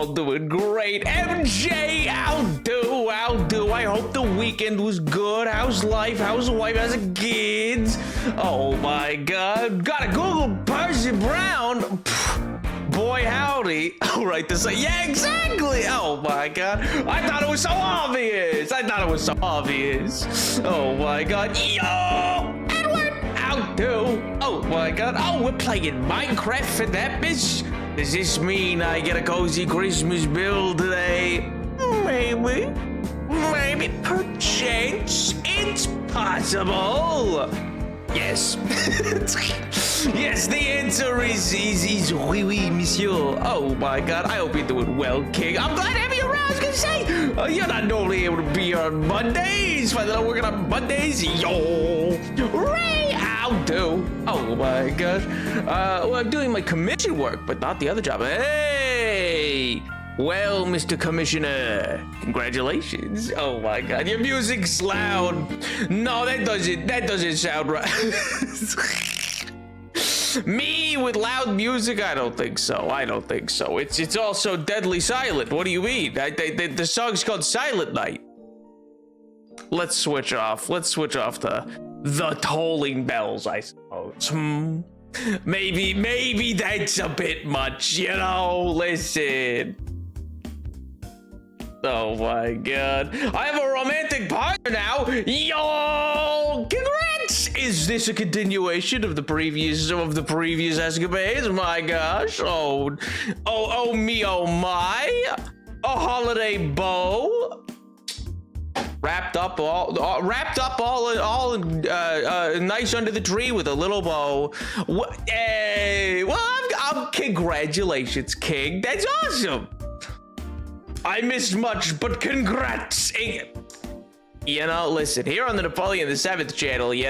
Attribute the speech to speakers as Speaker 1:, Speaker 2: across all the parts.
Speaker 1: all doing great. MJ, I'll do. I hope the weekend was good. How's life? How's the wife? How's the kids? Oh my God. Got a Google Parson Brown. Boy, howdy. All right, yeah, exactly. Oh my God. I thought it was so obvious. Oh my God. Yo, Edward, I'll do. Oh my God. Oh, we're playing Minecraft for NAPMAS. Does this mean I get a cozy Christmas build today? Maybe, perchance, it's possible. Yes. Yes, the answer is oui, monsieur. Oh my God, I hope you're doing well, King. I'm glad to have you around. I was gonna say, you're not normally able to be here on Mondays. Find that I'm working on Mondays. Yo, Ray, I'll do. Oh my gosh. Well, I'm doing my commission work, but not the other job. Hey. Well, Mr. Commissioner, congratulations. Oh my God, your music's loud. No, that doesn't sound right. Me with loud music? I don't think so. It's also deadly silent. What do you mean? The song's called Silent Night. Let's switch off the tolling bells, I suppose. Maybe that's a bit much, you know? Listen. Oh my God. I have a romantic partner now. Yo, congrats! Is this a continuation of the previous escapades? My gosh. Oh me, oh my. A holiday bow. Wrapped up all nice under the tree with a little bow. Hey, well, I'm congratulations, King. That's awesome. I missed much, but congrats. You know, listen, here on the Napoleon the 7th channel, you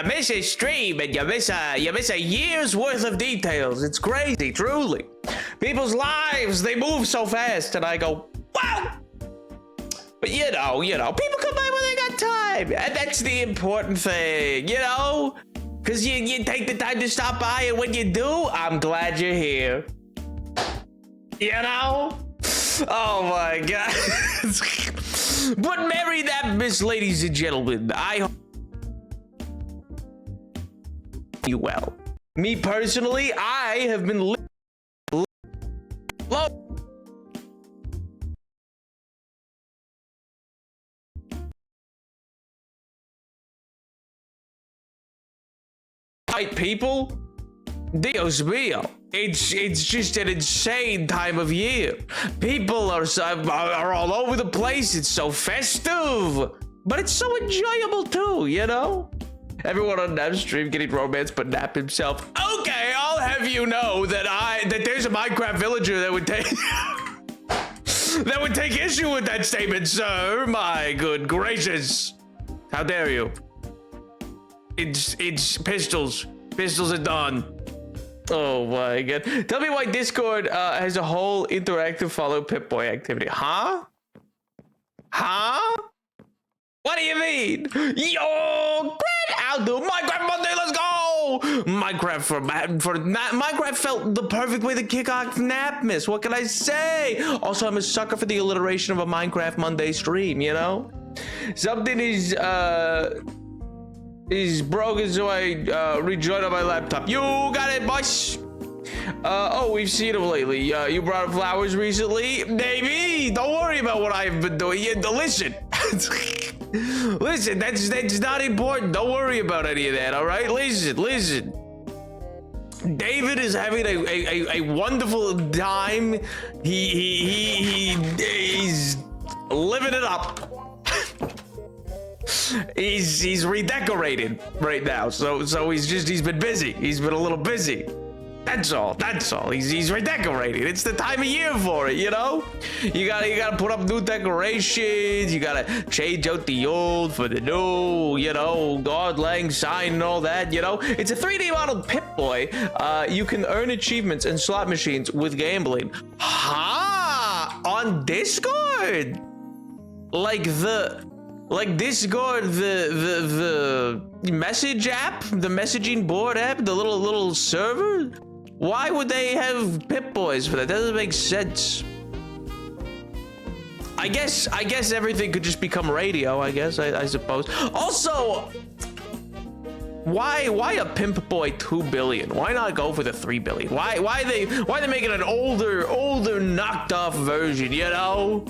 Speaker 1: miss a stream and you miss a year's worth of details. It's crazy, truly. People's lives, they move so fast, and I go, wow. But you know, people come by when they got time, and that's the important thing, you know? Because you take the time to stop by, and when you do, I'm glad you're here. You know? Oh my God. But marry that, Miss, ladies and gentlemen. I hope you well. Me personally, I have been people. Dios mío. It's just an insane time of year. People are all over the place. It's so festive, but it's so enjoyable too, you know? Everyone on Nap's stream getting romance, but Nap himself. Okay, I'll have you know that there's a Minecraft villager that would take issue with that statement, sir. My good gracious. How dare you? It's pistols. Pistols at dawn. Oh my God. Tell me why Discord has a whole interactive follow Pip-Boy activity. Huh? What do you mean? Yo, I'll do Minecraft Monday, let's go! Minecraft felt the perfect way to kick off NAPMAS. What can I say? Also, I'm a sucker for the alliteration of a Minecraft Monday stream, you know? Something is broken, so I rejoined on my laptop. You got it, boys. Oh, we've seen him lately. You brought him flowers recently? Maybe. Don't worry about what I've been doing. Listen. Listen, that's not important. Don't worry about any of that, all right? Listen. David is having a wonderful time. He's living it up. He's redecorated right now, so he's been busy. He's been a little busy. That's all. He's redecorating. It's the time of year for it, you know? You gotta put up new decorations. You gotta change out the old for the new, you know, God Lang sign and all that, you know? It's a 3D modeled Pip-Boy. You can earn achievements and slot machines with gambling. On Discord? Like Discord, the message app, the messaging board app, the little server? Why would they have Pip-Boys for that? That doesn't make sense. I guess everything could just become radio. I suppose. Also, why a Pimp Boy 2 billion? Why not go for the 3 billion? Why they making an older knocked off version? You know,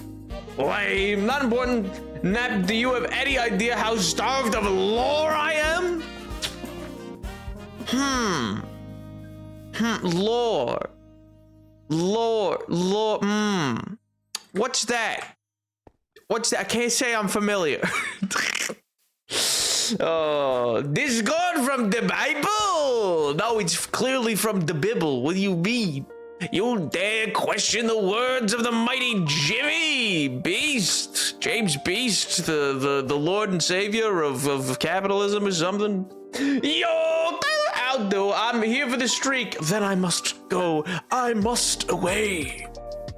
Speaker 1: lame. Not important. Nap, do you have any idea how starved of lore I am? Lore. What's that? I can't say I'm familiar. Oh, this gone from the Bible. No, it's clearly from the Bible. What do you mean? You dare question the words of the mighty Jimmy Beast, James Beast, the Lord and Savior of capitalism or something? Yo, I'll do. I'm here for the streak. Then I must go. I must away.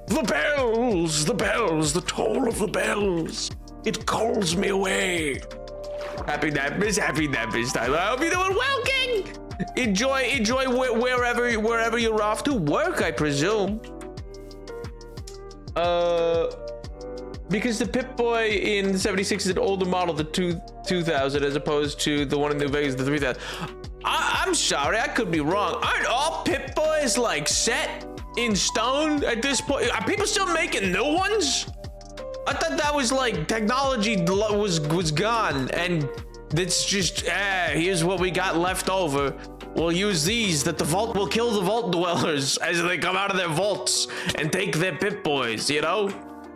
Speaker 1: The bells, the toll of the bells. It calls me away. Happy NAPMAS time. I hope you're doing well, King. Enjoy wherever you're off to work, I presume. Because the Pip-Boy in the 76 is an older model, the 2000, as opposed to the one in New Vegas, the 3000. I'm sorry, I could be wrong. Aren't all Pip-Boys like set in stone at this point? Are people still making new ones? I thought that was like technology was gone, and it's just here's what we got left over. We'll use these that the vault will kill the vault dwellers as they come out of their vaults and take their Pip-Boys. You know,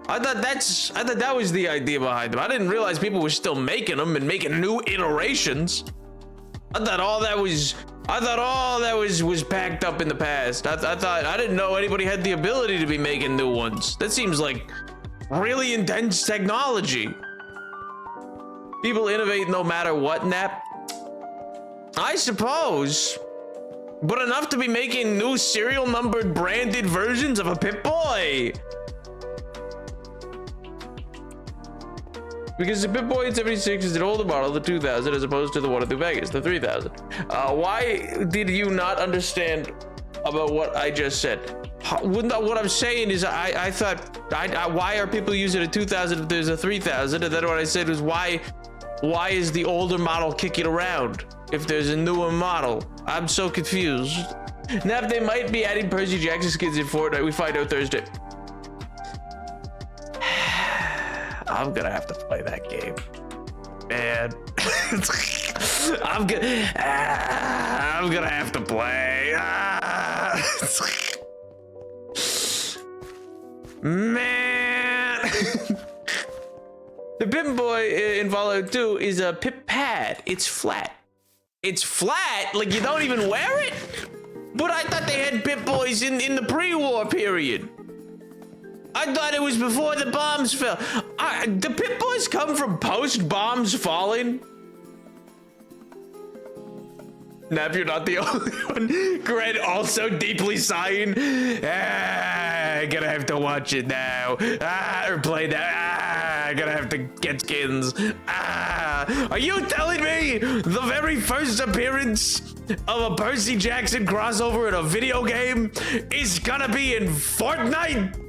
Speaker 1: I thought that was the idea behind them. I didn't realize people were still making them and making new iterations. I thought all that was packed up in the past. I didn't know anybody had the ability to be making new ones. That seems like really intense technology. People innovate no matter what, Nap. I suppose. But enough to be making new serial numbered branded versions of a Pip-Boy. Because the Pip-Boy in 76 is an older model, the 2000, as opposed to the one in New Vegas, the 3000. Why did you not understand about what I just said? What I'm saying is, I thought, why are people using a 2000 if there's a 3000? And then what I said was, why is the older model kicking around if there's a newer model? I'm so confused. Now, if they might be adding Percy Jackson skins in Fortnite, we find out Thursday. I'm gonna have to play that game, man. I'm gonna have to play. Man. The Pip-Boy in Fallout 2 is a Pip pad. It's flat. It's flat? Like you don't even wear it? But I thought they had Pip-Boys in the pre-war period. I thought it was before the bombs fell. The Pip-Boys come from post-bombs falling? Nap, you're not the only one. Gren also deeply sighing. Gonna have to watch it now. Or play that. Gonna have to get skins. Are you telling me the very first appearance of a Percy Jackson crossover in a video game is gonna be in Fortnite?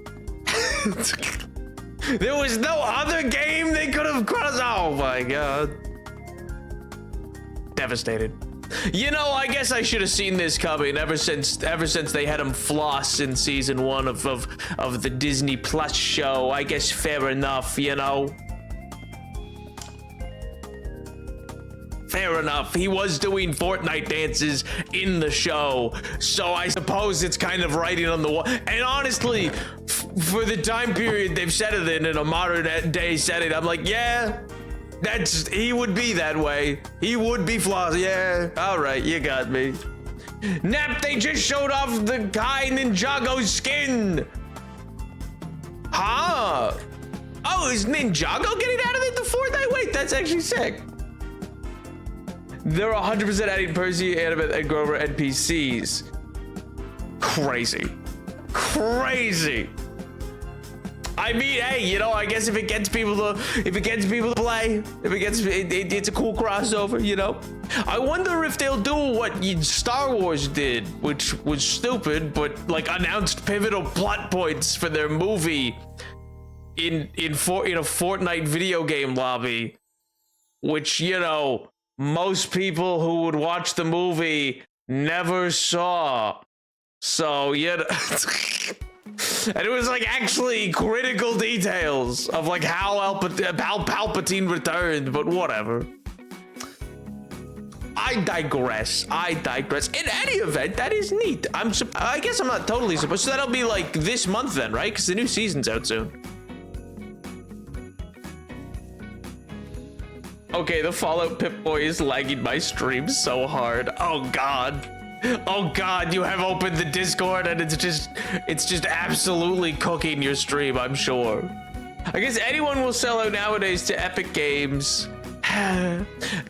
Speaker 1: There was no other game they could have crossed. Oh my god. Devastated. You know, I guess I should have seen this coming ever since they had him floss in season 1 of the Disney Plus show. I guess fair enough, you know. Fair enough. He was doing Fortnite dances in the show, so I suppose it's kind of writing on the wall. And honestly, for the time period they've set it in a modern day setting, I'm like, yeah, he would be that way. He would be floss. Yeah, all right, you got me. Nap, they just showed off the Kai Ninjago skin. Huh? Oh, is Ninjago getting out of it to Fortnite? Wait, that's actually sick. They're 100% adding Percy, Annabeth, and Grover NPCs. Crazy. Crazy. I mean, hey, you know, I guess if it gets people to play, it's a cool crossover, you know. I wonder if they'll do what Star Wars did, which was stupid, but like announced pivotal plot points for their movie in a Fortnite video game lobby, which, you know, most people who would watch the movie never saw. So, you know, and it was like actually critical details of like how Palpatine returned, but whatever. I digress. In any event, that is neat. I guess I'm not totally supposed. So that'll be like this month then, right? Because the new season's out soon. Okay, the Fallout Pip-Boy is lagging my stream so hard. Oh god. Oh god, you have opened the Discord and it's just absolutely cooking your stream, I'm sure. I guess anyone will sell out nowadays to Epic Games.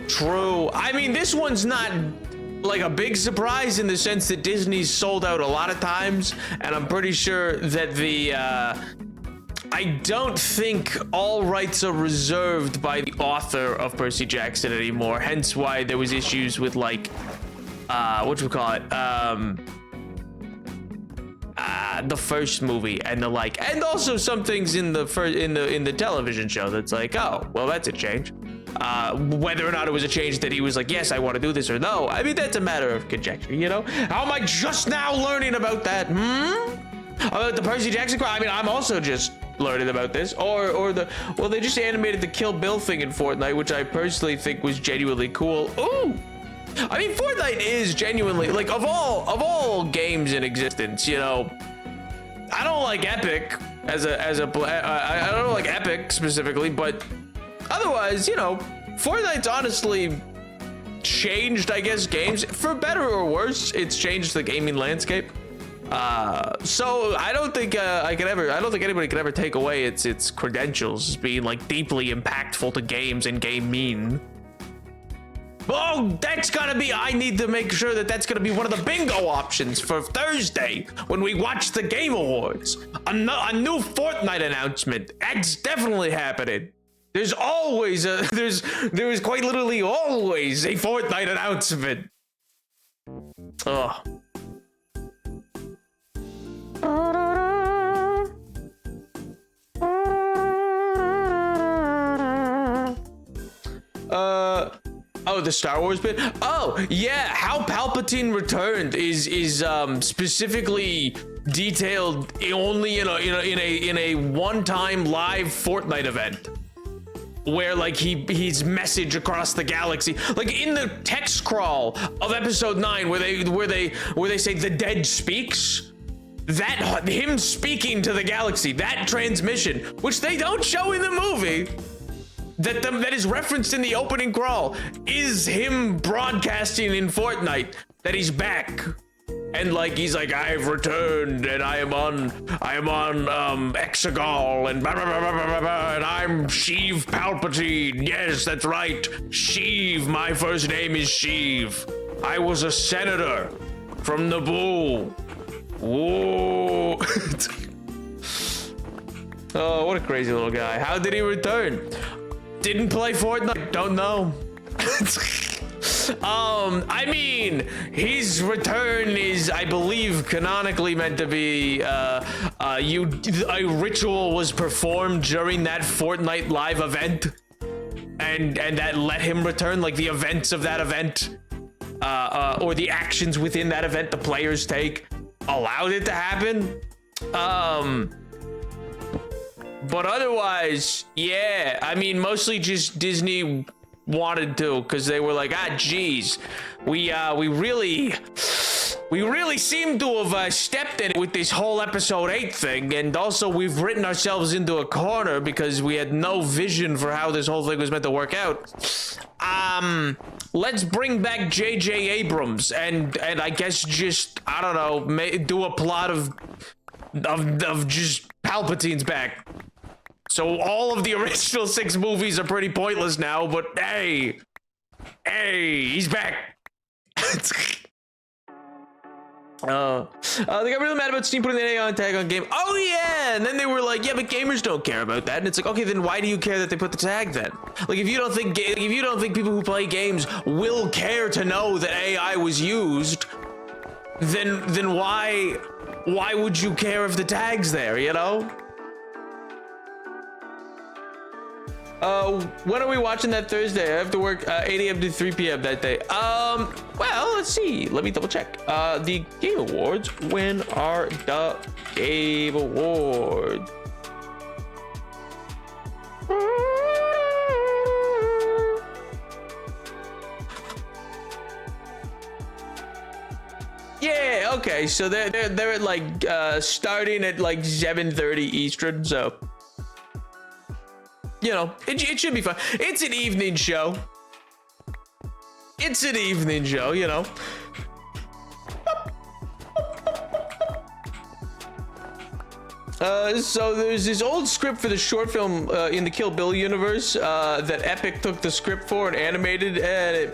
Speaker 1: True. I mean, this one's not like a big surprise in the sense that Disney's sold out a lot of times, and I'm pretty sure that I don't think all rights are reserved by the author of Percy Jackson anymore, hence why there was issues with like the first movie and the like, and also some things in the television show that's like, oh well, that's a change. Whether or not it was a change that he was like, yes, I want to do this, or no, I mean, that's a matter of conjecture, you know? How am I just now learning about that? About the Percy Jackson? I mean, I'm also just learning about this. Well, they just animated the Kill Bill thing in Fortnite, which I personally think was genuinely cool. Ooh! I mean, Fortnite is genuinely, like, of all games in existence, you know, I don't like Epic I don't like Epic specifically, but otherwise, you know, Fortnite's honestly changed, I guess, games for better or worse. It's changed the gaming landscape. So I don't think anybody could ever take away its credentials as being like deeply impactful to games and game mean. Oh, I need to make sure that's gonna be one of the bingo options for Thursday when we watch the Game Awards. A new Fortnite announcement. That's definitely happening. There's always there's quite literally always a Fortnite announcement. Oh. Oh, the Star Wars bit. Oh, yeah. How Palpatine returned is specifically detailed only in a one-time live Fortnite event, where like he's message across the galaxy, like in the text crawl of episode 9, where they say the dead speaks. That him speaking to the galaxy, that transmission, which they don't show in the movie, that is referenced in the opening crawl, is him broadcasting in Fortnite that he's back, and like he's like, I've returned and I am on Exegol and blah, blah, blah, blah, blah, blah, and I'm Sheev Palpatine. Yes, that's right, Sheev. My first name is Sheev. I was a senator from Naboo. Whoa. Oh, what a crazy little guy. How did he return? Didn't play Fortnite, don't know. I mean, his return is, I believe, canonically meant to be a ritual was performed during that Fortnite live event, and that let him return, like the events of that event, or the actions within that event the players take allowed it to happen. But otherwise, yeah, I mean, mostly just Disney wanted to, because they were like, geez, we really seem to have stepped in it with this whole episode 8 thing, and also we've written ourselves into a corner because we had no vision for how this whole thing was meant to work out. Let's bring back J.J. Abrams and I guess just, I don't know, do a plot of just Palpatine's back. So all of the original 6 movies are pretty pointless now, but hey, he's back. They got really mad about Steam putting the AI tag on game. Oh yeah, and then they were like, yeah, but gamers don't care about that. And it's like, okay, then why do you care that they put the tag then? Like, if you don't think people who play games will care to know that AI was used, then why would you care if the tag's there? You know? When are we watching that Thursday? I have to work 8 a.m. to 3 p.m. that day. Well, let's see. Let me double check. The Game Awards. When are the Game Awards? Yeah, okay. So they're at like starting at like 7:30 Eastern. So you know, it should be fun. It's an evening show. It's an evening show, you know. So there's this old script for the short film in the Kill Bill universe that Epic took the script for and animated, and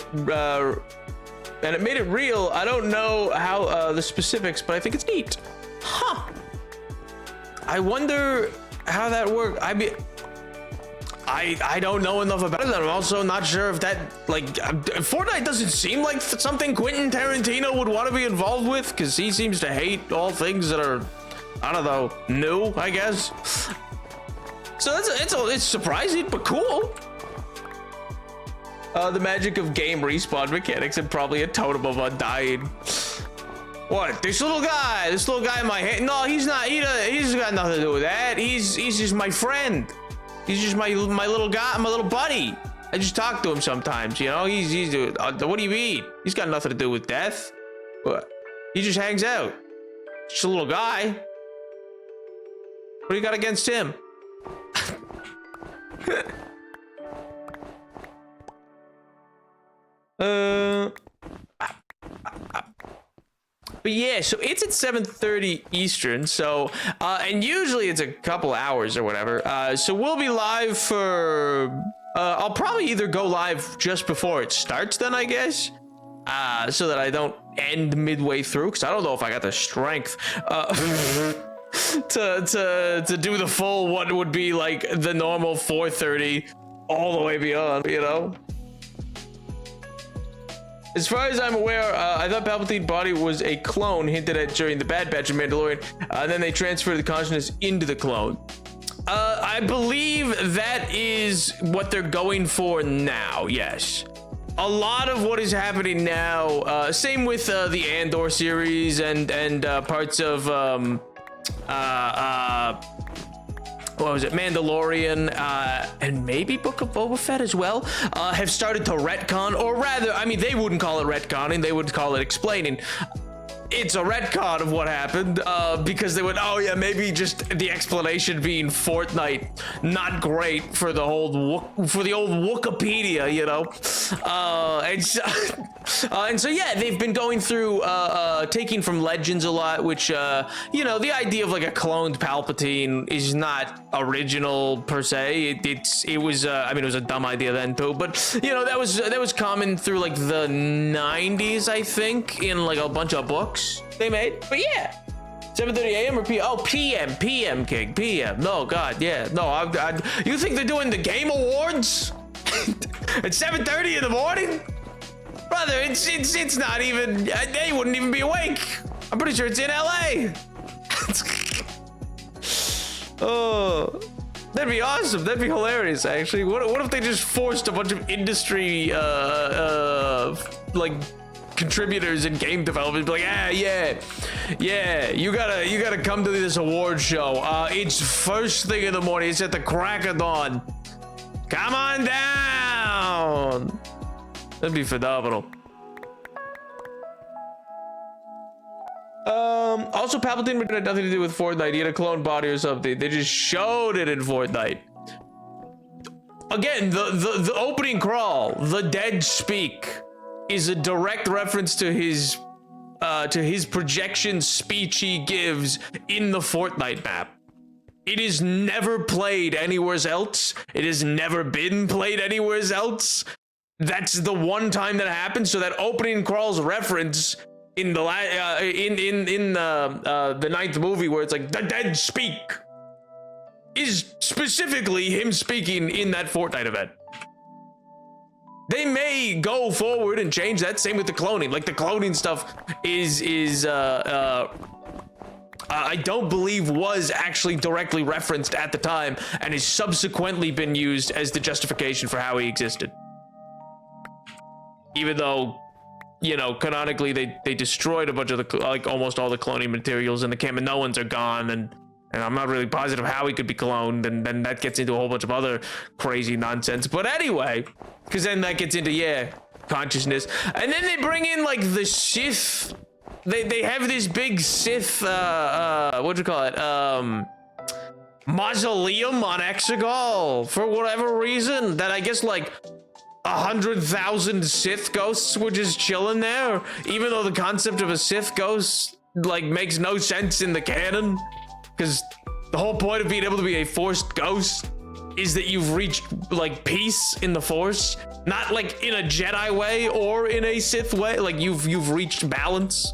Speaker 1: it made it real. I don't know how the specifics, but I think it's neat. Huh. I wonder how that worked. I mean, I don't know enough about it. I'm also not sure if that, like, Fortnite doesn't seem like something Quentin Tarantino would want to be involved with, because he seems to hate all things that are, I don't know, new, I guess. So it's surprising, but cool. The magic of game respawn mechanics and probably a totem of undying. What? This little guy in my head? No, he's not. He's got nothing to do with that. He's just my friend. He's just my little guy, my little buddy. I just talk to him sometimes, you know. He's what do you mean? He's got nothing to do with death. What? He just hangs out. Just a little guy. What do you got against him? But yeah, so it's at 7:30 Eastern. So, and usually it's a couple hours or whatever. So we'll be live for, I'll probably either go live just before it starts then, I guess. So that I don't end midway through, because I don't know if I got the strength, to do the full, what would be like the normal 4:30 all the way beyond, you know? As far as I'm aware, I thought Palpatine's body was a clone hinted at during the Bad Batch of Mandalorian, and then they transferred the consciousness into the clone. I believe that is what they're going for now, yes. A lot of what is happening now, same with the Andor series and parts of what was it, Mandalorian, and maybe Book of Boba Fett as well, have started to retcon, or rather, I mean, they wouldn't call it retconning, they would call it explaining. It's a retcon of what happened, because they would, oh yeah, maybe just the explanation being Fortnite, not great for the old Wikipedia, you know. And so yeah, they've been going through taking from Legends a lot, which you know, the idea of like a cloned Palpatine is not original per se. It was I mean, it was a dumb idea then too, but you know, that was common through like the 90s, I think, in like a bunch of books they made. But yeah, 7:30 a.m. or p.m. Oh, p.m. King, p.m. No, God, yeah, no. You think they're doing the Game Awards at 7:30 in the morning? Brother, it's not even, they wouldn't even be awake. I'm pretty sure it's in LA. Oh, that'd be awesome. That'd be hilarious, actually. What if they just forced a bunch of industry, like, contributors in game development, be like, yeah, you gotta come to this award show. It's first thing in the morning. It's at the crack of dawn. Come on down. That'd be phenomenal. Also, Palpatine had nothing to do with Fortnite. He had a clone body or something. They just showed it in Fortnite. Again, the opening crawl, the dead speak, is a direct reference to his projection speech he gives in the Fortnite map. It is never played anywhere else. It has never been played anywhere else. That's the one time that happens. So that opening crawl's reference in the the ninth movie, where it's like the dead speak, is specifically him speaking in that Fortnite event. They may go forward and change that. Same with the cloning. Like, the cloning stuff is I don't believe was actually directly referenced at the time and has subsequently been used as the justification for how he existed. Even though, you know, canonically they destroyed a bunch of the, like, almost all the cloning materials in the Kaminoans are gone, and I'm not really positive how he could be cloned, and then that gets into a whole bunch of other crazy nonsense. But anyway, because then that gets into, yeah, consciousness. And then they bring in, like, the Sith. They have this big Sith, what'd you call it? Mausoleum on Exegol for whatever reason that I guess, like, 100,000 Sith ghosts were just chilling there, even though the concept of a Sith ghost, like, makes no sense in the canon. Because the whole point of being able to be a Force ghost is that you've reached, like, peace in the Force, not like in a Jedi way or in a Sith way. Like, you've reached balance.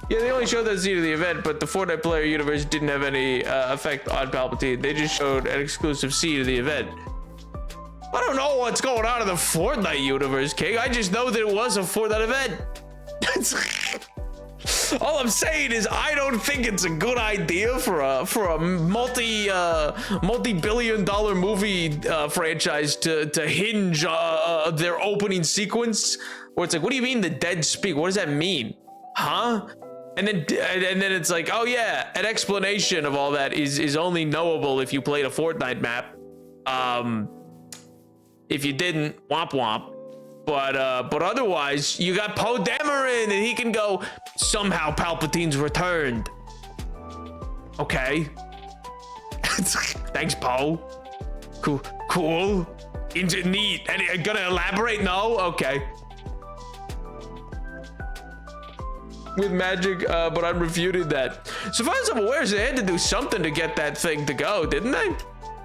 Speaker 1: Yeah, they only showed that scene of the event, but the Fortnite player universe didn't have any effect on Palpatine. They just showed an exclusive scene of the event. I don't know what's going on in the Fortnite universe, King. I just know that it was a Fortnite event. All I'm saying is I don't think it's a good idea for a multi-billion-dollar movie franchise to hinge their opening sequence, where it's like, what do you mean the dead speak? What does that mean? Huh? And then it's like, oh yeah, an explanation of all that is only knowable if you played a Fortnite map. If you didn't, womp womp. But otherwise, you got Poe Dameron, and he can go, somehow Palpatine's returned. Okay. Thanks, Poe. Cool. Neat. And gonna elaborate? No? Okay. With magic, but I'm refuting that. So far as I'm aware, they had to do something to get that thing to go, didn't they?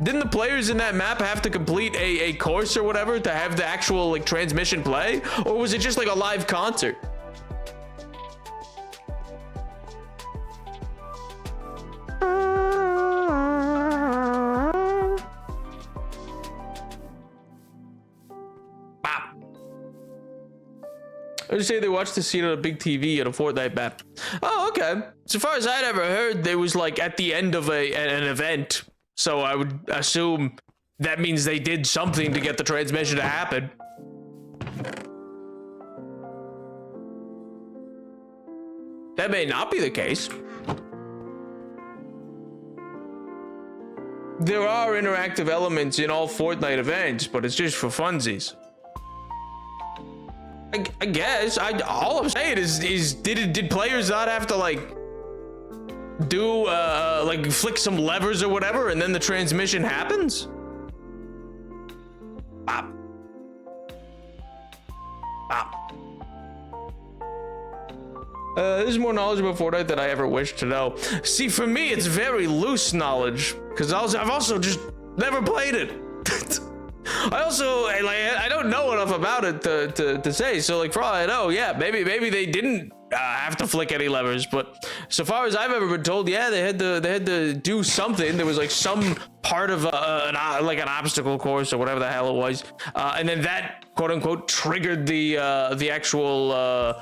Speaker 1: Didn't the players in that map have to complete a course or whatever to have the actual, like, transmission play? Or was it just like a live concert? I just say they watched the scene on a big TV at a Fortnite map. Oh, okay. So far as I'd ever heard, there was, like, at the end of an event. So I would assume that means they did something to get the transmission to happen. That may not be the case. There are interactive elements in all Fortnite events, but it's just for funsies. I guess. All I'm saying is did players not have to, like, do like flick some levers or whatever, and then the transmission happens? Bop. Bop. This is more knowledge about Fortnite than I ever wished to know. See, for me, it's very loose knowledge, because I've also just never played it. I don't know enough about it to say. So, like, for all I know, yeah, maybe they didn't have to flick any levers. But so far as I've ever been told, yeah, they had to do something. There was, like, some part of an obstacle course or whatever the hell it was, and then that, quote unquote, triggered the actual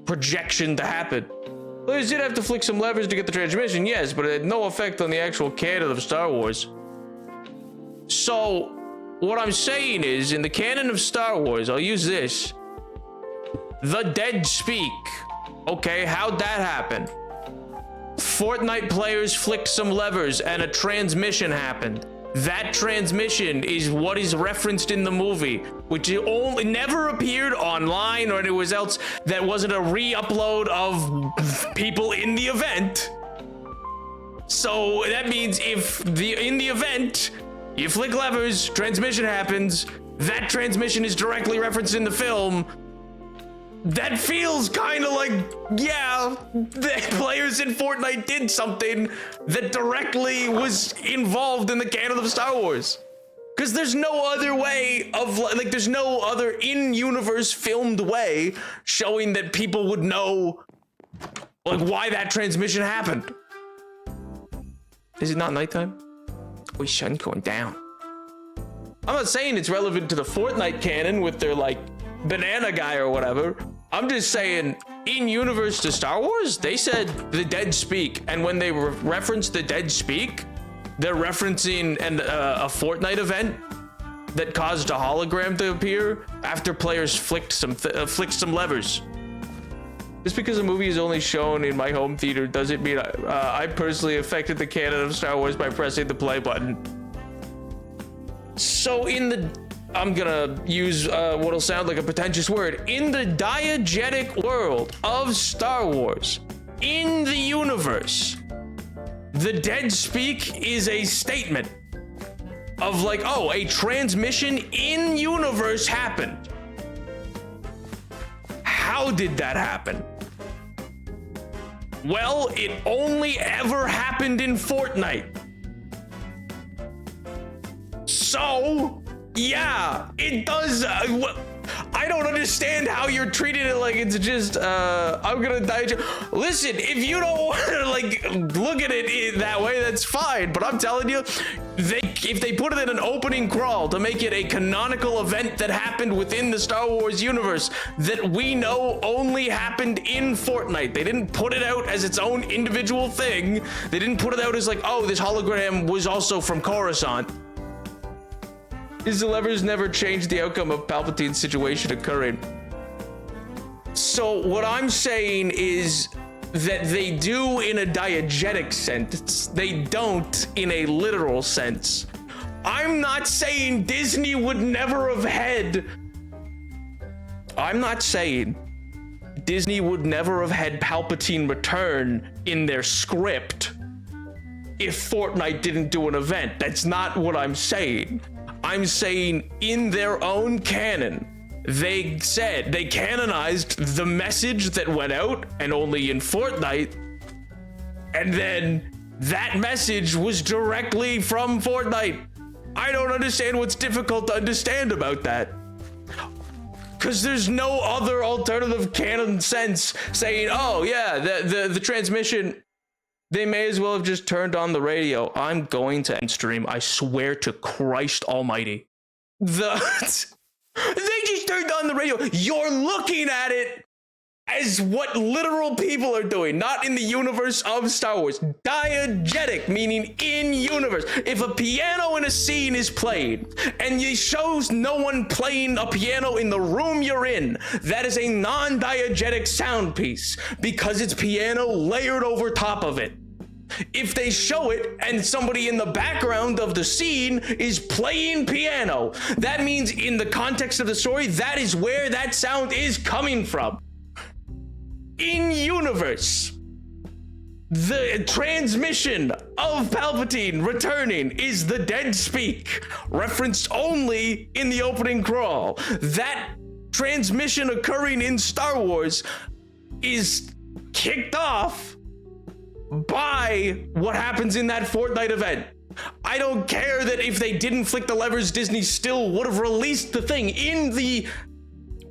Speaker 1: projection to happen. Players did have to flick some levers to get the transmission, yes, but it had no effect on the actual canon of Star Wars. So, what I'm saying is, in the canon of Star Wars, I'll use this. The dead speak. Okay, how'd that happen? Fortnite players flicked some levers and a transmission happened. That transmission is what is referenced in the movie, which only never appeared online or anywhere else. That wasn't a re-upload of people in the event. So that means if in the event you flick levers, transmission happens, that transmission is directly referenced in the film, that feels kind of like, yeah, the players in Fortnite did something that directly was involved in the canon of Star Wars. Because there's no other way of, like, there's no other in-universe filmed way showing that people would know, like, why that transmission happened. Is it not nighttime? Oh, sun's going down. I'm not saying it's relevant to the Fortnite canon with their, like, banana guy or whatever. I'm just saying, in universe to Star Wars, they said the dead speak, and when they reference the dead speak, they're referencing a Fortnite event that caused a hologram to appear after players flicked some levers. Just because a movie is only shown in my home theater doesn't mean I personally affected the canon of Star Wars by pressing the play button. So I'm gonna use what'll sound like a pretentious word. In the diegetic world of Star Wars, in the universe, the dead speak is a statement of like, oh, a transmission in universe happened. How did that happen? Well, it only ever happened in Fortnite. So, yeah, it does. I don't understand how you're treating it like it's just, I'm gonna die. Listen, if you don't want to, like, look at it that way, that's fine. But I'm telling you, if they put it in an opening crawl to make it a canonical event that happened within the Star Wars universe that we know only happened in Fortnite, they didn't put it out as its own individual thing. They didn't put it out as like, oh, this hologram was also from Coruscant. His levers never changed the outcome of Palpatine's situation occurring. So what I'm saying is that they do in a diegetic sense. They don't in a literal sense. I'm not saying Disney would never have had... I'm not saying Disney would never have had Palpatine return in their script if Fortnite didn't do an event. That's not what I'm saying. I'm saying in their own canon, they said they canonized the message that went out and only in Fortnite, and then that message was directly from Fortnite. I don't understand what's difficult to understand about that, because there's no other alternative canon sense saying, oh yeah, the transmission, they may as well have just turned on the radio. I'm going to end stream. I swear to Christ Almighty. They just turned on the radio. You're looking at it as what literal people are doing, not in the universe of Star Wars. Diegetic, meaning in universe. If a piano in a scene is played and it shows no one playing a piano in the room you're in, that is a non-diegetic sound piece because it's piano layered over top of it. If they show it and somebody in the background of the scene is playing piano, that means in the context of the story, that is where that sound is coming from. In universe, the transmission of Palpatine returning is the dead speak, referenced only in the opening crawl. That transmission occurring in Star Wars is kicked off by what happens in that Fortnite event. I don't care that if they didn't flick the levers, Disney still would have released the thing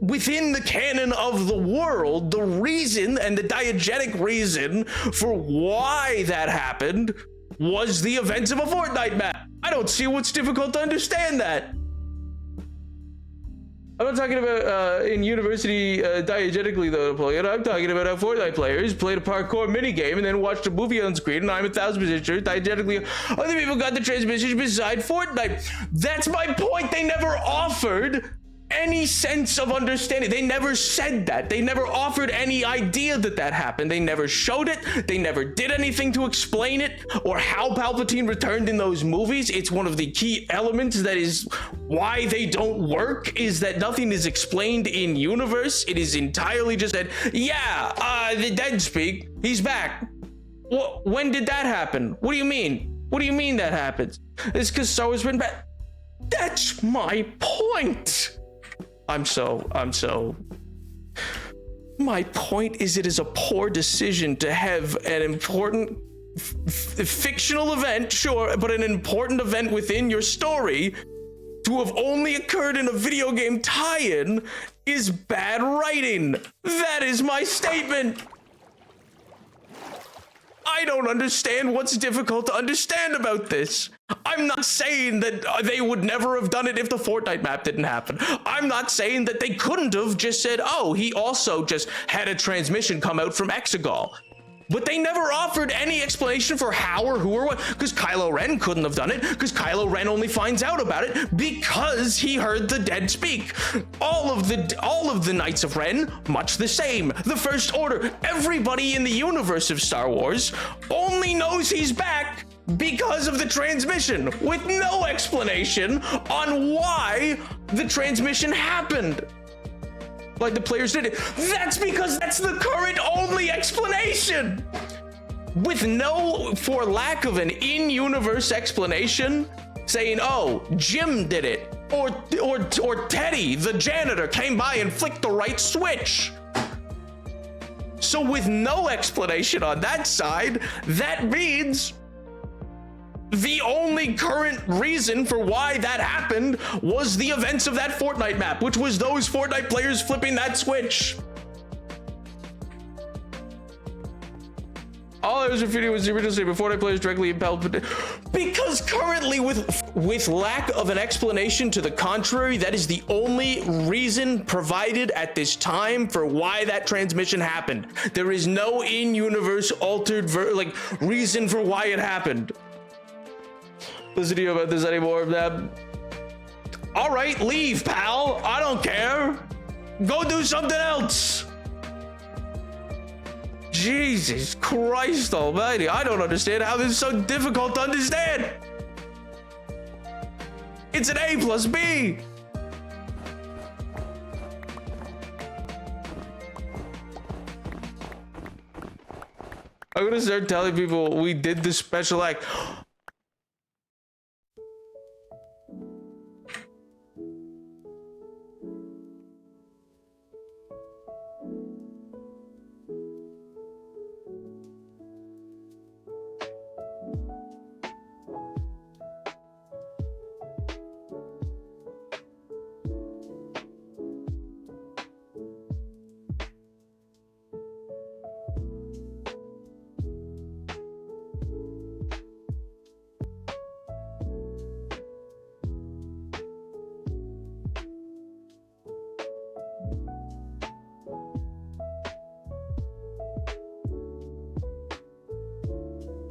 Speaker 1: within the canon of the world. The reason and the diegetic reason for why that happened was the events of a Fortnite map. I don't see what's difficult to understand that. I'm not talking about in university diegetically though, I'm talking about how Fortnite players played a parkour minigame and then watched a movie on screen, and I'm 1,000% sure diegetically other people got the transmission beside Fortnite. That's my point. They never offered any sense of understanding. They never said that. They never offered any idea that that happened. They never showed it. They never did anything to explain it or how Palpatine returned in those movies. It's one of the key elements that is why they don't work, is that nothing is explained in universe. It is entirely just that, yeah, the dead speak, he's back. When did that happen? What do you mean? What do you mean that happens? It's because Star Wars went back. That's my point. My point is, it is a poor decision to have an important fictional event, sure, but an important event within your story to have only occurred in a video game tie-in is bad writing. That is my statement. I don't understand what's difficult to understand about this. I'm not saying that they would never have done it if the Fortnite map didn't happen. I'm not saying that they couldn't have just said, oh, he also just had a transmission come out from Exegol. But they never offered any explanation for how or who or what, because Kylo Ren couldn't have done it, because Kylo Ren only finds out about it because he heard the dead speak. All of the Knights of Ren, much the same. The First Order, everybody in the universe of Star Wars only knows he's back because of the transmission, with no explanation on why the transmission happened. Like the players did it. That's because that's the current only explanation. With no, for lack of an in-universe explanation, saying, oh, Jim did it, or Teddy, the janitor, came by and flicked the right switch. So with no explanation on that side, that means the only current reason for why that happened was the events of that Fortnite map, which was those Fortnite players flipping that switch. All I was refuting was the original statement, Fortnite players directly impelled, because currently with lack of an explanation to the contrary, that is the only reason provided at this time for why that transmission happened. There is no in-universe altered reason for why it happened. Listen to you about this anymore. All right, leave, pal. I don't care. Go do something else. Jesus Christ almighty. I don't understand how this is so difficult to understand. It's an A plus B. I'm gonna start telling people we did this special act.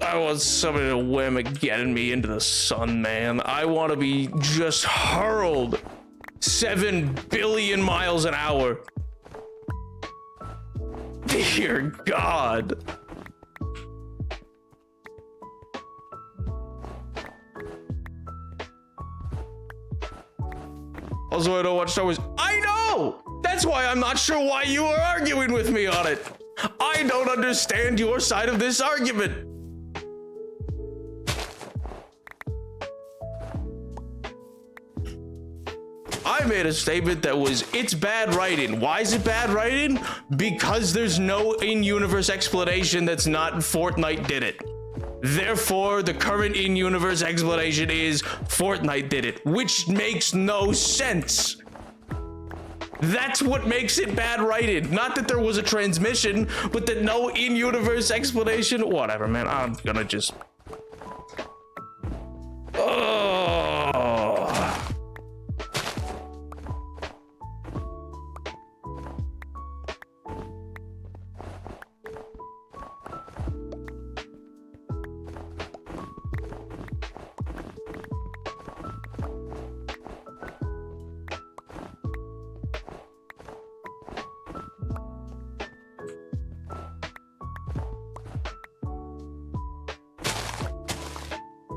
Speaker 1: I want somebody to whim at getting me into the sun, man. I want to be just hurled 7 billion miles an hour. Dear God. Also, I don't watch Star Wars. I know! That's why I'm not sure why you are arguing with me on it. I don't understand your side of this argument. I made a statement that was, it's bad writing. Why is it bad writing? Because there's no in-universe explanation that's not Fortnite did it. Therefore, the current in-universe explanation is Fortnite did it, which makes no sense. That's what makes it bad writing. Not that there was a transmission, but that no in-universe explanation. Whatever, man. I'm gonna just... Oh...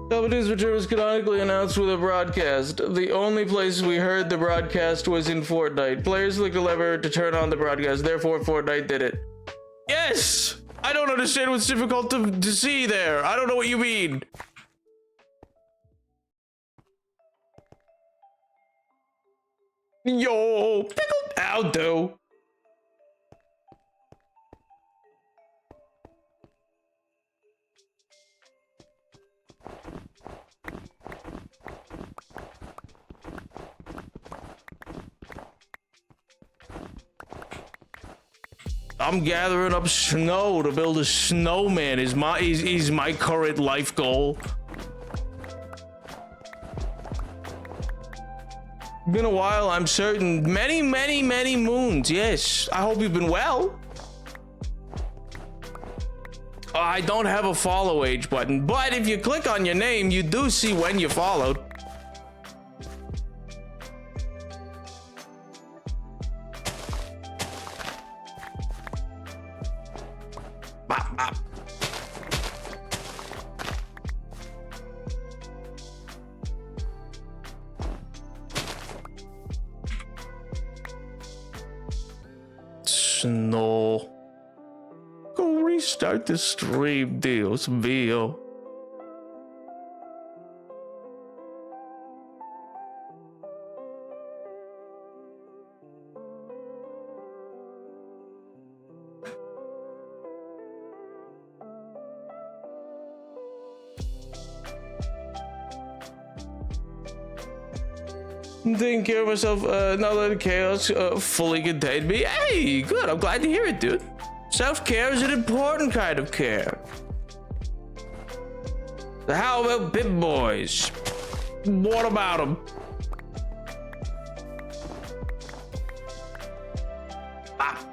Speaker 1: Dumbledore's return was canonically announced with a broadcast. The only place we heard the broadcast was in Fortnite. Players clicked a lever to turn on the broadcast, therefore Fortnite did it. Yes! I don't understand what's difficult to see there. I don't know what you mean. Yo, pickle. I'll do. I'm gathering up snow to build a snowman is my current life goal. Been a while, I'm certain. Many moons. Yes, I hope you've been well. I don't have a follow age button, but if you click on your name, you do see when you followed. Bop, bop. Snow. Go restart the stream, Dios mío. Taking care of myself, now that the chaos fully contained me. Hey, good, I'm glad to hear it, dude. Self-care is an important kind of care. How about Pip Boys? What about them? Ah.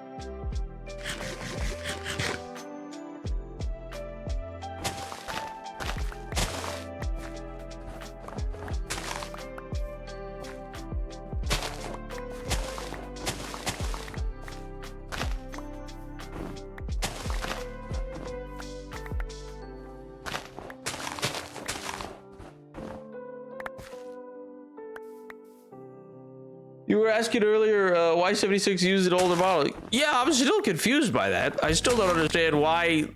Speaker 1: You were asking earlier why 76 used an older model. Yeah, I'm still confused by that. I still don't understand why.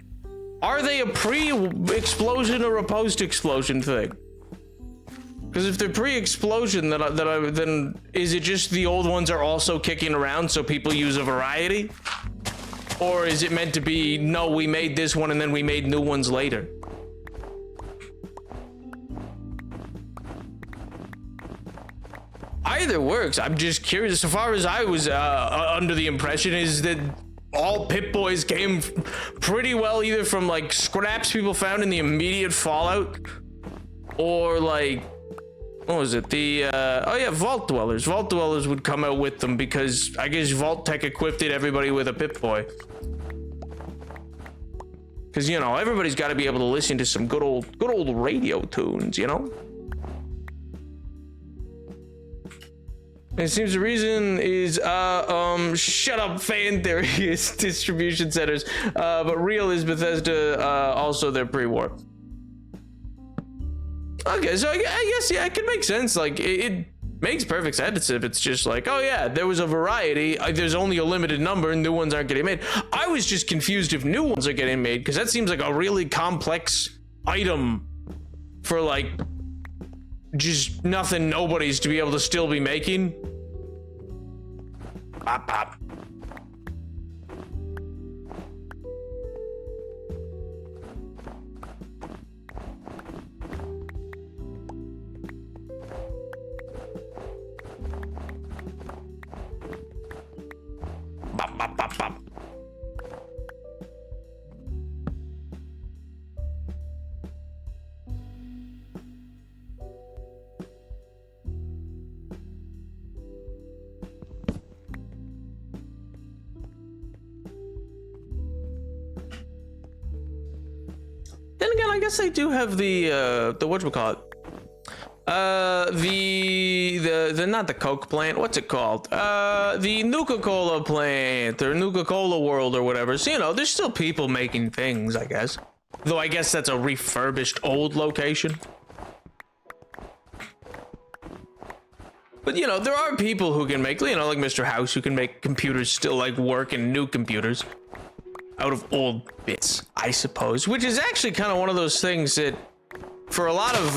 Speaker 1: Are they a pre-explosion or a post-explosion thing? Because if they're pre-explosion, then is it just the old ones are also kicking around so people use a variety? Or is it meant to be, no, we made this one and then we made new ones later? Either works. I'm just curious. So far as I was under the impression is that all Pip Boys came pretty well either from like scraps people found in the immediate fallout, or like, what was it? The oh yeah, Vault Dwellers. Vault Dwellers would come out with them because I guess Vault Tech equipped everybody with a Pip Boy. Because you know everybody's got to be able to listen to some good old radio tunes, you know. It seems the reason is, shut up, fan theory is distribution centers, but real is Bethesda, also their pre-war. Okay, so I guess, yeah, it can make sense. Like, it makes perfect sense if it's just like, oh yeah, there was a variety, there's only a limited number, and new ones aren't getting made. I was just confused if new ones are getting made, because that seems like a really complex item for, like, just nothing nobody's to be able to still be making. Pop, pop. Pop, pop, pop, pop. Then again, I guess they do have the whatchamacallit. The not the Coke plant, what's it called? The Nuka-Cola plant or Nuka-Cola World or whatever. So, you know, there's still people making things, I guess. Though I guess that's a refurbished old location. But, you know, there are people who can make, you know, like Mr. House, who can make computers still, like, work in new computers. Out of old bits, I suppose, which is actually kind of one of those things that, for a lot of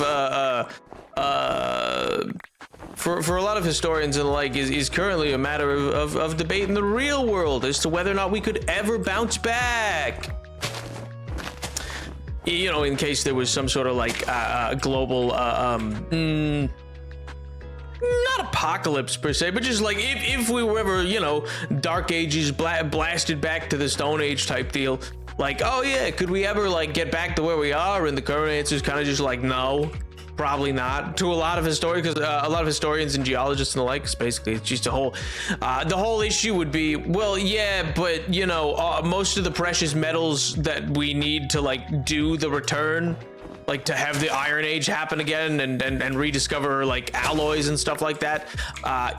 Speaker 1: for a lot of historians and the like, is currently a matter of debate in the real world as to whether or not we could ever bounce back. You know, in case there was some sort of like global not apocalypse per se, but just like if we were ever, you know, Dark Ages blasted back to the Stone Age type deal. Like, oh yeah, could we ever like get back to where we are? And the current answer is kind of just like no, probably not. To a lot of historians, a lot of historians and geologists and the like, basically it's just a whole. The whole issue would be, well, yeah, but you know, most of the precious metals that we need to like do the return, like to have the Iron Age happen again and rediscover like alloys and stuff like that,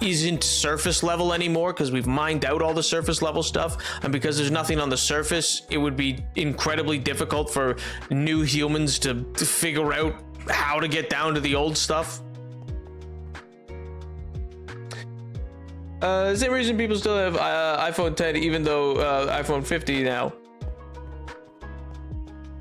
Speaker 1: isn't surface level anymore because we've mined out all the surface level stuff. And because there's nothing on the surface, it would be incredibly difficult for new humans to figure out how to get down to the old stuff. Same reason people still have iPhone 10 even though iPhone 50 now.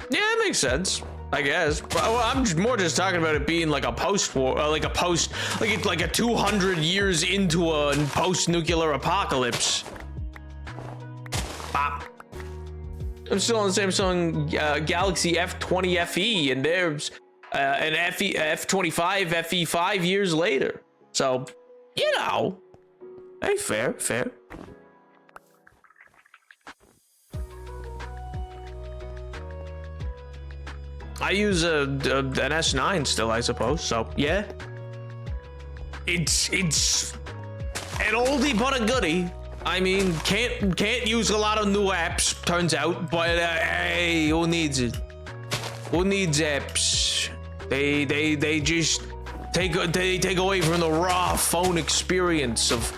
Speaker 1: Yeah, that makes sense, I guess. Well, I'm more just talking about it being like a post-war, like a 200 years into a post-nuclear apocalypse. Bop. I'm still on the Samsung Galaxy F20 FE, and there's an F25 FE 5 years later. So, you know, hey, fair. I use an S9 still, I suppose. So yeah, it's an oldie but a goodie. I mean, can't use a lot of new apps, turns out. But hey, who needs it? Who needs apps? They just take away from the raw phone experience of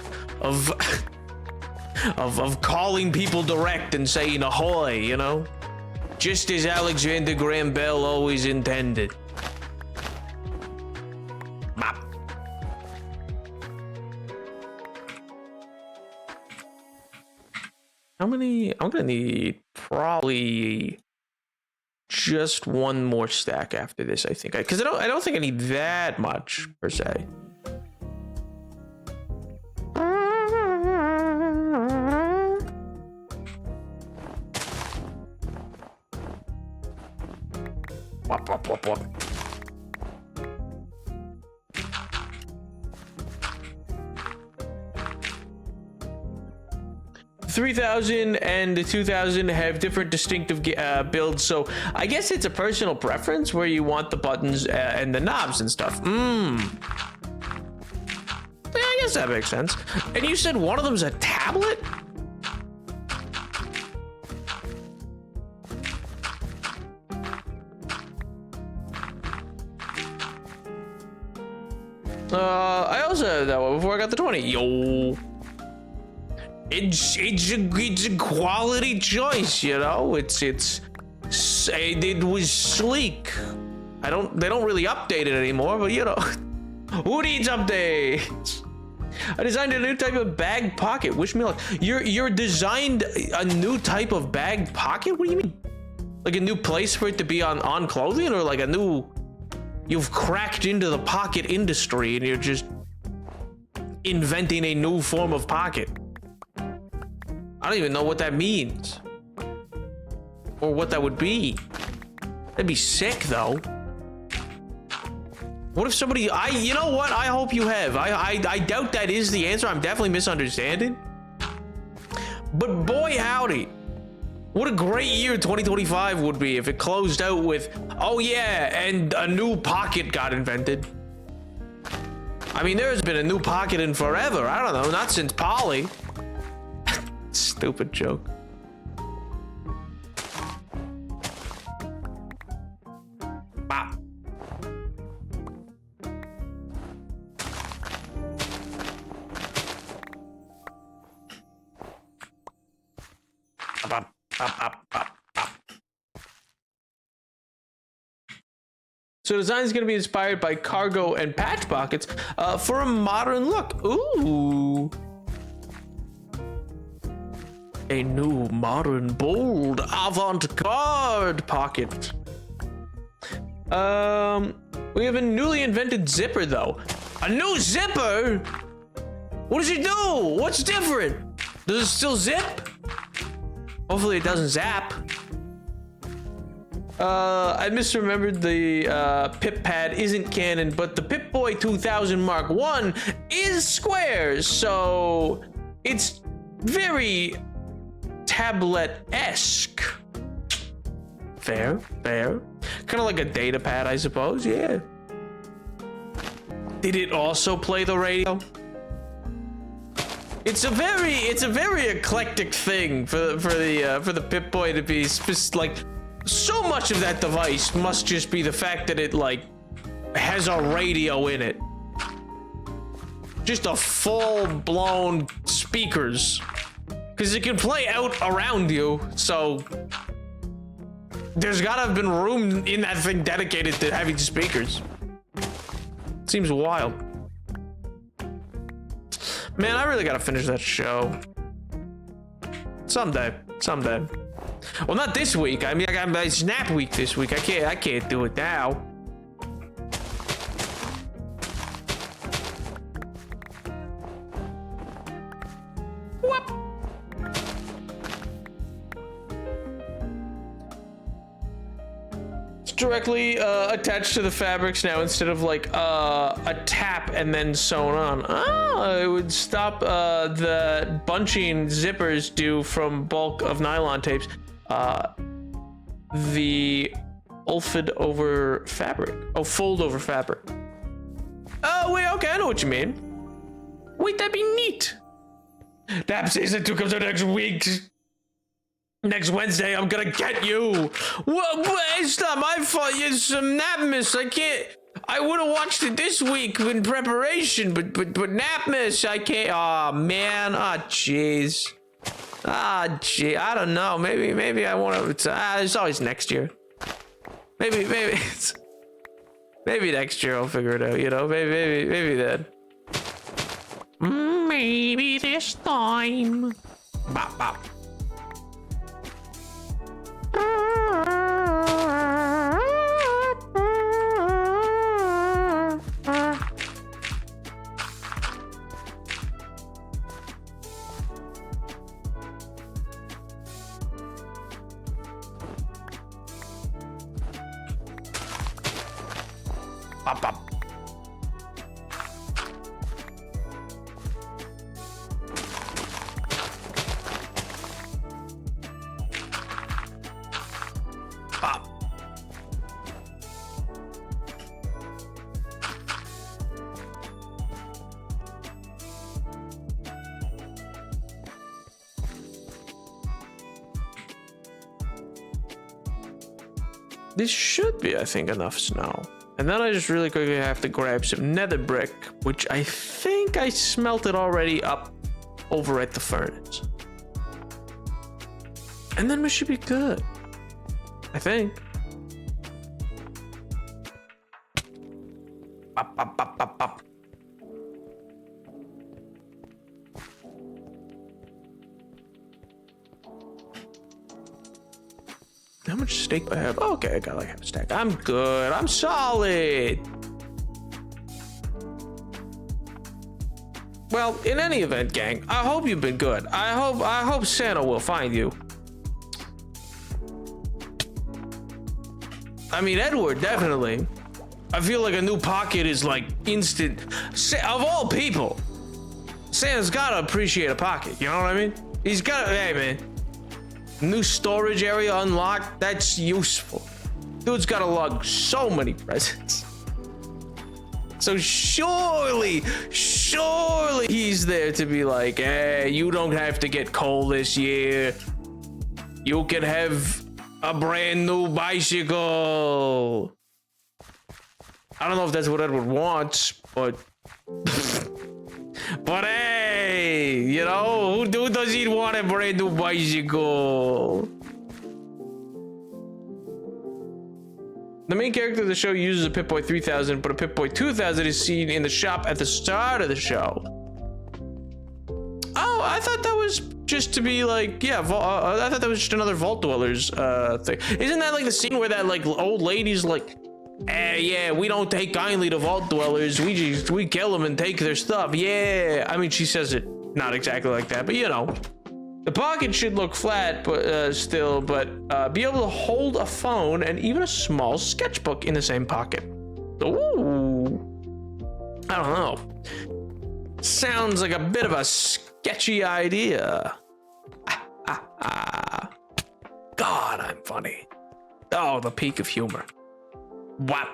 Speaker 1: calling people direct and saying ahoy, you know. Just as Alexander Graham Bell always intended. Bop. How many? I'm gonna need probably just one more stack after this, I think. Because I don't think I need that much per se. Wop. 3000 and the 2000 have different distinctive builds, so I guess it's a personal preference where you want the buttons and the knobs and stuff. Yeah, I guess that makes sense. And you said one of them's a tablet? I also had that one before I got the 20. Yo. It's a quality choice, you know. It was sleek. They don't really update it anymore, but you know, who needs updates? I designed a new type of bag pocket. Wish me luck. You're designed a new type of bag pocket? What do you mean? Like a new place for it to be on clothing, or like a new? You've cracked into the pocket industry and you're just inventing a new form of pocket. I don't even know what that means. Or what that would be. That'd be sick though. What if somebody, you know what? I hope you have. I doubt that is the answer. I'm definitely misunderstanding. But boy howdy. What a great year 2025 would be if it closed out with, oh yeah, and a new pocket got invented. I mean, there's been a new pocket in forever. I don't know, not since Polly. Stupid joke. Bop. Bop. So design is going to be inspired by cargo and patch pockets for a modern look. Ooh. A new, modern, bold, avant-garde pocket. We have a newly invented zipper though. A new zipper? What does it do? What's different? Does it still zip? Hopefully it doesn't zap. I misremembered the Pip Pad isn't canon, but the Pip-Boy 2000 Mark 1 is squares, so it's very tablet-esque. Fair. Kind of like a data pad, I suppose, yeah. Did it also play the radio? It's a very eclectic thing for the Pip-Boy to be like. So much of that device must just be the fact that it like has a radio in it. Just a full-blown speakers, because it can play out around you. So there's gotta have been room in that thing dedicated to having speakers. Seems wild. Man, I really gotta finish that show. Someday. Well, not this week. I mean, I got my snap week this week. I can't do it now. Whoop. It's directly attached to the fabrics now instead of like a tap and then sewn on. Oh, it would stop the bunching zippers do from bulk of nylon tapes. The fold over fabric. Oh, wait, okay, I know what you mean. Wait, that'd be neat. That season 2 comes out next week. Next Wednesday, I'm gonna get you. What? It's not my fault. It's some NAPMAS. I would have watched it this week in preparation, but NAPMAS, I can't. Oh man. Oh jeez. Gee, I don't know. Maybe I want to. It's always next year. Maybe next year I'll figure it out. You know, maybe then. Maybe this time. Bop bop. Up, up. Up. This should be, I think, enough snow. And then I just really quickly have to grab some nether brick, which I think I smelted already up over at the furnace. And then we should be good. I think. Up, up, up, up, up. How much steak do I have? Okay, I got like half a stack. I'm good. I'm solid. Well, in any event, gang, I hope you've been good. I hope Santa will find you. I mean, Edward, definitely. I feel like a new pocket is like instant. Of all people, Santa's gotta appreciate a pocket. You know what I mean? He's gotta. Hey, man. New storage area unlocked. That's useful. Dude's gotta lug so many presents. So surely he's there to be like, hey, you don't have to get coal this year. You can have a brand new bicycle. I don't know if that's what Edward wants, but but hey, you know, who doesn't want a brand new bicycle? The main character of the show uses a Pip-Boy 3000, but a Pip-Boy 2000 is seen in the shop at the start of the show. Oh, I thought that was just to be like, yeah, I thought that was just another Vault Dwellers thing. Isn't that like the scene where that like old lady's like, yeah, we don't take kindly to Vault Dwellers. We kill them and take their stuff. Yeah. I mean, she says it not exactly like that, but you know. The pocket should look flat, but still, but be able to hold a phone and even a small sketchbook in the same pocket. Ooh, I don't know. Sounds like a bit of a sketchy idea. God, I'm funny. Oh, the peak of humor. Wow.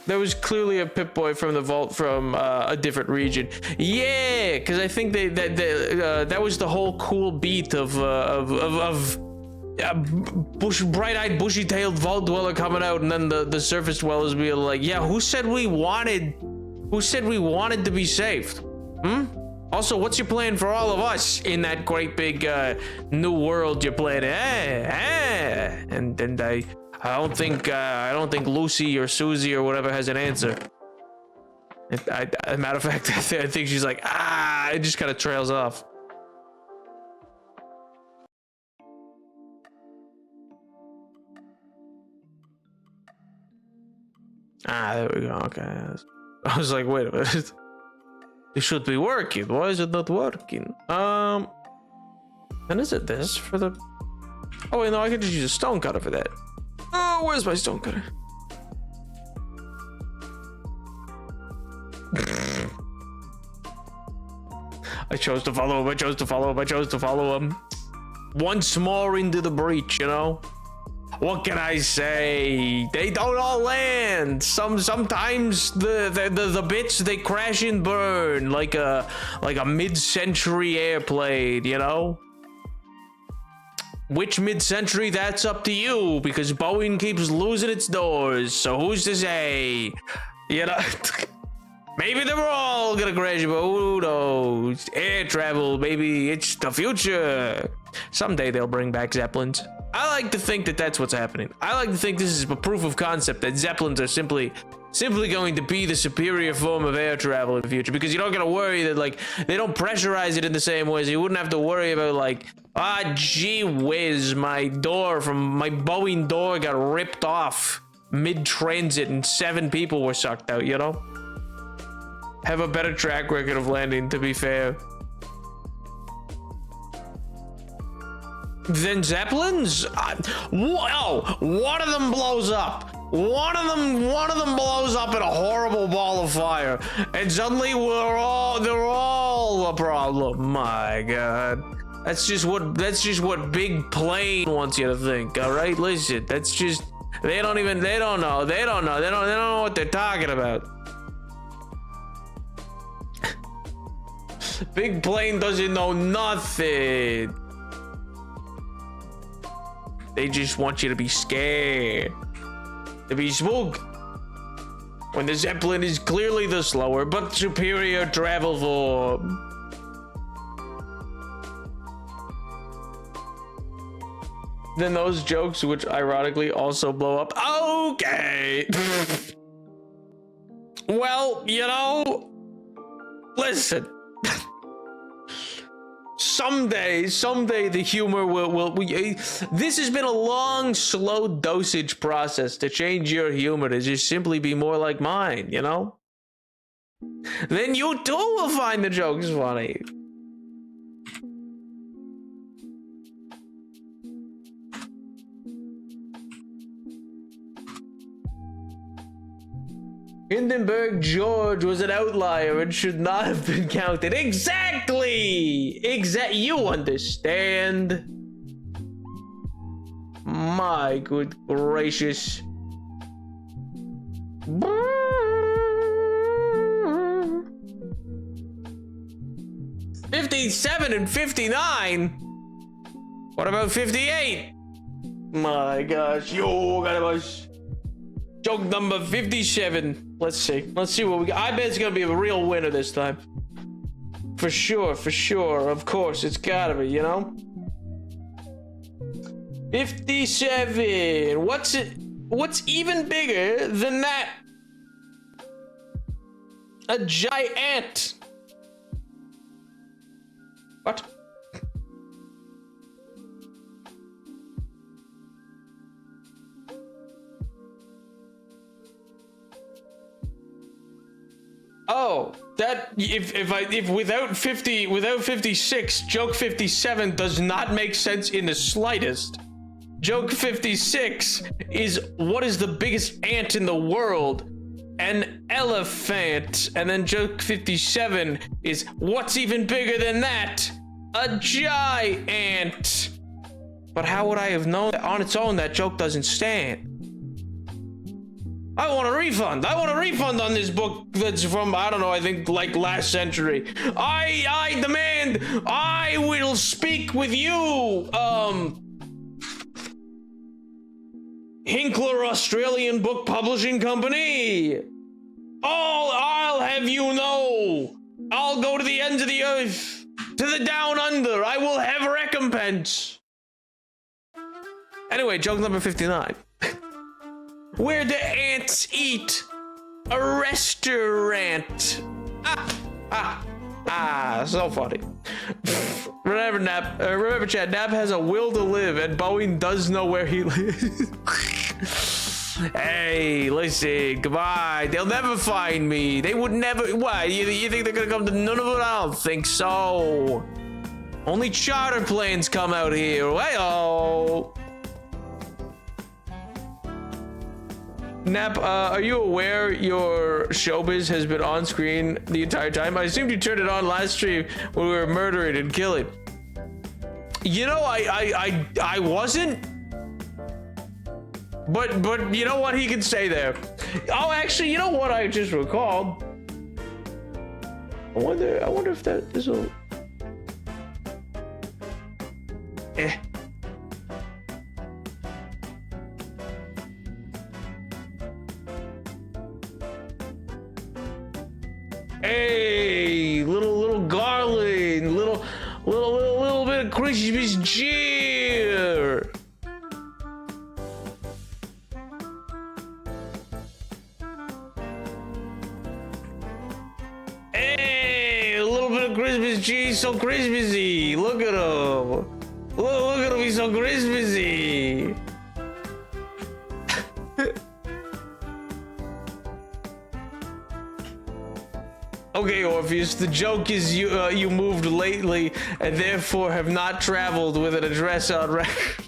Speaker 1: There was clearly a Pip-Boy from the vault from a different region. Yeah, because I think that was the whole cool beat of bright-eyed, bushy-tailed vault dweller coming out, and then the surface dwellers being like, "Yeah, who said we wanted to be saved? Hmm? Also, what's your plan for all of us in that great big new world you're playing? And I don't think Lucy or Susie or whatever has an answer. As a matter of fact, I think she's like, it just kind of trails off. There we go. Okay. I was like, wait a minute. It should be working. Why is it not working? And is it this for the... Oh, wait, no, I could just use a stone cutter for that. Oh, where's my stone cutter? I chose to follow him. Once more into the breach, you know? What can I say? They don't all land. Sometimes the bits, they crash and burn like a mid-century airplane, you know? Which mid-century, that's up to you, because Boeing keeps losing its doors, so who's to say? You know, maybe they're all gonna crash, but who knows? Air travel, baby, it's the future. Someday they'll bring back Zeppelins. I like to think that that's what's happening. I like to think this is a proof of concept that Zeppelins are simply going to be the superior form of air travel in the future, because you don't gotta worry that, like, they don't pressurize it in the same way, so you wouldn't have to worry about, like, gee whiz, my Boeing door got ripped off mid-transit and 7 people were sucked out, you know? Have a better track record of landing, to be fair. Then Zeppelins? Oh, one of them blows up. One of them blows up in a horrible ball of fire, and suddenly they're all a problem. My God, that's just what Big Plane wants you to think. All right, listen, that's just they don't know what they're talking about. Big Plane doesn't know nothing. They just want you to be scared. To be spooked. When the Zeppelin is clearly the slower but superior travel form. Then those jokes, which ironically also blow up. Okay. Well, you know, listen. Someday the humor will this has been a long, slow dosage process to change your humor to just simply be more like mine, you know? Then you too will find the jokes funny. Hindenburg George was an outlier and should not have been counted. Exactly! You understand. My good gracious. 57 and 59? What about 58? My gosh, yo, got joke number 57. Let's see what we got. I bet it's gonna be a real winner this time. For sure. Of course, it's gotta be, you know? 57. What's even bigger than that? A giant. What? Oh, that if without 56, joke 57 does not make sense in the slightest. Joke 56 is what is the biggest ant in the world? An elephant. And then joke 57 is what's even bigger than that? A giant. But how would I have known that on its own that joke doesn't stand? I want a refund. I want a refund on this book that's from, I don't know, I think like last century. I demand, I will speak with you, Hinkler Australian Book Publishing Company. I'll have you know, I'll go to the ends of the earth, to the down under. I will have recompense. Anyway, joke number 59. Where do ants eat? A restaurant. So funny. Remember, chat, Nap has a will to live, and Boeing does know where he lives. Hey, listen, goodbye. They'll never find me. They would never. What? You think they're gonna come to Nunavut? I don't think so. Only charter planes come out here. Hey-oh. Nap, are you aware your showbiz has been on screen the entire time? I assumed you turned it on last stream when we were murdering and killing. You know, I wasn't. But you know what? He can stay there. Oh, actually, you know what? I just recalled. I wonder if this will. Hey, little garland, little bit of Christmas cheer. Hey, a little bit of Christmas cheese, so Christmassy. Look at him. Look at him, he's so Christmassy. Okay, Orpheus, the joke is you moved lately and therefore have not traveled with an address on record.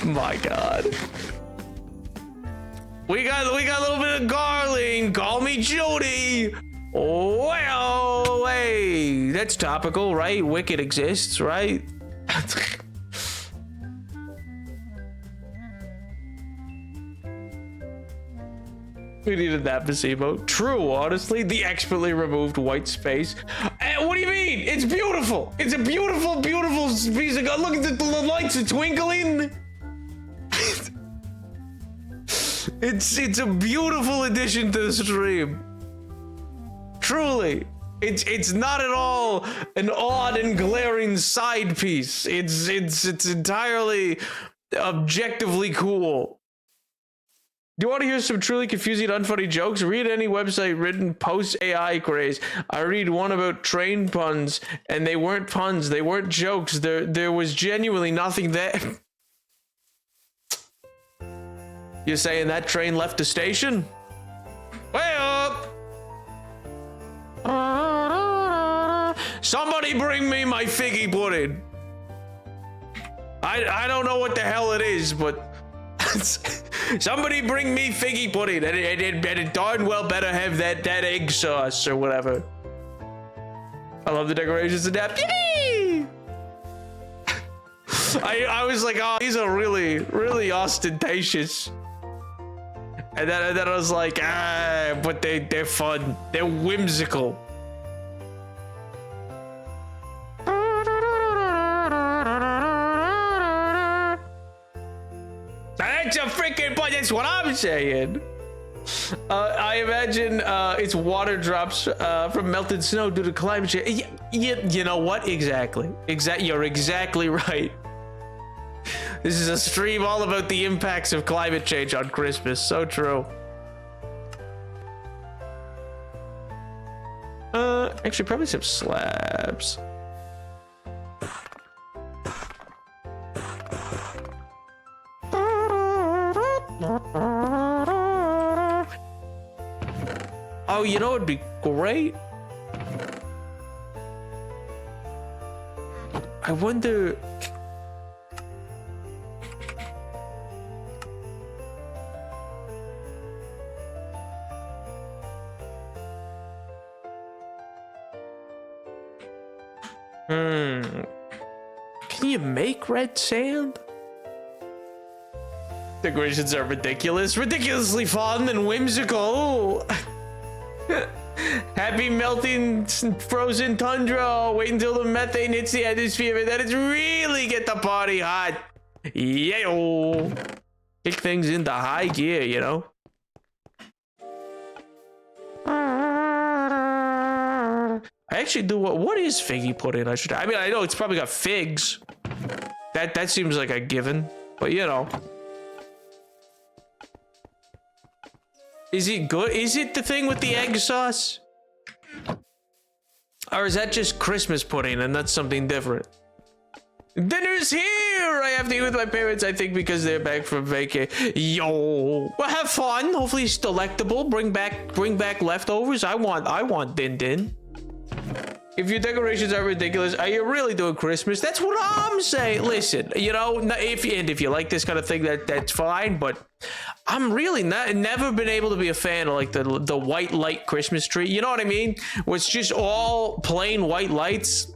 Speaker 1: My God. We got a little bit of garling. Call me Jody. Well, hey, that's topical, right? Wicked exists, right? We needed that placebo. True, honestly, the expertly removed white space. What do you mean? It's beautiful. It's a beautiful, beautiful piece of. Look at the lights are twinkling. It's a beautiful addition to the stream. Truly, it's not at all an odd and glaring side piece. It's entirely objectively cool. Do you want to hear some truly confusing, unfunny jokes? Read any website written post-AI craze. I read one about train puns, and they weren't puns. They weren't jokes. There was genuinely nothing there. You're saying that train left the station? Way up! Somebody bring me my figgy pudding. I don't know what the hell it is, but... Somebody bring me figgy pudding, and it darn well better have that egg sauce or whatever. I love the decorations of that. Yay! I was like, oh, these are really, really ostentatious. And then I was like, but they're fun. They're whimsical. That's a freaking point. That's what I'm saying. I imagine it's water drops from melted snow due to climate change. You know what? Exactly. You're exactly right. This is a stream all about the impacts of climate change on Christmas. So true. Actually, probably some slabs. Oh, you know, it'd be great. I wonder. Can you make red sand? Decorations are ridiculous, ridiculously fun and whimsical. Happy melting frozen tundra. Wait until the methane hits the atmosphere and then it's really get the party hot. Yeah, kick things into high gear, you know. I actually do what is figgy pudding? I mean, I know it's probably got figs. That seems like a given, but you know. Is it good? Is it the thing with the egg sauce? Or is that just Christmas pudding and that's something different? Dinner's here! I have to eat with my parents, I think, because they're back from vacation. Yo! Well, have fun. Hopefully it's delectable. Bring back leftovers. I want din din. If your decorations are ridiculous, are you really doing Christmas? That's what I'm saying. Listen, you know, if you like this kind of thing, that's fine. But I'm really never been able to be a fan of like the white light Christmas tree. You know what I mean? Where it's just all plain white lights.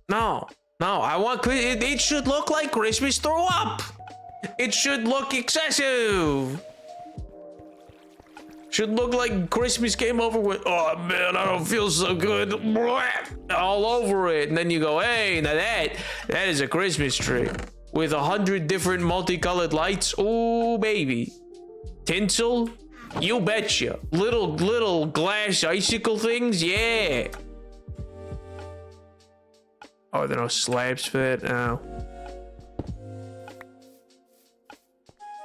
Speaker 1: No, I want it should look like Christmas throw up. It should look excessive. Should look like Christmas came over with, oh man, I don't feel so good, all over it. And then you go, hey, now that is a Christmas tree with 100 different multicolored lights. Oh, baby. Tinsel? You betcha. Little glass icicle things? Yeah. Oh, there are no slabs for that? No.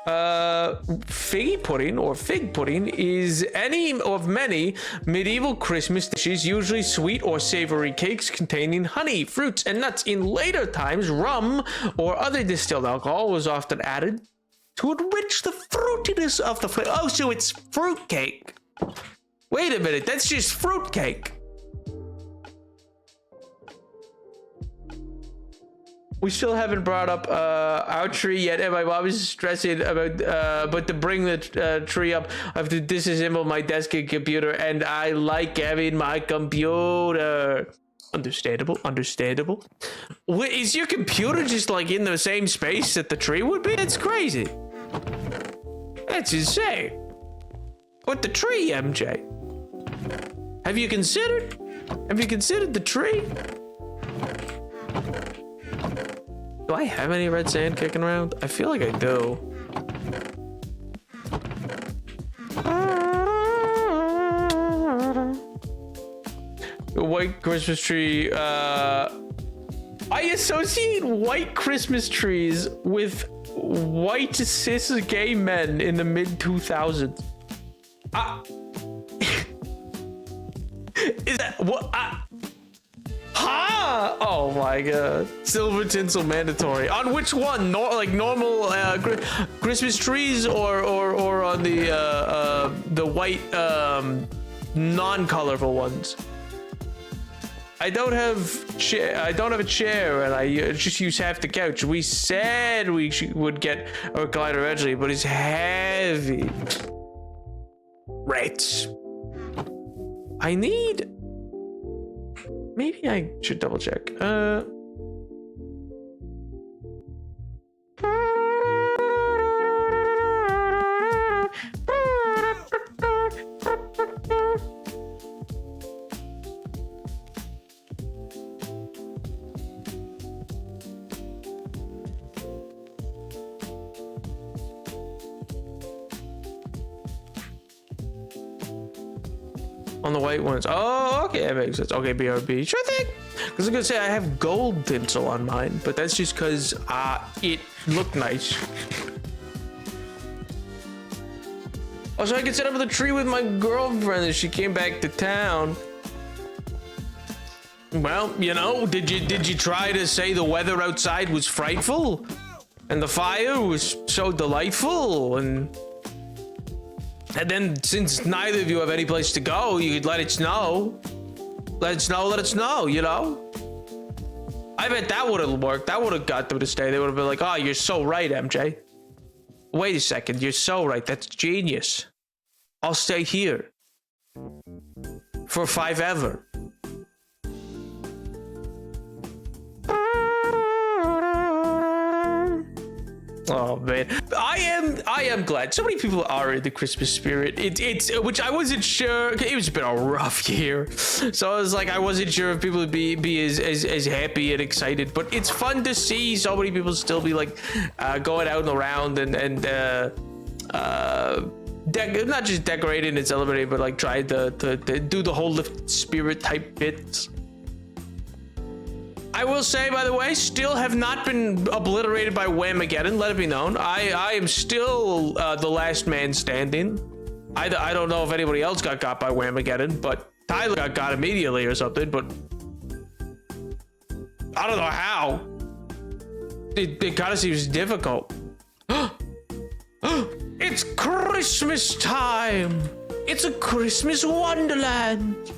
Speaker 1: Figgy pudding or fig pudding is any of many medieval Christmas dishes, usually sweet or savory cakes containing honey, fruits, and nuts. In later times, rum or other distilled alcohol was often added to enrich the fruitiness of the flavor. Oh, so it's fruit cake. Wait a minute, that's just fruit cake. We still haven't brought up our tree yet, and my mom is stressing about but to bring the tree up, I have to disassemble my desk and computer, and I like having my computer. Understandable. What, is your computer just like in the same space that the tree would be? That's crazy. That's insane. What, the tree, MJ? Have you considered the tree? Do I have any red sand kicking around? I feel like I do. The white Christmas tree. I associate white Christmas trees with white cis gay men in the mid 2000s. Is that what? Ha! Oh my god. Silver tinsel mandatory. On which one? Like normal Christmas trees or on the white non-colorful ones? I don't have a chair and I just use half the couch. We said we would get a recliner eventually, but it's heavy. Right. I need... Maybe I should double check. On the white ones. Oh, okay, that makes sense. Okay, BRB. Sure thing. Because I'm gonna say I have gold tinsel on mine, but that's just because it looked nice. Also, I could set up the tree with my girlfriend as she came back to town. Well, you know, did you try to say the weather outside was frightful, and the fire was so delightful, and And then, since neither of you have any place to go, you could let it snow. Let it snow, you know? I bet that would have worked. That would have got them to stay. They would have been like, oh, you're so right, MJ. Wait a second, you're so right. That's genius. I'll stay here. For 5 ever. Oh man, I am glad. So many people are in the Christmas spirit. It's which I wasn't sure. It's been a rough year, so I was like, I wasn't sure if people would be as happy and excited. But it's fun to see so many people still be like going out and around and not just decorating and celebrating, but like trying to do the whole lift spirit type bits. I will say, by the way, still have not been obliterated by Whamageddon. Let it be known. I am still the last man standing. I don't know if anybody else got by Whamageddon, but Tyler got immediately or something, but I don't know how. It kind of seems difficult. It's Christmas time. It's a Christmas wonderland.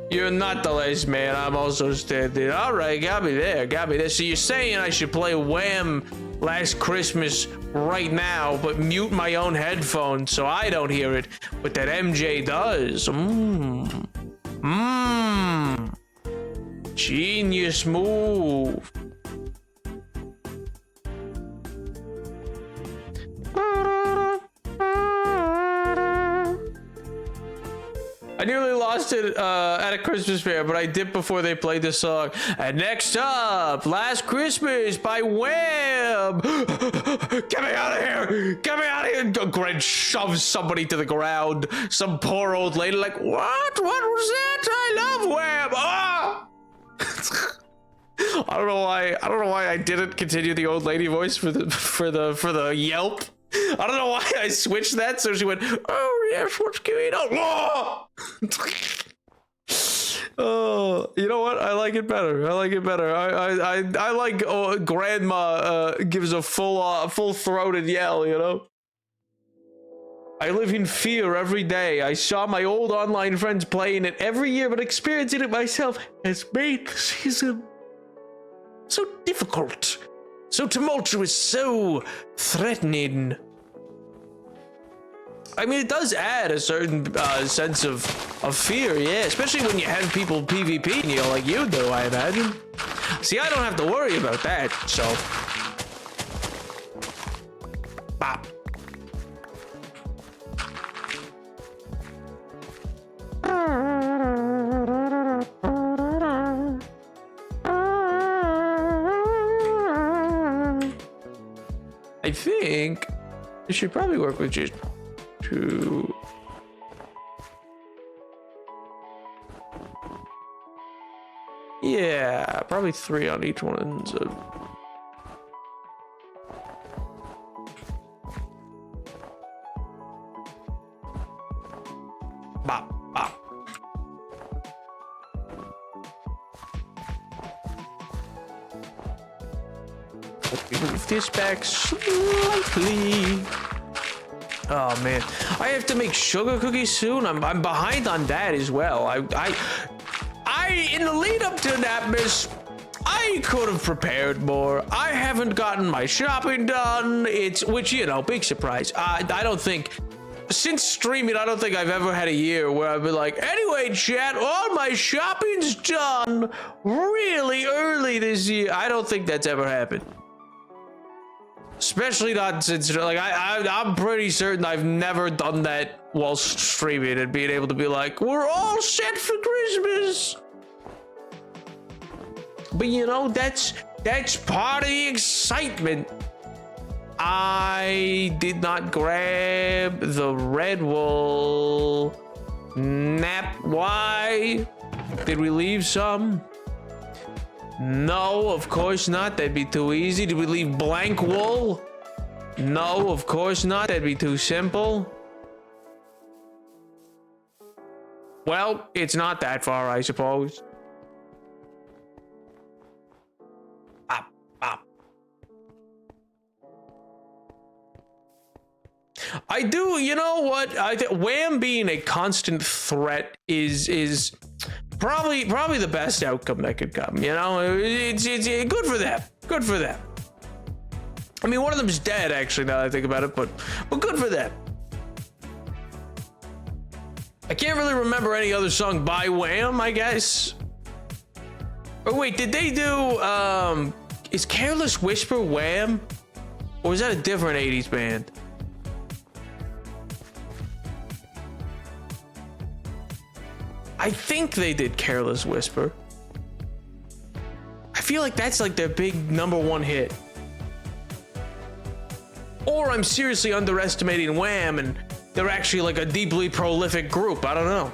Speaker 1: You're not the last man. I'm also standing. All right, got me there. So you're saying I should play Wham! Last Christmas right now, but mute my own headphones so I don't hear it, but that MJ does. Genius move. I nearly lost it at a Christmas fair, but I did before they played this song. And next up, Last Christmas by Wham! Get me out of here! Get me out of here! Gren shoves somebody to the ground. Some poor old lady like, what? What was that? I love Wham! Ah! I don't know why I didn't continue the old lady voice for the yelp. I don't know why I switched that, so she went, oh yes, what's going on? Oh! Oh, you know what? I like it better. I like grandma gives a full-throated yell, you know? I live in fear every day. I saw my old online friends playing it every year, but experiencing it myself has made the season so difficult, so tumultuous, so threatening. I mean, it does add a certain sense of fear, yeah, especially when you have people PvPing you like you do, I imagine. See, I don't have to worry about that, so. Bop. I think you should probably work with just 2. Yeah, probably 3 on each one. So. Bop, bop. Move this back slightly. Oh man, I have to make sugar cookies soon. I'm behind on that as well. I in the lead up to NAPMAS, I could have prepared more. I haven't gotten my shopping done. Which, you know, big surprise. I don't think since streaming, I don't think I've ever had a year where I've been like, anyway, chat, all my shopping's done really early this year. I don't think that's ever happened. Especially not since, like, I'm pretty certain I've never done that while streaming and being able to be like, we're all set for Christmas. But you know, that's part of the excitement. I did not grab the red wool. Why? Did we leave some? No, of course not. That'd be too easy. Did we leave blank wool? No, of course not. That'd be too simple. Well, it's not that far, I suppose. Bop, bop. I do. You know what? I think Wham being a constant threat is probably the best outcome that could come. You know, it's good for them. Good for them. I mean, one of them's dead, actually, now that I think about it, but good for them. I can't really remember any other song by Wham, I guess. Oh, wait, did they do, is Careless Whisper Wham? Or is that a different 80s band? I think they did Careless Whisper. I feel like that's like their big #1 hit. Or I'm seriously underestimating Wham and they're actually like a deeply prolific group. I don't know.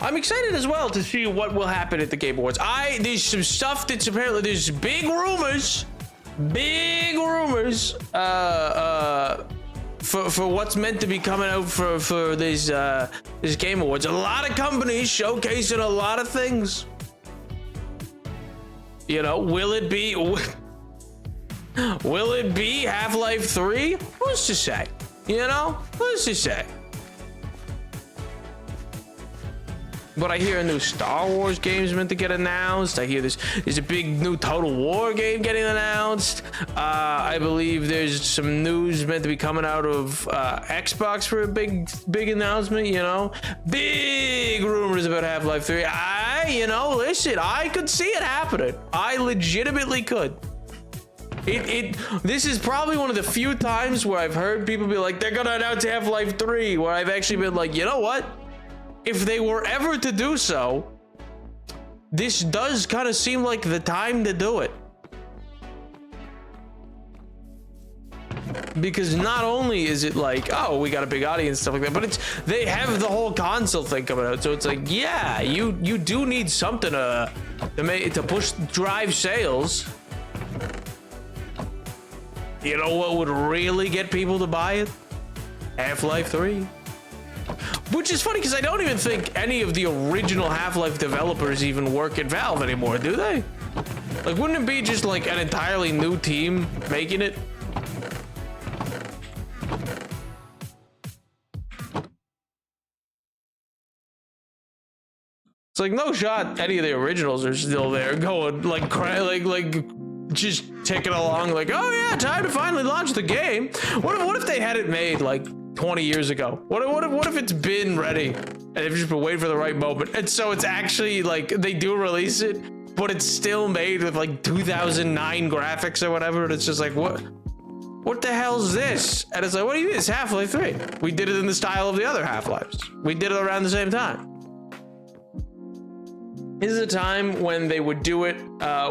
Speaker 1: I'm excited as well to see what will happen at the Game Awards. There's some stuff that's apparently, there's big rumors for what's meant to be coming out for this Game Awards. A lot of companies showcasing a lot of things. You know, will it be Half-Life 3? Who's to say? You know, who's to say? But I hear a new Star Wars game's meant to get announced. I hear there's a big new Total War game getting announced. I believe there's some news meant to be coming out of Xbox for a big announcement, you know. Big rumors about Half-Life 3. Listen, I could see it happening. I legitimately could. This is probably one of the few times where I've heard people be like, they're gonna announce Half-Life 3, where I've actually been like, you know what? If they were ever to do so, this does kind of seem like the time to do it. Because not only is it like, oh, we got a big audience, stuff like that, but they have the whole console thing coming out. So it's like, yeah, you do need something to drive sales. You know what would really get people to buy it? Half-Life 3. Which is funny because I don't even think any of the original Half-Life developers even work at Valve anymore, do they? Like, wouldn't it be just like an entirely new team making it? It's like no shot any of the originals are still there going like just ticking along like, oh yeah, time to finally launch the game. What if they had it made like 20 years ago? What if it's been ready and they've just been waiting for the right moment, and so it's actually like they do release it, but it's still made with like 2009 graphics or whatever, and it's just like, what the hell's this? And it's like, what do you mean? It's Half-Life 3. We did it in the style of the other Half-Lives. We did it around the same time. This is a time when they would do it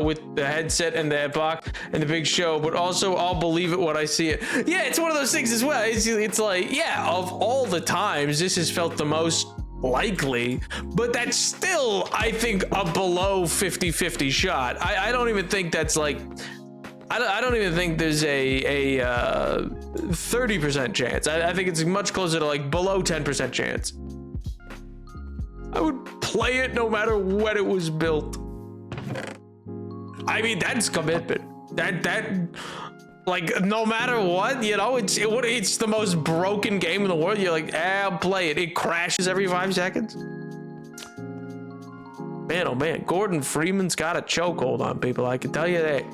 Speaker 1: with the headset and the headlock and the big show, but also I'll believe it when I see it. Yeah, it's one of those things as well. It's like, yeah, of all the times, this has felt the most likely, but that's still, I think, a below 50-50 shot. I don't even think that's like, I don't even think there's a 30% chance. I think it's much closer to like below 10% chance. I would play it no matter when it was built. I mean, that's commitment. That like, no matter what, you know, it's the most broken game in the world. You're like, I'll play it. It crashes every 5 seconds. Man, oh man, Gordon Freeman's got a chokehold on people. I can tell you that.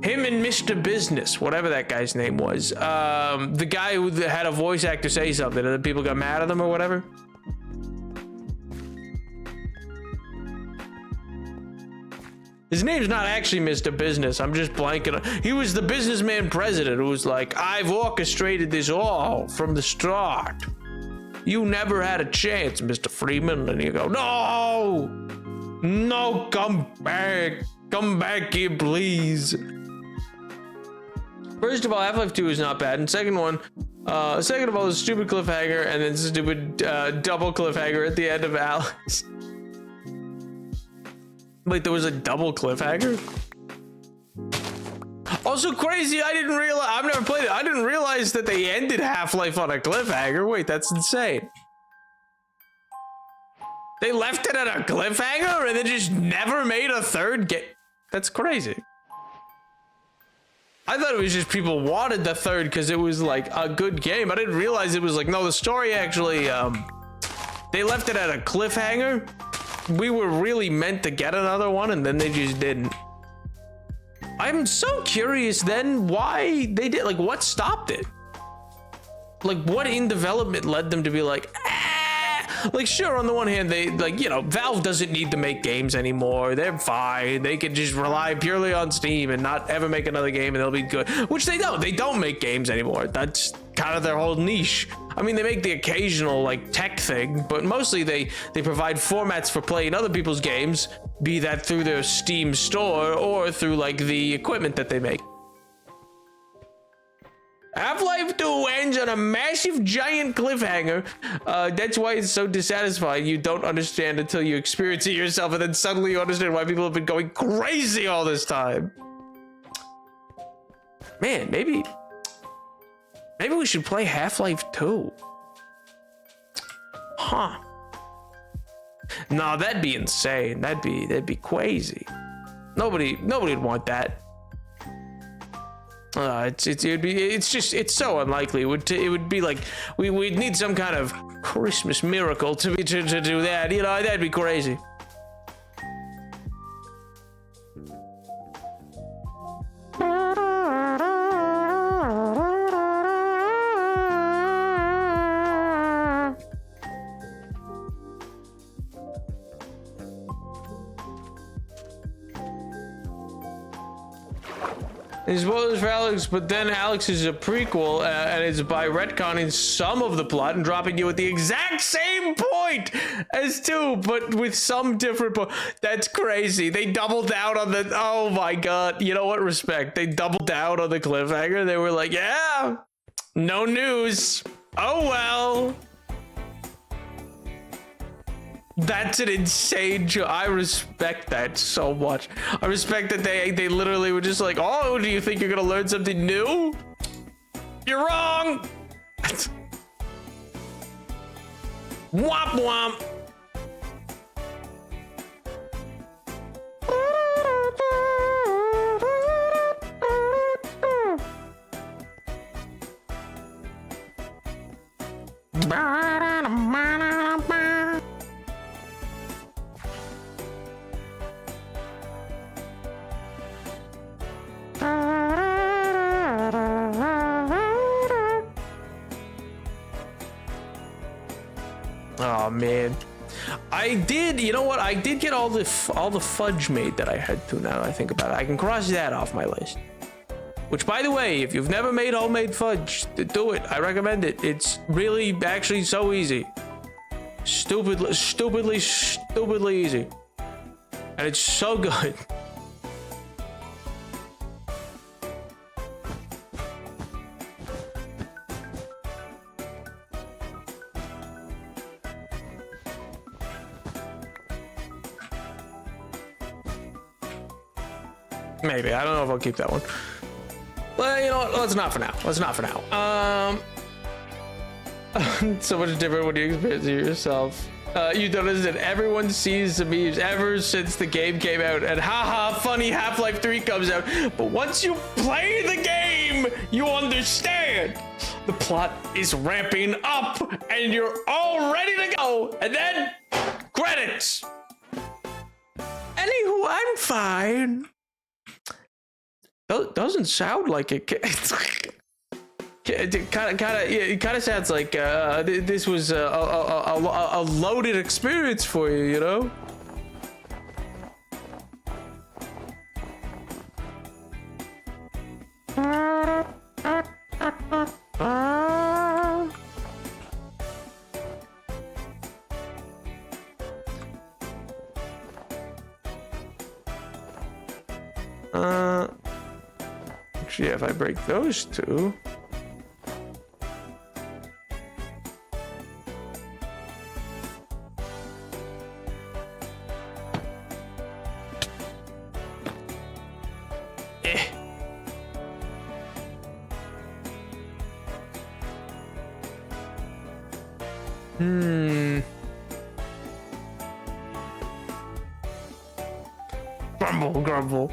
Speaker 1: Him and Mr. Business, whatever that guy's name was, the guy who had a voice actor say something and then people got mad at him or whatever. His name's not actually Mr. Business. I'm just blanking. He was the businessman president who was like, I've orchestrated this all from the start. You never had a chance, Mr. Freeman. And you go, no, come back. Come back here, please. First of all, Half-Life 2 is not bad. And second of all, the stupid cliffhanger and then stupid double cliffhanger at the end of Alice. Wait, there was a double cliffhanger? Also crazy, I didn't realize, I've never played it. I didn't realize that they ended Half-Life on a cliffhanger. Wait, that's insane. They left it at a cliffhanger and then just never made a third game. That's crazy. I thought it was just people wanted the third because it was like a good game. I didn't realize it was like, no, the story actually, they left it at a cliffhanger. We were really meant to get another one and then they just didn't. I'm so curious then why they did, like what stopped it? Like what in development led them to be like, like sure, on the one hand, they like, you know, Valve doesn't need to make games anymore. They're fine. They can just rely purely on Steam and not ever make another game and they'll be good, which they don't. They don't make games anymore. That's kind of their whole niche. I mean, they make the occasional like tech thing, but mostly they provide formats for playing other people's games, be that through their Steam store or through like the equipment that they make. Half-Life 2 ends on a massive giant cliffhanger. That's why it's so dissatisfying. You don't understand until you experience it yourself, and then suddenly you understand why people have been going crazy all this time. Man, maybe we should play Half-Life 2. Huh. No, that'd be insane. That'd be crazy. Nobody'd want that. It's so unlikely. It would be like we'd need some kind of Christmas miracle to do that. You know, that'd be crazy. It's spoilers for Alex, but then Alex is a prequel, and it's by retconning some of the plot and dropping you at the exact same point as 2, but with some different point. That's crazy. They doubled down on the, oh my god. You know what? Respect. They doubled down on the cliffhanger. They were like, yeah, no news. Oh well. That's an insane joke. I respect that so much. I respect that they literally were just like, oh, do you think you're gonna learn something new? You're wrong. Womp womp. Oh man, I did. You know what? I did get all the fudge made that I had to. Now that I think about it, I can cross that off my list. Which, by the way, if you've never made homemade fudge, do it. I recommend it. It's really actually so easy. Stupidly easy, and it's so good. Maybe. I don't know if I'll keep that one. Well, you know what? Let's not for now. Let's not for now. So much different when you experience it yourself. You notice that everyone sees the memes ever since the game came out, and haha, funny Half-Life 3 comes out. But once you play the game, you understand. The plot is ramping up, and you're all ready to go. And then, credits. Anywho, I'm fine. Doesn't sound like it. It kind of sounds like this was a loaded experience for you, you know? Actually, if I break those two. Grumble, grumble.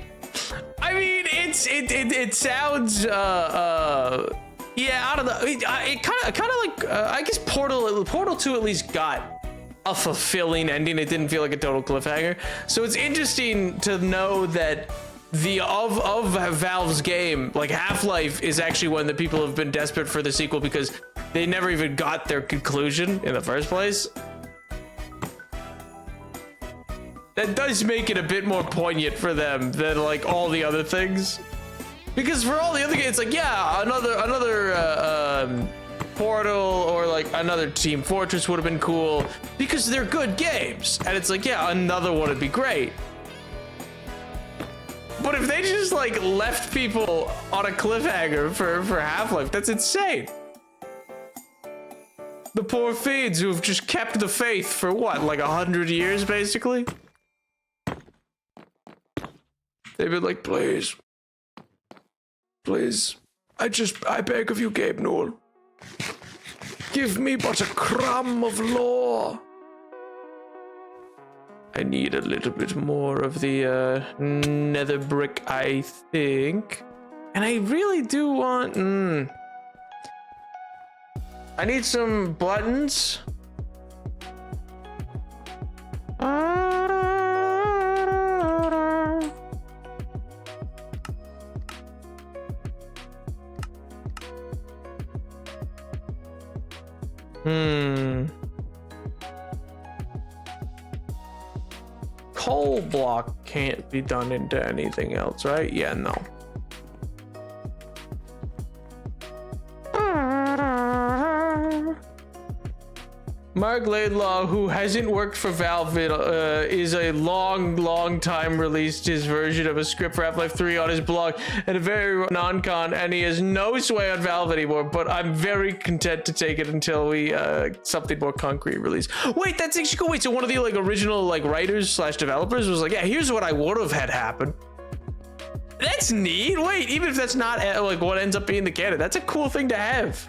Speaker 1: I mean, it sounds yeah, I don't know. It kind of like I guess Portal 2 at least got a fulfilling ending. It didn't feel like a total cliffhanger. So it's interesting to know that the of Valve's game, like Half-Life, is actually one that people have been desperate for the sequel because they never even got their conclusion in the first place. That does make it a bit more poignant for them than like all the other things. Because for all the other games, it's like, yeah, another Portal or like another Team Fortress would have been cool because they're good games. And it's like, yeah, another one would be great. But if they just like left people on a cliffhanger for Half-Life, that's insane. The poor fiends who have just kept the faith for what, like 100 years, basically? They've been like, please, I beg of you, Gabe Newell. Give me but a crumb of lore. I need a little bit more of the nether brick, I think. And I really do want... I need some buttons. Coal block can't be done into anything else, right? Yeah, no. Mark Laidlaw, who hasn't worked for Valve, is a long time released his version of a script for Half-Life 3 on his blog and a very non-con, and he has no sway on Valve anymore, but I'm very content to take it until we something more concrete release. Wait, that's actually cool. Wait, so one of the like original like writers slash developers was like, yeah, here's what I would have had happen. That's neat. Wait, even if that's not like what ends up being the canon, that's a cool thing to have.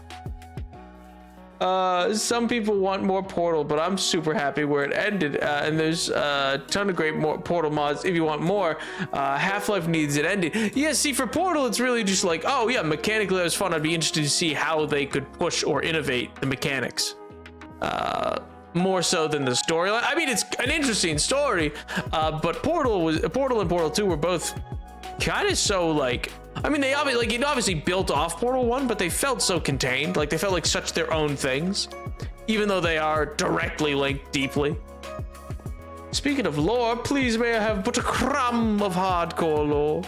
Speaker 1: Some people want more Portal, but I'm super happy where it ended. And there's a ton of great more Portal mods if you want more. Half-Life needs it ending. Yeah, see, for Portal, it's really just like, oh yeah, mechanically it was fun. I'd be interested to see how they could push or innovate the mechanics. More so than the storyline. I mean, it's an interesting story, but Portal and Portal 2 were both kind of so like, I mean, it obviously built off Portal 1, but they felt so contained. Like, they felt like such their own things, even though they are directly linked deeply. Speaking of lore, please may I have but a crumb of hardcore lore.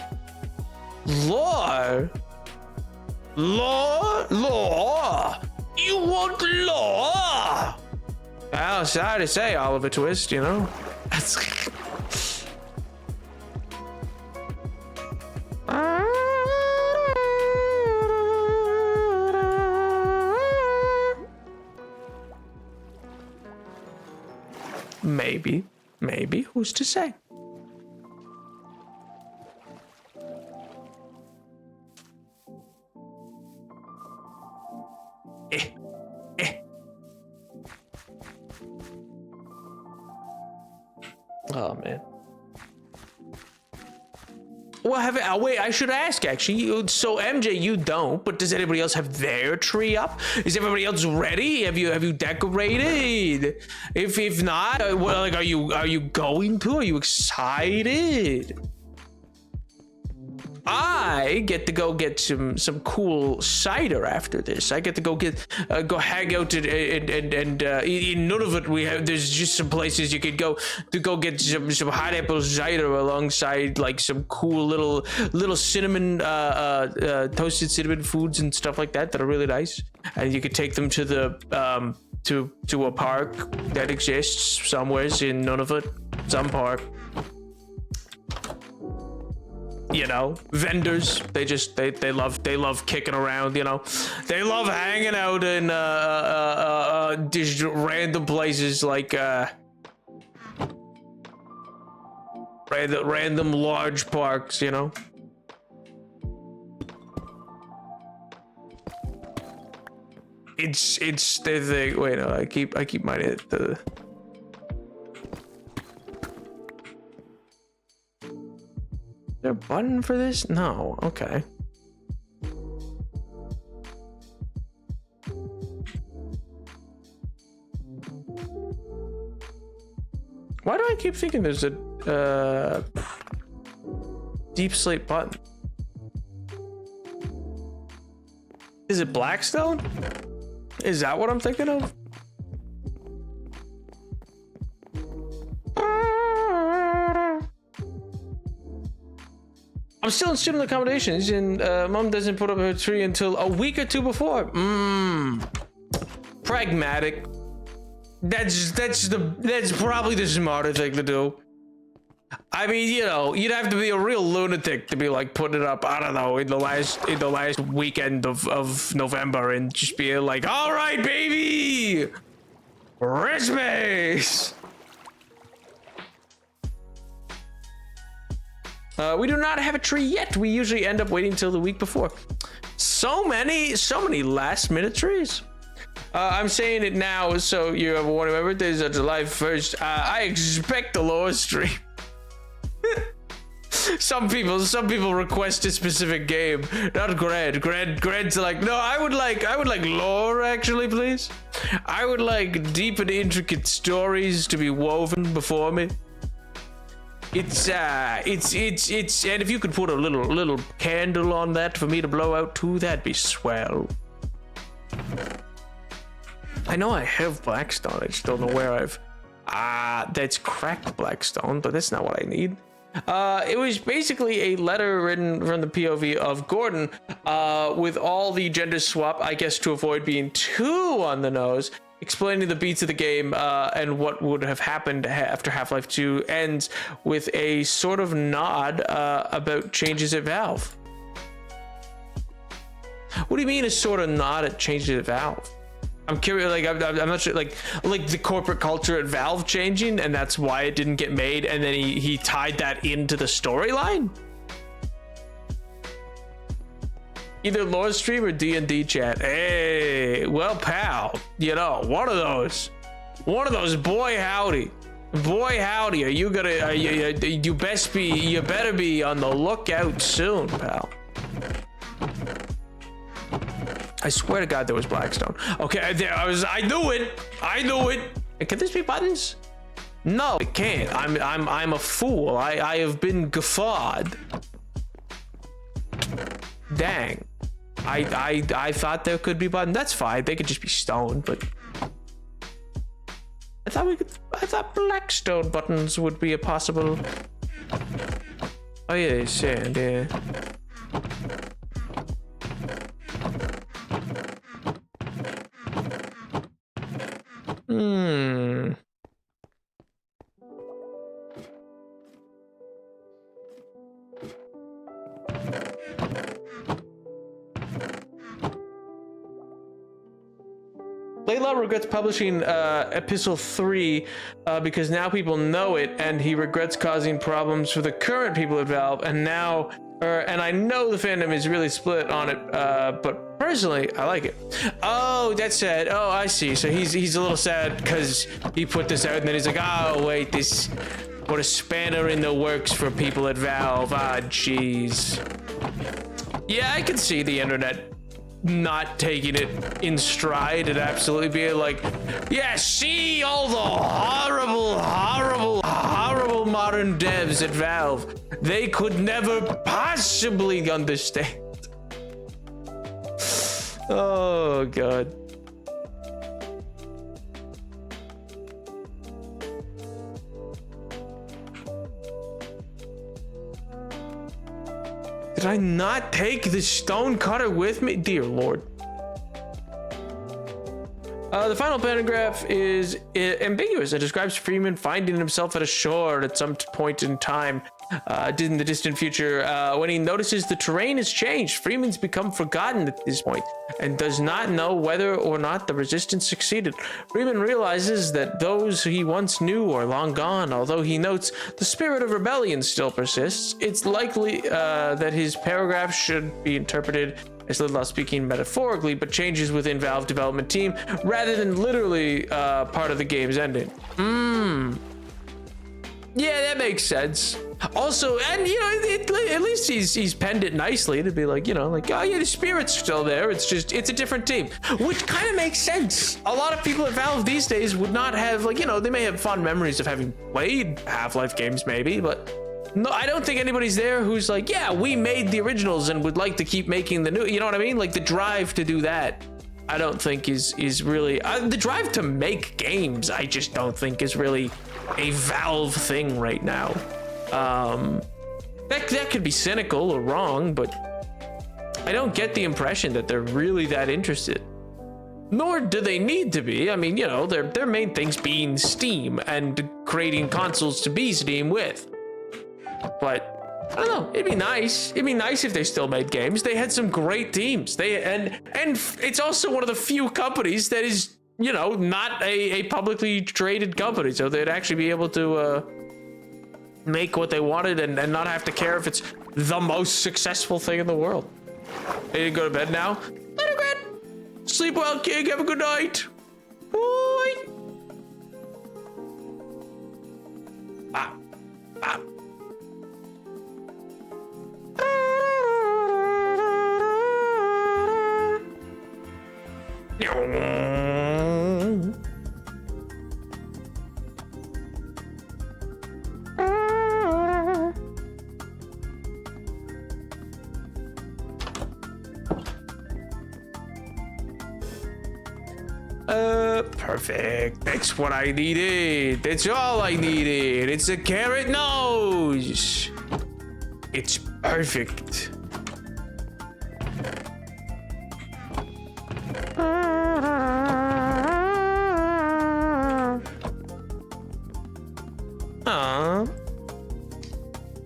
Speaker 1: Lore? Lore? Lore? You want lore? Well, sorry to say, Oliver Twist, you know? Maybe, who's to say? Oh man. Well, wait, I should ask actually. So MJ, you don't, but does anybody else have their tree up? Is everybody else ready? Have you decorated? If not, well, like, are you going to? Are you excited? I get to go get some cool cider after this. I get to go hang out and in Nunavut there's just some places you could go to go get some hot apple cider alongside like some cool little cinnamon toasted cinnamon foods and stuff like that are really nice. And you could take them to the to a park that exists somewhere in Nunavut, some park. You know, vendors, they love kicking around, you know, they love hanging out in just random places like random large parks, you know. It's the thing. Wait, no, I keep mine there a button for this? No. Okay. Why do I keep thinking there's a deep slate button? Is it Blackstone? Is that what I'm thinking of? I'm still in student accommodations, and mom doesn't put up her tree until a week or two before. Pragmatic. That's probably the smarter thing to do. I mean, you know, you'd have to be a real lunatic to be like putting it up, I don't know, in the last weekend of November and just be like, all right, baby, Christmas. We do not have a tree yet. We usually end up waiting till the week before. So many last minute trees. I'm saying it now so you have one of my birthdays on July 1st. I expect the lowest tree. Some people request a specific game, not Gred. Gred's like, no, I would like lore, actually, please. I would like deep and intricate stories to be woven before me. It's and if you could put a little candle on that for me to blow out too, that'd be swell. I know I have Blackstone, I just don't know where that's cracked Blackstone, but that's not what I need. It was basically a letter written from the POV of Gordon, with all the gender swap, I guess to avoid being too on the nose, explaining the beats of the game, and what would have happened after Half-Life 2 ends with a sort of nod, about changes at Valve. What do you mean a sort of nod at changes at Valve? I'm curious, like, I'm not sure, like the corporate culture at Valve changing, and that's why it didn't get made, and then he tied that into the storyline? Either lore stream or D&D chat. Hey, well, pal, you know, one of those, boy howdy, are you gonna, you better be on the lookout soon, pal. I swear to God there was Blackstone. Okay, I knew it. Can this be buttons? No, it can't. I'm a fool. I have been guffawed. Dang. I thought there could be buttons. That's fine. They could just be stone, but I thought Blackstone buttons would be a possible. Oh yeah, sand, yeah. Layla regrets publishing Epistle 3 because now people know it, and he regrets causing problems for the current people at Valve, and now, and I know the fandom is really split on it, but personally, I like it. Oh, that's sad. Oh, I see. So he's a little sad because he put this out, and then he's like, oh, wait, this put a spanner in the works for people at Valve. Ah, jeez. Yeah, I can see the internet not taking it in stride and absolutely being like, yeah, see all the horrible modern devs at Valve. They could never possibly understand. Oh, God. Did I not take the stone cutter with me? Dear Lord. The final paragraph is ambiguous. It describes Freeman finding himself at a shore at some point in time in the distant future. When he notices the terrain has changed, Freeman's become forgotten at this point and does not know whether or not the resistance succeeded. Freeman realizes that those he once knew are long gone. Although he notes the spirit of rebellion still persists, it's likely that his paragraph should be interpreted as Lidlaw speaking metaphorically, but changes within Valve development team rather than literally part of the game's ending. Yeah, that makes sense. Also, and you know, at least he's penned it nicely to be like, you know, like, oh yeah, the spirit's still there. It's just, it's a different team, which kind of makes sense. A lot of people at Valve these days would not have, like, you know, they may have fond memories of having played Half-Life games maybe, but no, I don't think anybody's there who's like, yeah, we made the originals and would like to keep making the new, you know what I mean? Like the drive to do that, I don't think is really, the drive to make games, I just don't think is really a Valve thing right now. That could be cynical or wrong, but I don't get the impression that they're really that interested. Nor do they need to be. I mean, you know, their main things being Steam and creating consoles to be Steam with. But I don't know. It'd be nice. It'd be nice if they still made games. They had some great teams. And it's also one of the few companies that is, you know, not a publicly traded company, so they'd actually be able to make what they wanted and not have to care if it's the most successful thing in the world. They didn't go to bed now. Let her go. Sleep well, King. Have a good night. Bye. Ah. Ah. Perfect. That's what I needed. That's all I needed. It's a carrot nose. It's perfect.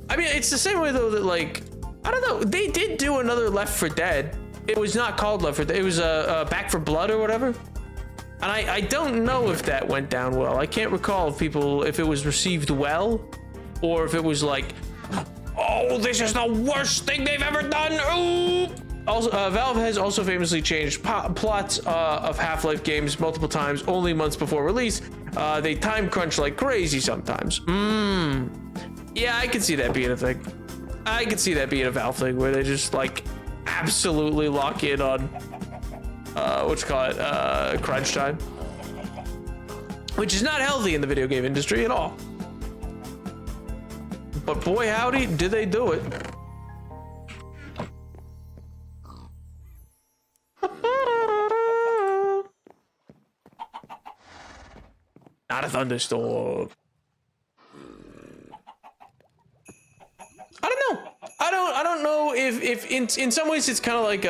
Speaker 1: I mean, it's the same way though that, like, I don't know, they did do another Left 4 Dead. It was not called Left 4 Dead. It was Back 4 Blood or whatever. And I don't know if that went down well. I can't recall if it was received well, or if it was like, oh, this is the worst thing they've ever done. Ooh. Also, Valve has also famously changed plots of Half-Life games multiple times, only months before release. They time crunch like crazy sometimes. Yeah, I could see that being a thing. I could see that being a Valve thing where they just like absolutely lock in on crunch time, which is not healthy in the video game industry at all. But boy howdy, did they do it. Not a thunderstorm. I don't know if in some ways it's kind of like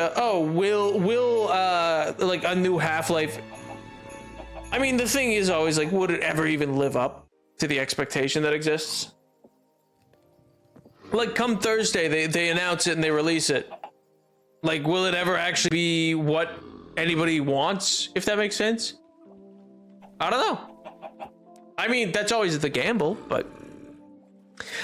Speaker 1: will like a new Half-Life. I mean, the thing is always like, would it ever even live up to the expectation that exists? Like come Thursday, they announce it and they release it. Like, will it ever actually be what anybody wants, if that makes sense? I don't know. I mean, that's always the gamble, but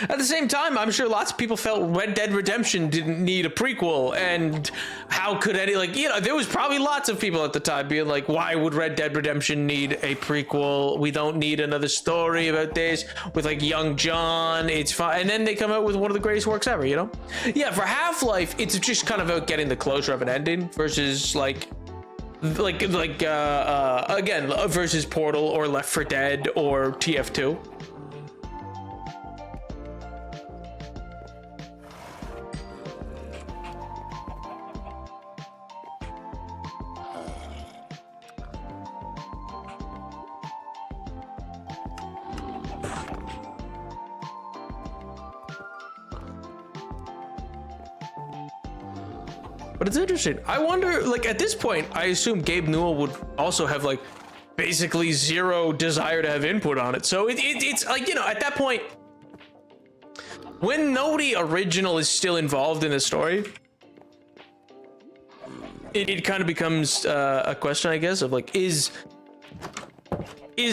Speaker 1: at the same time, I'm sure lots of people felt Red Dead Redemption didn't need a prequel, and how could any, like, you know, there was probably lots of people at the time being like, why would Red Dead Redemption need a prequel? We don't need another story about this with like young John. It's fine. And then they come out with one of the greatest works ever, you know? Yeah, for Half-Life, it's just kind of about getting the closure of an ending versus again, versus Portal or Left 4 Dead or TF2. But it's interesting. I wonder, like, at this point, I assume Gabe Newell would also have, like, basically zero desire to have input on it. So it's like, you know, at that point, when nobody original is still involved in the story, it kind of becomes a question, I guess, of, like, is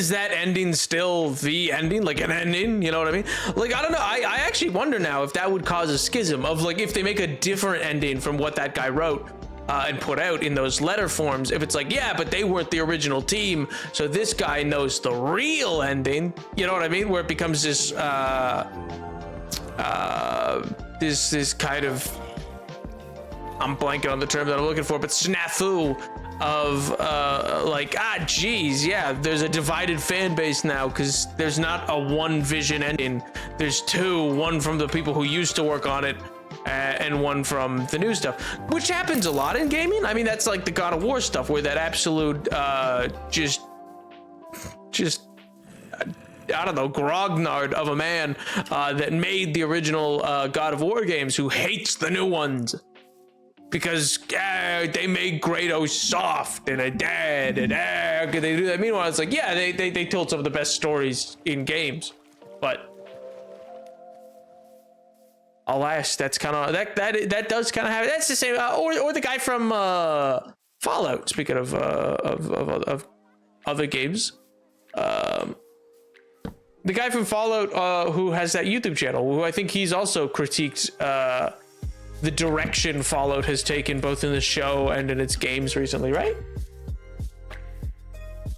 Speaker 1: that ending still the ending, like an ending, you know what I mean? Like, I don't know, I actually wonder now if that would cause a schism of, like, if they make a different ending from what that guy wrote, and put out in those letter forms, if it's like, yeah, but they weren't the original team, so this guy knows the real ending, you know what I mean? Where it becomes this, this kind of, I'm blanking on the term that I'm looking for, but snafu of like, geez, yeah, there's a divided fan base now because there's not a one vision ending. There's two, one from the people who used to work on it and one from the new stuff, which happens a lot in gaming. I mean, that's like the God of War stuff where that absolute just I don't know, grognard of a man that made the original God of War games who hates the new ones because they made Kratos soft and a dad and could they do that? Meanwhile, it's like, yeah, they told some of the best stories in games, but alas, that's kind of that does kind of have that's the same. Or the guy from Fallout. Speaking of other games, the guy from Fallout who has that YouTube channel, who I think he's also critiqued the direction Fallout has taken both in the show and in its games recently, right?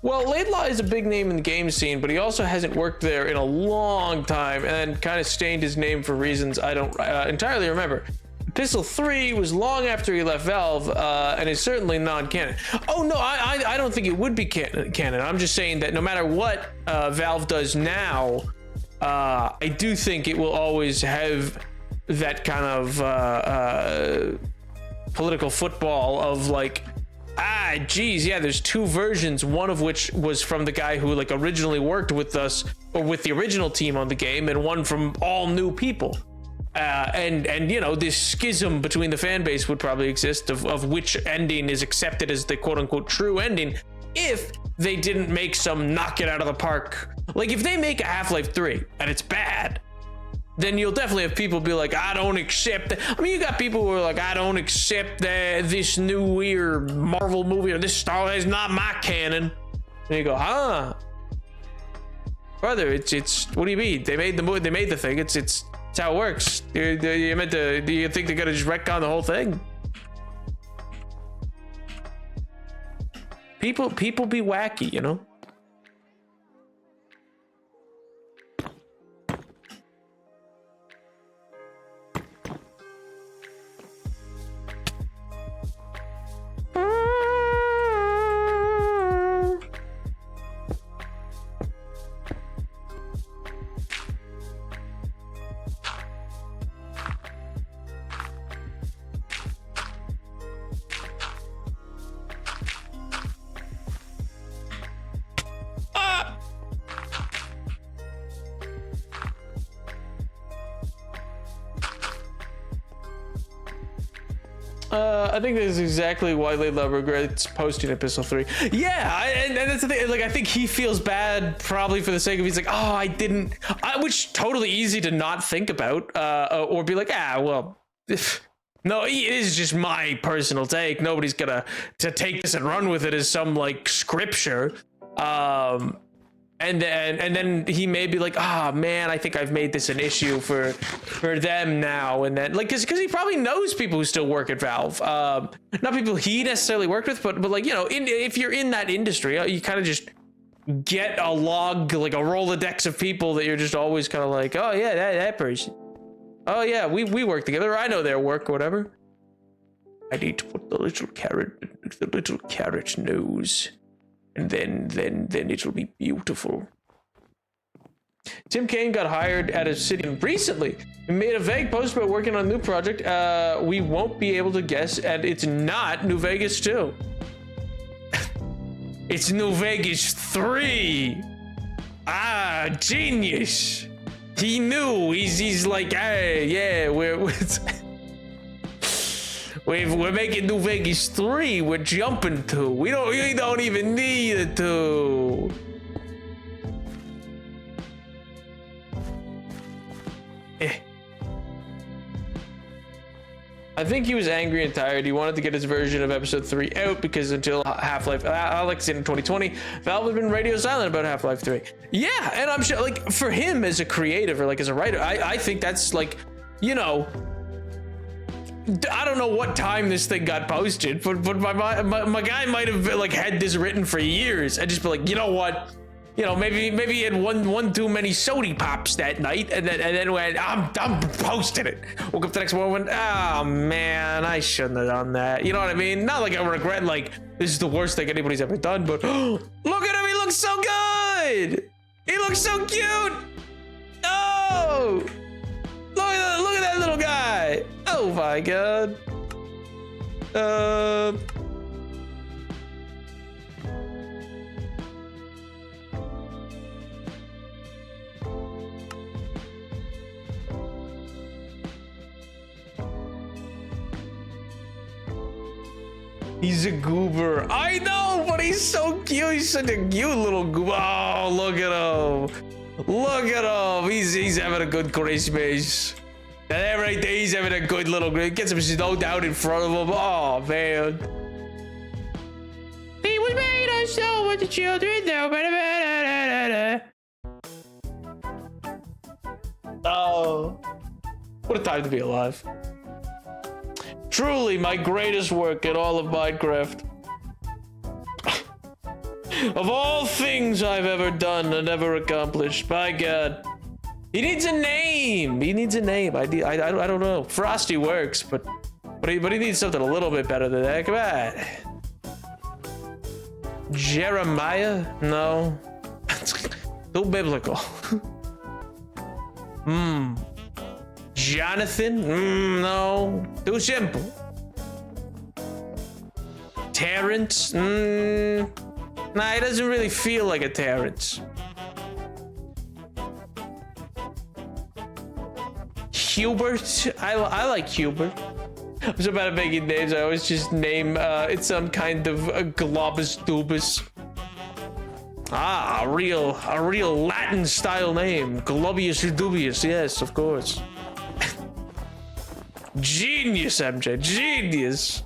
Speaker 1: Well, Laidlaw is a big name in the game scene, but he also hasn't worked there in a long time and kind of stained his name for reasons I don't entirely remember. Epistle 3 was long after he left Valve and is certainly non-canon. Oh, no, I don't think it would be canon. I'm just saying that no matter what Valve does now, I do think it will always have that kind of political football of like, geez, yeah, there's two versions, one of which was from the guy who like originally worked with us or with the original team on the game, and one from all new people. And you know, this schism between the fan base would probably exist of which ending is accepted as the quote unquote true ending if they didn't make some knock it out of the park. Like if they make a Half-Life 3 and it's bad, then you'll definitely have people be like, I don't accept that. I mean, you got people who are like, I don't accept that this new weird Marvel movie or this Star Wars is not my canon. And you go, brother, it's what do you mean? They made the movie, they made the thing. It's how it works. You meant to? Do you think they're gonna just retcon the whole thing? People be wacky, you know. I think this is exactly why Laidlaw regrets posting Epistle 3. Yeah, and that's the thing. Like, I think he feels bad probably for the sake of he's like, oh, I didn't. Which totally easy to not think about, or be like, well, no, it is just my personal take. Nobody's gonna to take this and run with it as some like scripture. And then he may be like, man, I think I've made this an issue for them now. And then like, cause he probably knows people who still work at Valve. Not people he necessarily worked with, but like, you know, if you're in that industry, you kind of just get a log, like a Rolodex of people that you're just always kind of like, oh yeah, that person. Oh yeah, we work together. I know their work or whatever. I need to put the little carrot nose. And then it'll be beautiful. Tim Kaine got hired at Obsidian recently and made a vague post about working on a new project. We won't be able to guess, and it's not New Vegas 2. It's New Vegas 3. Genius. He knew. He's like, hey, yeah, we're making New Vegas 3. We're jumping to. We don't even need it to. I think he was angry and tired. He wanted to get his version of episode 3 out because until Half-Life Alyx in 2020, Valve had been radio silent about Half-Life 3. Yeah, and I'm sure, like, for him as a creative or like as a writer, I think that's like, you know, I don't know what time this thing got posted, but my guy might have like had this written for years and just be like, you know what? You know, maybe he had one too many sody pops that night, and then went, I'm posting it. Woke up the next morning, oh man, I shouldn't have done that. You know what I mean? Not like I regret, like this is the worst thing anybody's ever done, but look at him, he looks so good. He looks so cute. Oh, look at that little guy. Oh my god. He's a goober. I know, but he's so cute. He's such a cute little goober. Oh, look at him. Look at him. He's having a good Christmas. And every day he's having a good little, get some snow down in front of him. Oh, man. He was made of snow with the children. Oh, what a time to be alive. Truly my greatest work in all of Minecraft. Of all things I've ever done and ever accomplished, by God. He needs a name. He needs a name. I don't know. Frosty works, but he needs something a little bit better than that. Come on. Jeremiah? No. Too biblical. Jonathan? No. Too simple. Terrence? Nah, he doesn't really feel like a Terrence. Hubert? I like Hubert. I'm so bad at making names. I always just name it's some kind of globus dubus. Ah, a real Latin style name. Globius dubius, yes, of course. Genius, MJ, genius.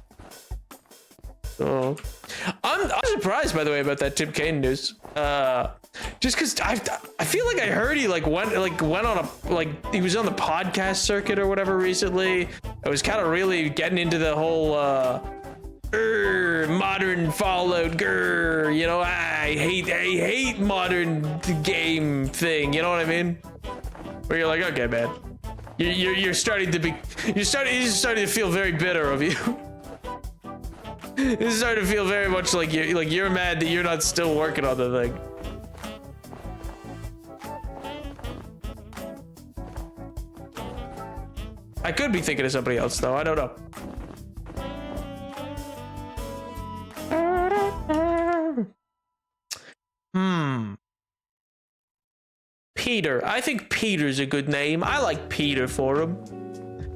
Speaker 1: Oh, I'm surprised, by the way, about that Tim Kaine news. Just because I feel like I heard he went on he was on the podcast circuit or whatever recently. I was kind of really getting into the whole modern Fallout, you know, I hate modern game thing. You know what I mean? Where you're like, okay, man. You're starting to feel very bitter of you. It's starting to feel very much like you're mad that you're not still working on the thing. I could be thinking of somebody else though. I don't know. Peter. I think Peter's a good name. I like Peter for him.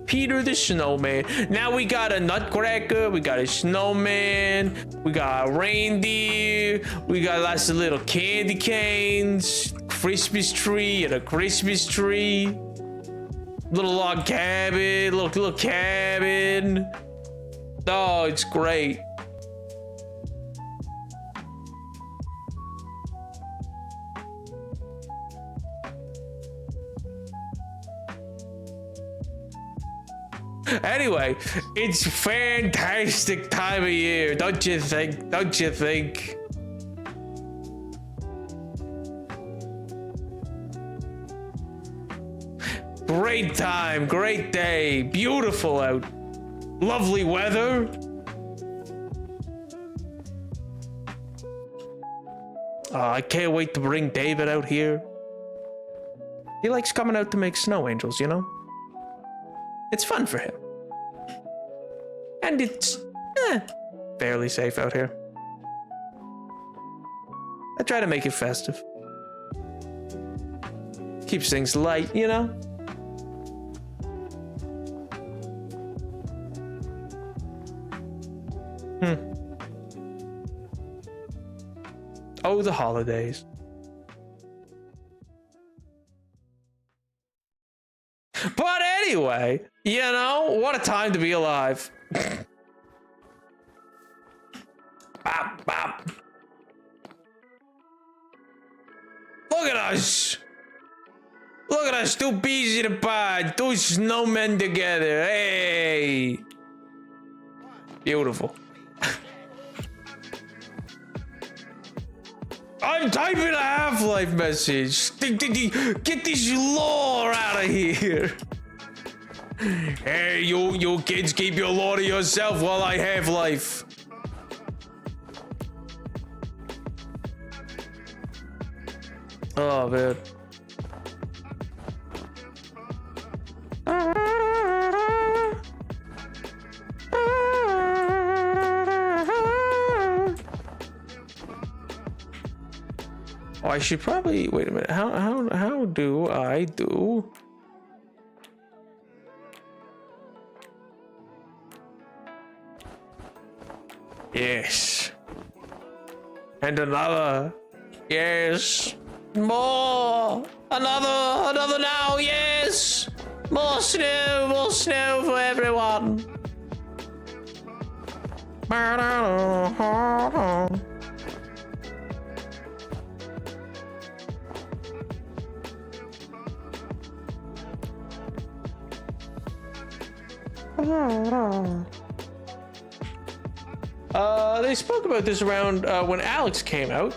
Speaker 1: Peter the Snowman. Now we got a nutcracker, we got a snowman, we got a reindeer, we got lots of little candy canes, Christmas tree and a Christmas tree, little log cabin, little cabin. Oh, it's great. Anyway, it's fantastic time of year, don't you think? Don't you think? Great time, great day, beautiful out, lovely weather. I can't wait to bring David out here. He likes coming out to make snow angels, you know? It's fun for him. And it's fairly safe out here. I try to make it festive. Keeps things light, you know? Oh, the holidays. But anyway, you know, what a time to be alive. Bop, bop. Look at us. Look at us, two peas in a pod, two snowmen together. Hey. Beautiful. I'm typing a Half-Life message. Get this lore out of here. Hey, you kids, keep your lore to yourself while I have life. Oh, man. Oh, I should probably wait a minute. How do I do? Yes. And another. Yes. More. Another now. Yes. More snow for everyone. They spoke about this around when Alex came out.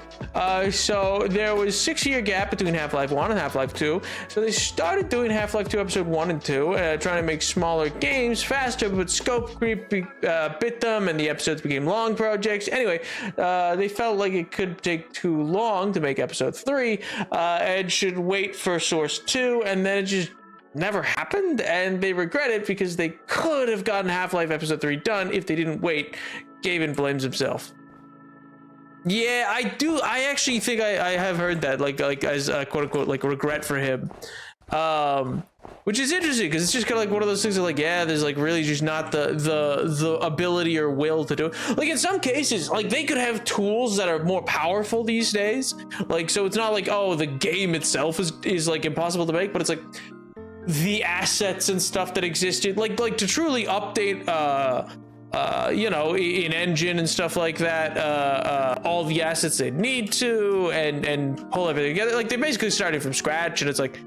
Speaker 1: So there was 6-year gap between Half-Life 1 and Half-Life 2. So they started doing Half-Life 2 episode 1 and 2, trying to make smaller games faster, but scope creep bit them, and the episodes became long projects. Anyway, they felt like it could take too long to make episode 3, and should wait for Source 2, and then it just never happened, and they regret it because they could have gotten Half-Life episode 3 done if they didn't wait. Gaben blames himself. Yeah, I do. I actually think I have heard that, like as a quote unquote like regret for him, which is interesting because it's just kind of like one of those things that like, yeah, there's like really just not the ability or will to do it. Like in some cases, like they could have tools that are more powerful these days. Like, so it's not like, oh, the game itself is like impossible to make, but it's like the assets and stuff that existed, like to truly update you know, in engine and stuff like that, all the assets they need to, and pull everything together. Like, they're basically starting from scratch, and it's like,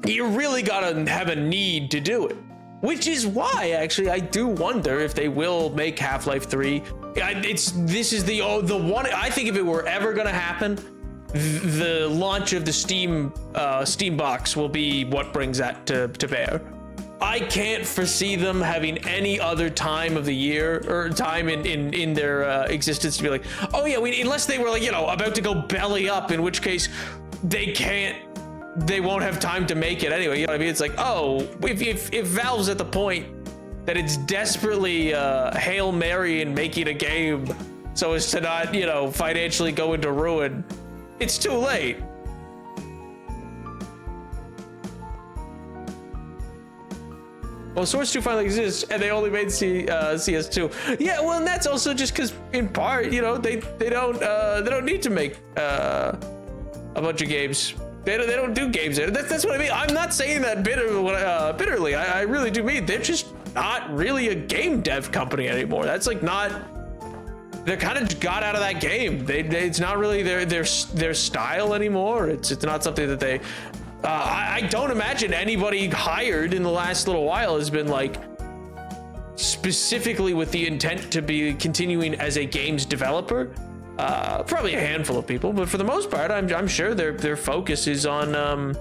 Speaker 1: you really gotta have a need to do it. Which is why, actually, I do wonder if they will make Half-Life 3. This is the one, I think if it were ever gonna happen, the launch of the Steam box will be what brings that to bear. I can't foresee them having any other time of the year or time in their existence to be like, oh yeah, unless they were like, you know, about to go belly up, in which case they won't have time to make it anyway. You know what I mean? It's like, oh, if Valve's at the point that it's desperately Hail Mary in making a game so as to not, you know, financially go into ruin, it's too late. Well, Source 2 finally exists, and they only made CS2. Yeah, well, and that's also just because, in part, you know, they don't need to make a bunch of games. They don't do games. That's what I mean. I'm not saying that bitterly. I really do mean they're just not really a game dev company anymore. That's like not. They kind of just got out of that game. It's not really their style anymore. It's not something that they. I don't imagine anybody hired in the last little while has been like specifically with the intent to be continuing as a games developer. Probably a handful of people, but for the most part, I'm sure their focus is on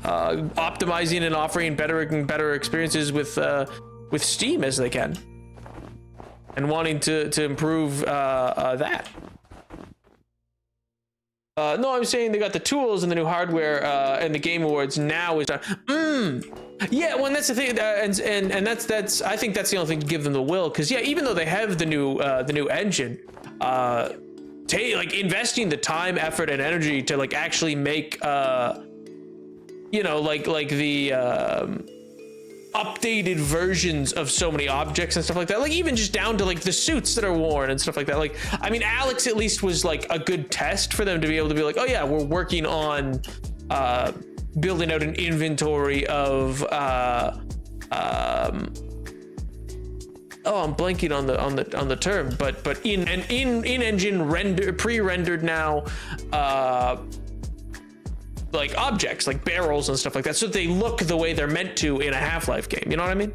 Speaker 1: optimizing and offering better and better experiences with Steam as they can, and wanting to improve that. No, I'm saying they got the tools and the new hardware, and the Game Awards now is. Yeah, well, that's the thing, and that's I think that's the only thing to give them the will, because yeah, even though they have the new engine, like investing the time, effort, and energy to like actually make you know, like the updated versions of so many objects and stuff like that, like even just down to like the suits that are worn and stuff like that. Like, I mean, Alex at least was like a good test for them to be able to be like, oh yeah, we're working on building out an inventory of oh, I'm blanking on the term, but in engine pre-rendered now like objects like barrels and stuff like that, so they look the way they're meant to in a Half-Life game. You know what I mean?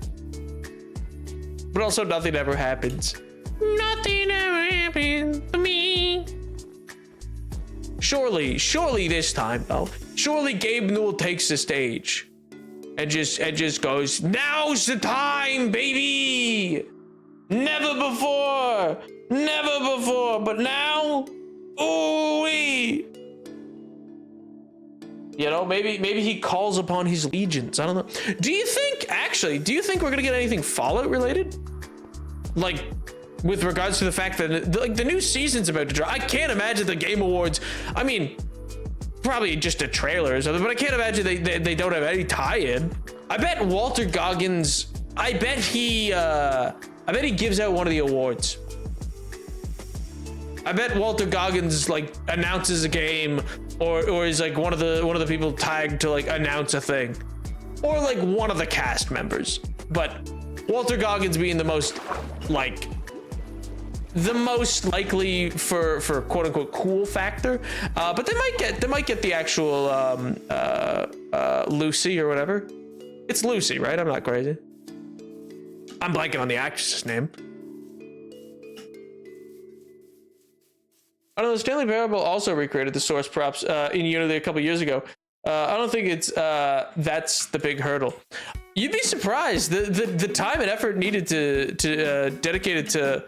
Speaker 1: but also nothing ever happens. Nothing ever happens to me. Surely this time though. Surely Gabe Newell takes the stage and just goes, now's the time, baby. Never before, but now, ooh-wee. You know, maybe he calls upon his legions. I don't know. Do you think we're gonna get anything Fallout related? Like, with regards to the fact that the new season's about to drop. I can't imagine the Game Awards. I mean, probably just a trailer or something, but I can't imagine they don't have any tie-in. I bet Walter Goggins. I bet he gives out one of the awards. I bet Walter Goggins like announces a game, or is like one of the people tagged to like announce a thing, or like one of the cast members. But Walter Goggins being the most likely for quote unquote cool factor. But they might get the actual Lucy or whatever. It's Lucy, right? I'm not crazy. I'm blanking on the actress's name. I don't know, Stanley Parable also recreated the source props in Unity a couple years ago. I don't think it's that's the big hurdle. You'd be surprised the time and effort needed to dedicated to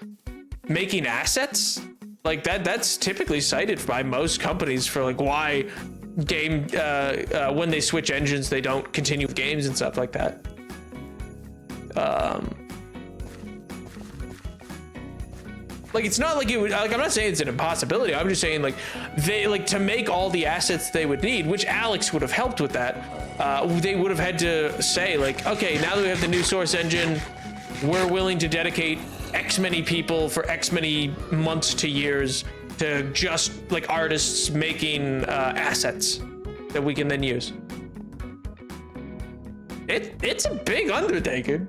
Speaker 1: making assets like that's typically cited by most companies for like why game when they switch engines they don't continue with games and stuff like that. Like it's not like it would, like I'm not saying it's an impossibility. I'm just saying like they like to make all the assets they would need, which Alex would have helped with that. They would have had to say like, okay, now that we have the new source engine, we're willing to dedicate X many people for X many months to years to just like artists making assets that we can then use. It's a big undertaking.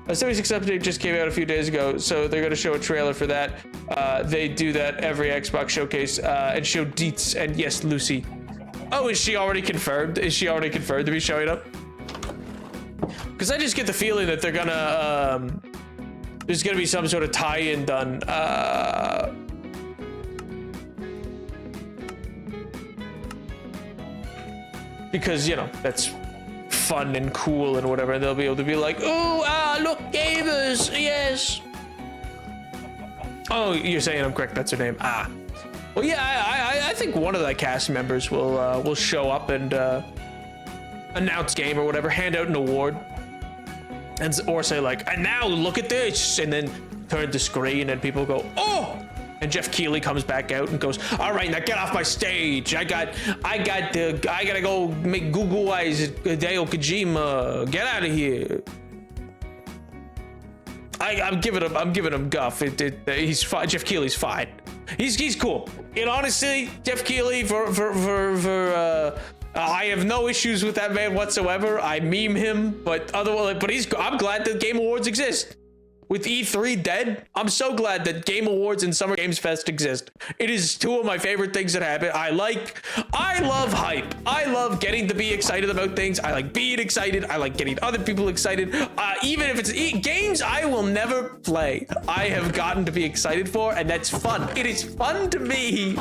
Speaker 1: A 76 update just came out a few days ago, so they're going to show a trailer for that. They do that every Xbox showcase and show deets. And yes, Lucy. Oh, is she already confirmed? Is she already confirmed to be showing up? Because I just get the feeling that they're gonna there's gonna be some sort of tie-in done. Because you know that's fun and cool and whatever, and they'll be able to be like, oh, look, gamers, yes. Oh, you're saying I'm correct. That's her name. Well, yeah, I think one of the cast members will show up and announce game or whatever, hand out an award, and or say like, and now look at this, and then turn the screen and people go, oh. And Jeff Keighley comes back out and goes, all right, now get off my stage. I gotta go make Google Eyes at Hideo Kojima. Get out of here. I'm giving him guff. He's fine. Jeff Keighley's fine. He's cool. And honestly, Jeff Keighley I have no issues with that man whatsoever. I meme him, but I'm glad that Game Awards exist. With E3 dead, I'm so glad that Game Awards and Summer Games Fest exist. It is two of my favorite things that happen. I love hype. I love getting to be excited about things. I like being excited. I like getting other people excited. Even if it's games I will never play, I have gotten to be excited for, and that's fun. It is fun to me.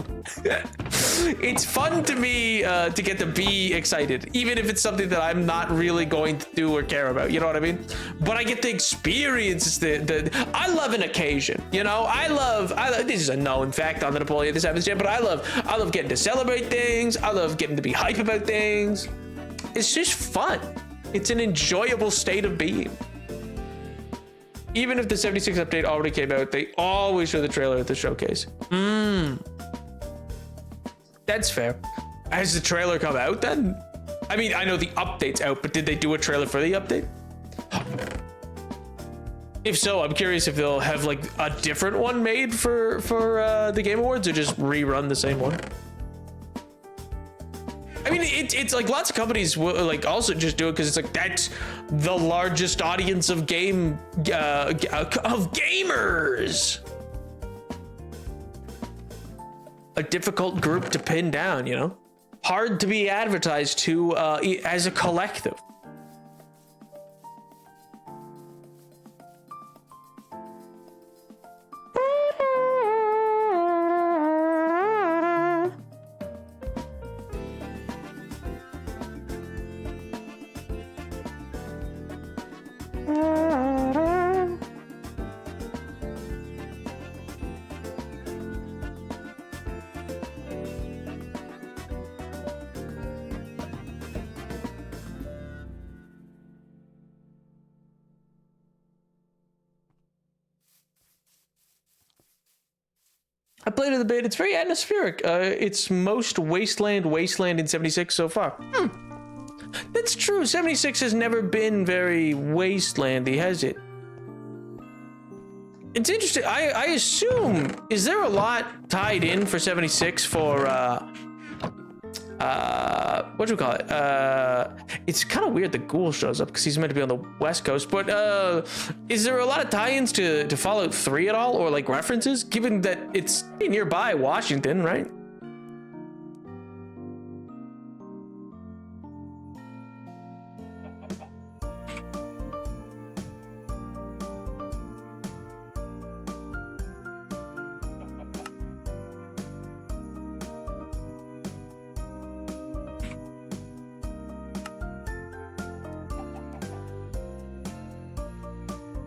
Speaker 1: It's fun to me to get to be excited, even if it's something that I'm not really going to do or care about. You know what I mean? But I get to experience I love an occasion, you know. I love this is a known fact on the Napoleon this happens, but I love getting to celebrate things. I love getting to be hype about things. It's just fun. It's an enjoyable state of being. Even if the 76 update already came out, they always show the trailer at the showcase. That's fair. Has the trailer come out then? I mean, I know the update's out, but did they do a trailer for the update? If so, I'm curious if they'll have like a different one made for the Game Awards, or just rerun the same one. I mean, it's like lots of companies will like also just do it because it's like that's the largest audience of gamers. A difficult group to pin down, you know, hard to be advertised to as a collective. I played it a bit. It's very atmospheric. It's most wasteland in 76 so far. That's true. 76 has never been very wastelandy, has it? It's interesting. I assume, is there a lot tied in for 76 for what do we call it? It's kind of weird that Ghoul shows up because he's meant to be on the West Coast, but is there a lot of tie-ins to Fallout 3 at all, or like references, given that it's nearby Washington, right?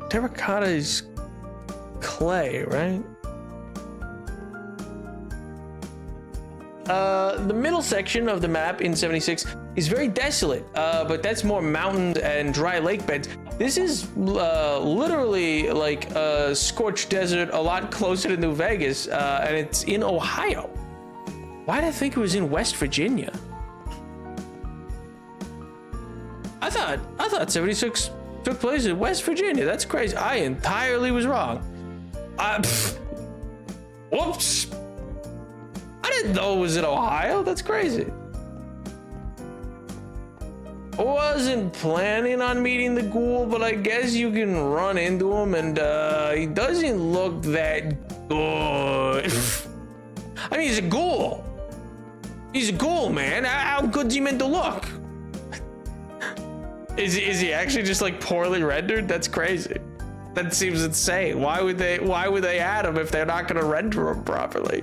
Speaker 1: Terracotta is clay, right? The middle section of the map in 76 is very desolate, but that's more mountains and dry lake beds. This is literally like a scorched desert, a lot closer to New Vegas, and it's in Ohio. Why did I think it was in West Virginia? I thought 76 took place in West Virginia. That's crazy. I entirely was wrong. Whoops. I didn't know it was in Ohio. That's crazy. I wasn't planning on meeting the Ghoul, but I guess you can run into him, and he doesn't look that good. I mean, he's a ghoul. He's a ghoul, man. How good's he meant to look? Is he actually just like poorly rendered? That's crazy. That seems insane. Why would they add him if they're not gonna render him properly?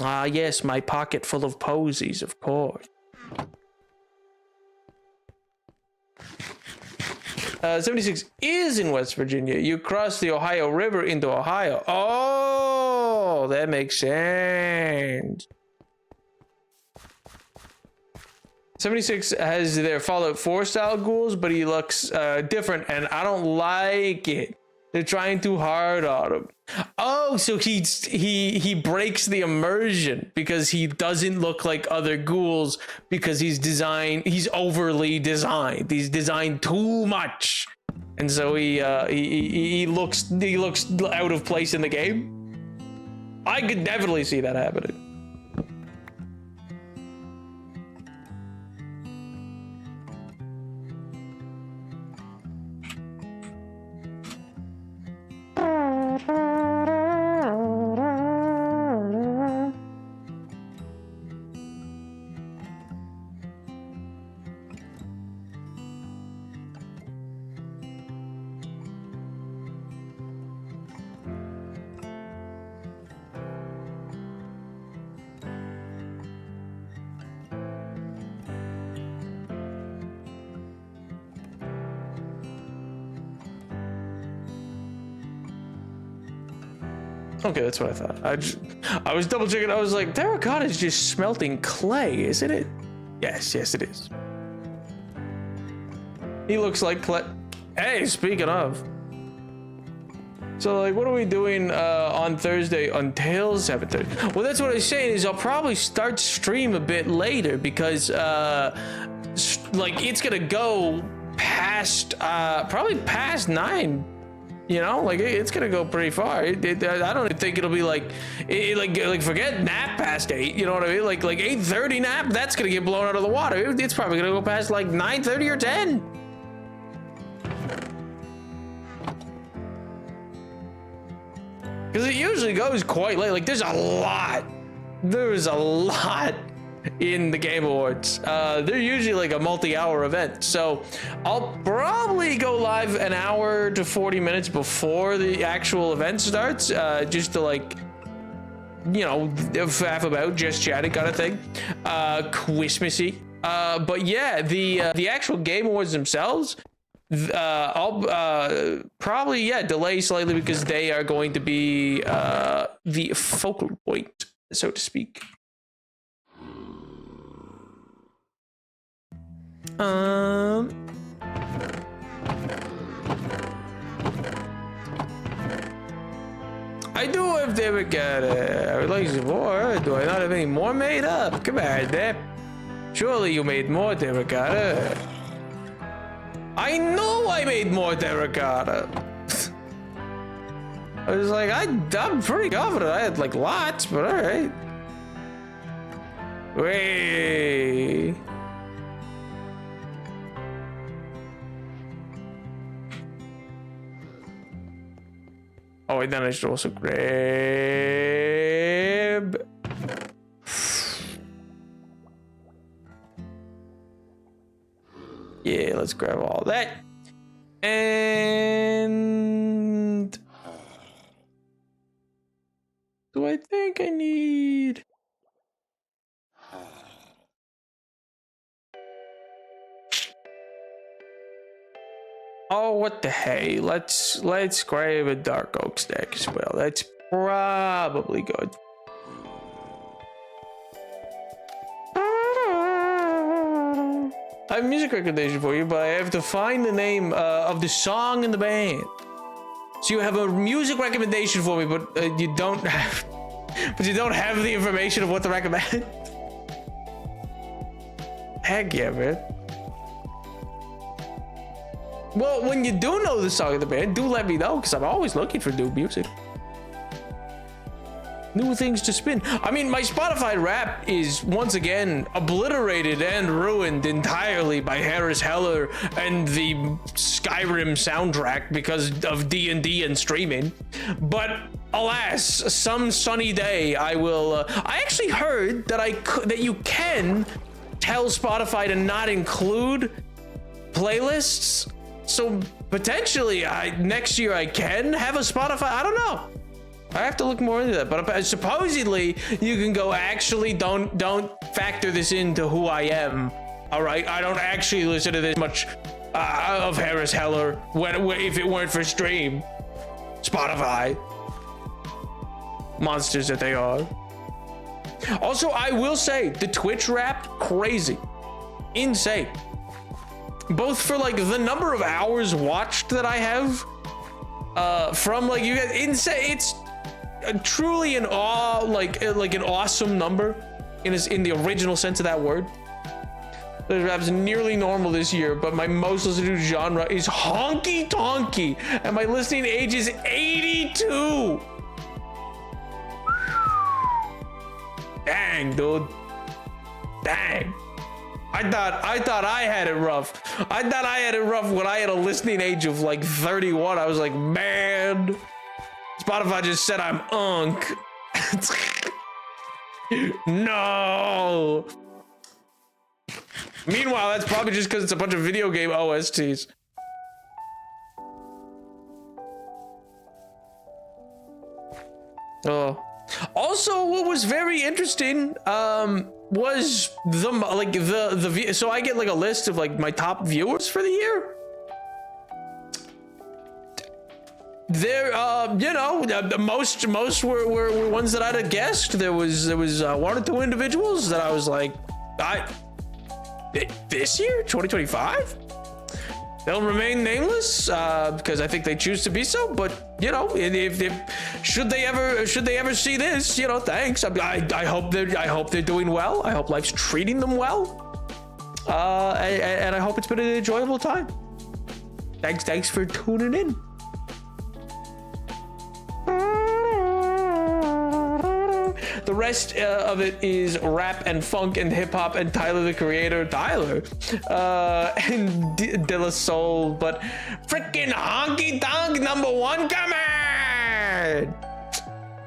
Speaker 1: Ah, yes, my pocket full of posies, of course. 76 is in West Virginia. You cross the Ohio River into Ohio. Oh, that makes sense. 76 has their Fallout 4 style ghouls, but he looks different, and I don't like it. They're trying too hard on him. Oh, so he breaks the immersion because he doesn't look like other ghouls because he's overly designed. He's designed too much. And so he looks out of place in the game. I could definitely see that happening. Okay, that's what I thought. I was double checking. I was like, terracotta is just smelting clay, isn't it? Yes, it is. He looks like clay. Hey, speaking of. So, like, what are we doing on Thursday until 7:30? Well, that's what I was saying is I'll probably start stream a bit later because, like, it's gonna go past, probably past 9. You know, like it's gonna go pretty far. I don't think it'll be like forget nap past 8. You know what I mean? Like 8:30 nap, that's gonna get blown out of the water. It's probably gonna go past like 9:30 or 10. Because it usually goes quite late. Like there's a lot in the Game Awards. They're usually like a multi-hour event, so I'll probably go live an hour to 40 minutes before the actual event starts, just to like, you know, faff about, just chatting kind of thing, Christmassy. But yeah, the actual Game Awards themselves, I'll probably delay slightly because they are going to be the focal point, so to speak. I do have Democrat. I would like some more. Do I not have any more made up? Come on, Dep. Surely you made more terracotta. I know I made more terracotta. I was like, I'm pretty confident I had like lots, but all right. Wait. Oh, and then I should also grab. Yeah, let's grab all that. And do I think I need? Oh, what the hey? Let's grab a dark oak stack as well. That's probably good. I have a music recommendation for you, but I have to find the name of the song in the band. So you have a music recommendation for me, but you don't have, the information of what to recommend. Heck yeah, man. Well, when you do know the song of the band, do let me know, because I'm always looking for new music. New things to spin. I mean, my Spotify rap is once again obliterated and ruined entirely by Harris Heller and the Skyrim soundtrack because of D&D and streaming. But alas, some sunny day I will. I actually heard that that you can tell Spotify to not include playlists. So potentially, next year I can have a Spotify. I don't know. I have to look more into that. But supposedly, you can go. Actually, don't factor this into who I am. All right, I don't actually listen to this much of Harris Heller if it weren't for stream. Spotify, monsters that they are. Also, I will say the Twitch rap crazy, insane. Both for like the number of hours watched that I have from like you guys, insane. It's truly an an awesome number in the original sense of that word. The rap's nearly normal this year, but my most listened to genre is honky tonky, and my listening age is 82. Dang, dude. Dang. I thought I had it rough. I thought I had it rough when I had a listening age of like 31. I was like, man, Spotify just said I'm unk. No. Meanwhile, that's probably just because it's a bunch of video game OSTs. Oh. Also, what was very interesting was the so I get like a list of like my top viewers for the year. There, you know, most were ones that I'd have guessed. There was one or two individuals that I was like, this year, 2025. They'll remain nameless because I think they choose to be so. But you know, if should they ever see this, you know, thanks. I hope they're doing well. I hope life's treating them well. And I hope it's been an enjoyable time. Thanks for tuning in. The rest of it is rap and funk and hip hop and Tyler the Creator, and De La Soul, but freaking honky tonk #1, come on!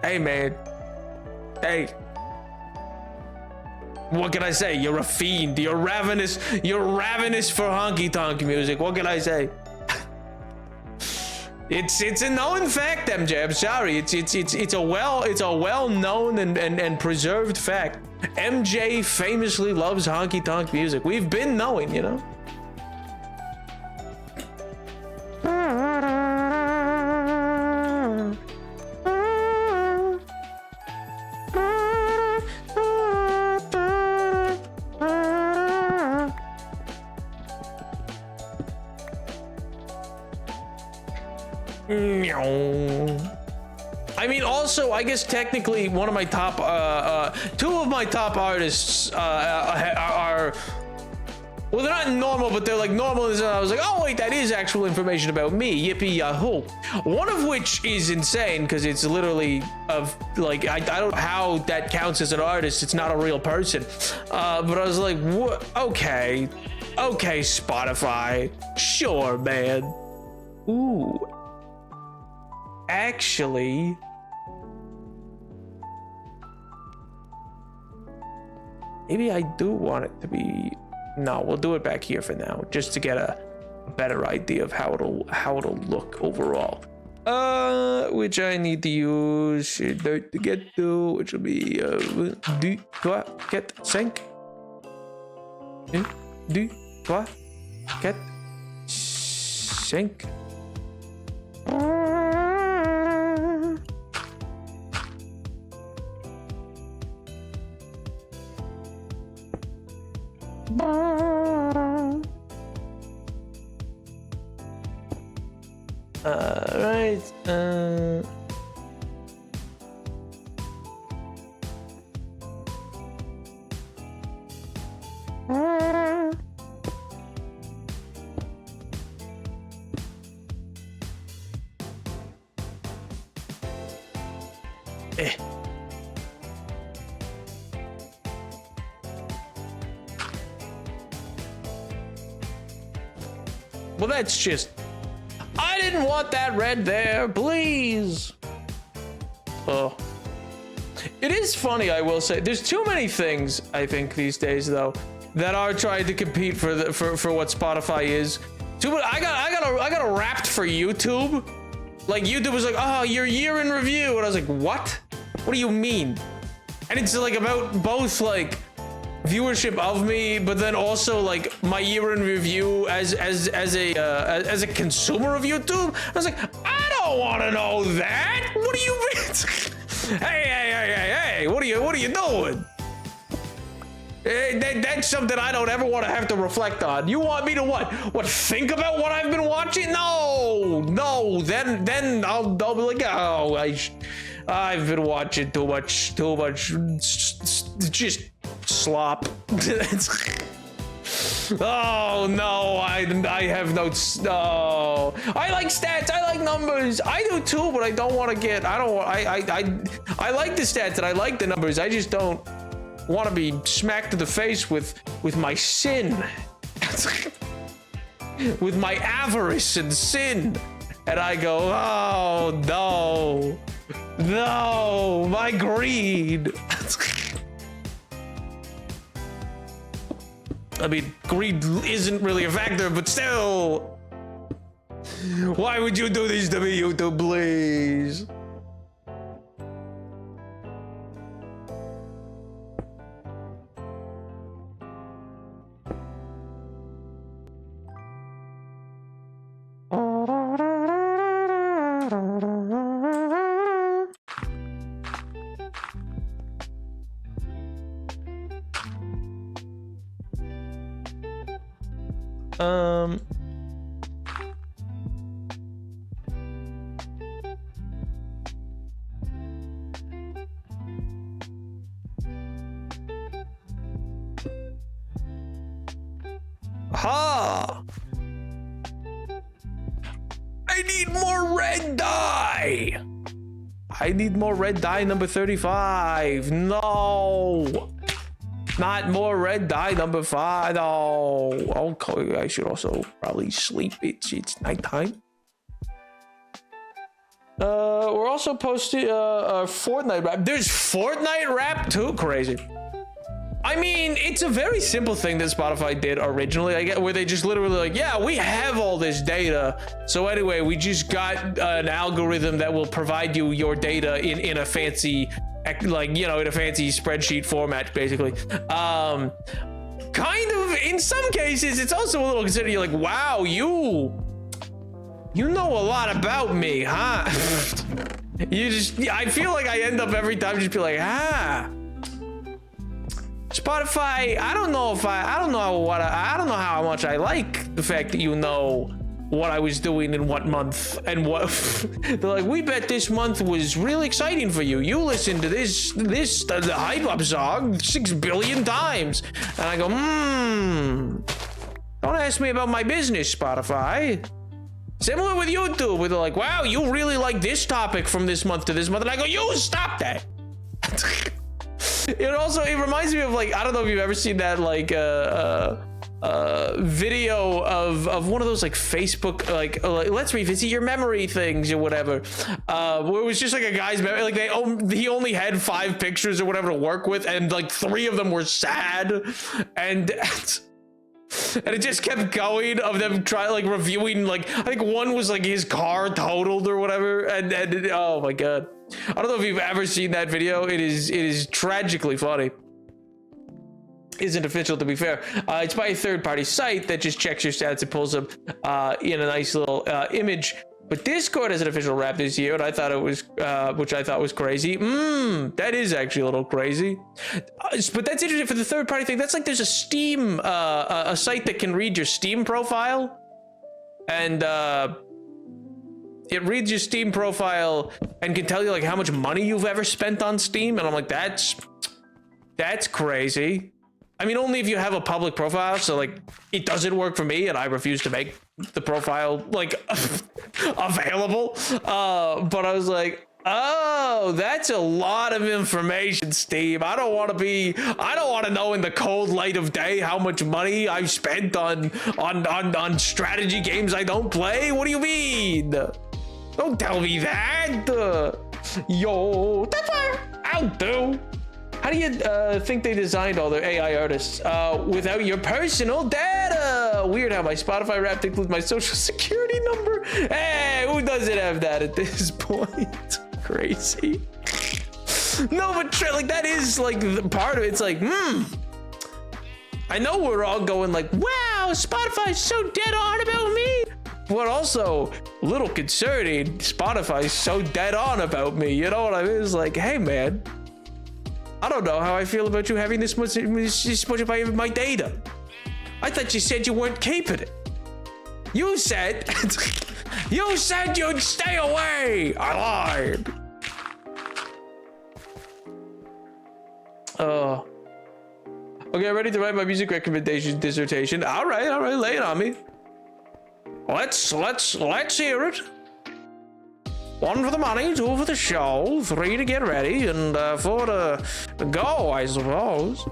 Speaker 1: Hey man, hey, What can I say? You're a fiend. You're ravenous. You're ravenous for honky-tonk music. What can I say? It's a known fact, MJ. I'm sorry. It's a well-known and preserved fact. MJ famously loves honky-tonk music. We've been knowing, you know. I mean, also, I guess technically one of my top, two of my top artists are, well, they're not normal, but they're like normal. And I was like, oh wait, that is actual information about me. Yippee yahoo! One of which is insane because it's literally of like I don't know how that counts as an artist. It's not a real person. But I was like, what? Okay, Spotify, sure, man. Ooh. Actually, maybe I do want it to be. No, we'll do it back here for now, just to get a better idea of how it'll look overall. Which I need to use to get to, which will be 1, 2, 3, 4, 5. 1, 2, 3, 4, 5. Right. Well, that's just. I didn't want that red there, please. Oh. It is funny, I will say. There's too many things, I think, these days, though, that are trying to compete for what Spotify is. I got a Wrapped for YouTube. Like, YouTube was like, oh, your year in review. And I was like, what? What do you mean? And it's like about both, like, viewership of me, but then also like my year in review as a consumer of YouTube. I was like, I don't want to know that. What do you mean? hey, what are you doing? That's something I don't ever want to have to reflect on. You want me to what think about what I've been watching? No. Then I'll be like, oh, I've been watching too much just slop. Oh no, I have no. No, I like stats. I like numbers. I do too, but I don't want to get. I like the stats and I like the numbers. I just don't want to be smacked to the face with my sin, with my avarice and sin, and I go, oh no, my greed. I mean, greed isn't really a factor, but still. Why would you do this to me, YouTube, please? Ha! I need more red dye! I need more red dye number 35. No! Not more red dye number 5. No. Okay, I should also probably sleep. It's nighttime. We're also posting Fortnite rap. There's Fortnite rap too? Crazy. I mean, it's a very simple thing that Spotify did originally, I get, where they just literally like, yeah, we have all this data. So anyway, we just got an algorithm that will provide you your data in a fancy, like, you know, in a fancy spreadsheet format, basically. Kind of, in some cases, it's also a little considered. You're like, wow, you know a lot about me, huh? I feel like I end up every time just be like, Spotify, I don't know how much I like the fact that you know what I was doing in what month and what. They're like, we bet this month was really exciting for you. You listened to the Hype Up song 6 billion times. And I go, don't ask me about my business, Spotify. Similar with YouTube, where they're like, wow, you really like this topic from this month to this month. And I go, you stop that. It reminds me of, like, I don't know if you've ever seen that, like, video of one of those, like, Facebook, like let's revisit your memory things or whatever, where it was just like a guy's memory, like he only had 5 pictures or whatever to work with, and like 3 of them were sad, and it just kept going of them reviewing, like, I think one was like his car totaled or whatever, and oh my god, I don't know if you've ever seen that video. It is tragically funny. Isn't official, to be fair. It's by a third-party site that just checks your stats and pulls them in a nice little image. But Discord has an official rap this year, and I thought it was, which I thought was crazy. That is actually a little crazy. But that's interesting for the third-party thing. That's like there's a Steam, a site that can read your Steam profile, and it reads your Steam profile and can tell you like how much money you've ever spent on Steam. And I'm like, that's crazy. I mean, only if you have a public profile. So like, it doesn't work for me, and I refuse to make the profile like available. But I was like, oh, that's a lot of information, Steam. I don't want to know in the cold light of day how much money I've spent on strategy games I don't play. What do you mean? Don't tell me that. Yo, that's fine. I'll do. How do you think they designed all their AI artists without your personal data? Weird how my Spotify Wrapped includes my social security number. Hey, who doesn't have that at this point? Crazy. No, but like that is like the part of it. It's like, I know we're all going like, wow, Spotify's so dead on about me. But also a little concerning, Spotify's so dead on about me. You know what I mean? It's like, hey man, I don't know how I feel about you having this much of my data. I thought you said you weren't keeping it. You said you'd stay away. I lied. Okay, ready to write my music recommendation dissertation. All right, lay it on me. Let's hear it. 1 for the money, 2 for the show, 3 to get ready, and 4 to go, I suppose.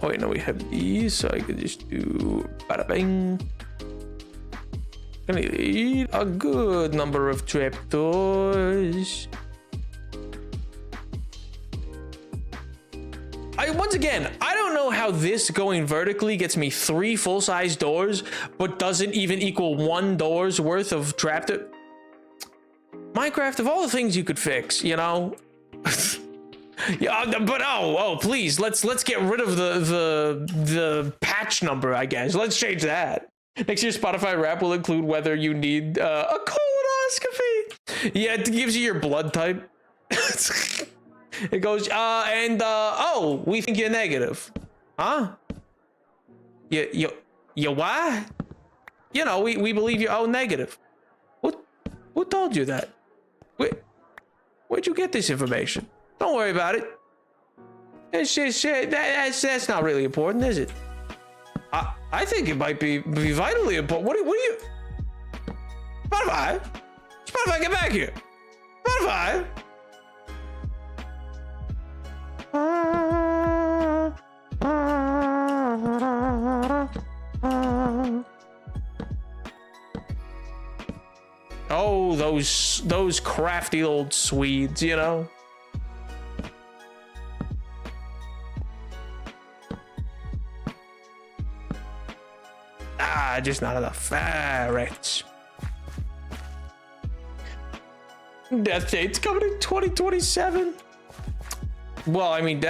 Speaker 1: Wait, no, we have these, so I could just do bada bing. Gonna need a good number of trapdoors. Once again, I don't know how this going vertically gets me 3 full-size doors, but doesn't even equal 1 door's worth of trapdoor. Minecraft, of all the things you could fix, you know. Yeah, but please, let's get rid of the patch number, I guess. Let's change that. Next year's Spotify Wrap will include whether you need a colonoscopy. Yeah, it gives you your blood type. It goes, we think you're negative. Huh? You what? You know, we believe you're O negative. Who told you that? Where'd you get this information? Don't worry about it. It's just that's not really important, is it? I think it might be vitally important. What do you? Spotify, get back here. Spotify. Oh, those crafty old Swedes, you know. Just not enough ferrets. Death date's coming in 2027. Well, I mean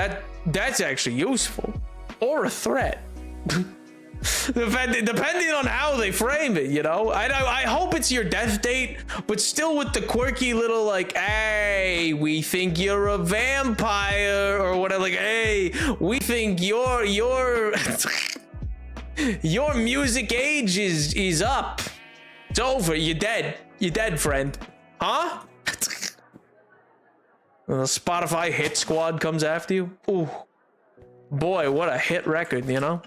Speaker 1: that's actually useful, or a threat. Depending on how they frame it, you know. I hope it's your death date, but still with the quirky little like, hey, we think you're a vampire or whatever. Like, hey, we think your your music age is up. It's over. You're dead. You're dead, friend. Huh? And the Spotify hit squad comes after you. Ooh, boy, what a hit record, you know.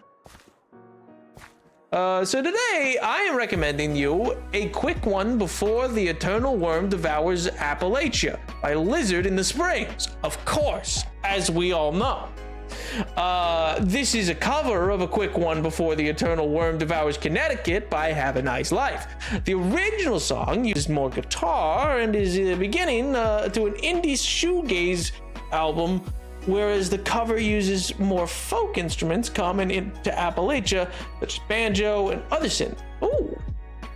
Speaker 1: So today I am recommending you a quick one before the eternal worm devours Appalachia by Lizard in the Springs. Of course, as we all know. This is a cover of a quick one before the eternal worm devours Connecticut by Have a Nice Life. The original song uses more guitar and is the beginning to an indie shoegaze album, whereas the cover uses more folk instruments common into Appalachia, such as banjo and other synths. Ooh,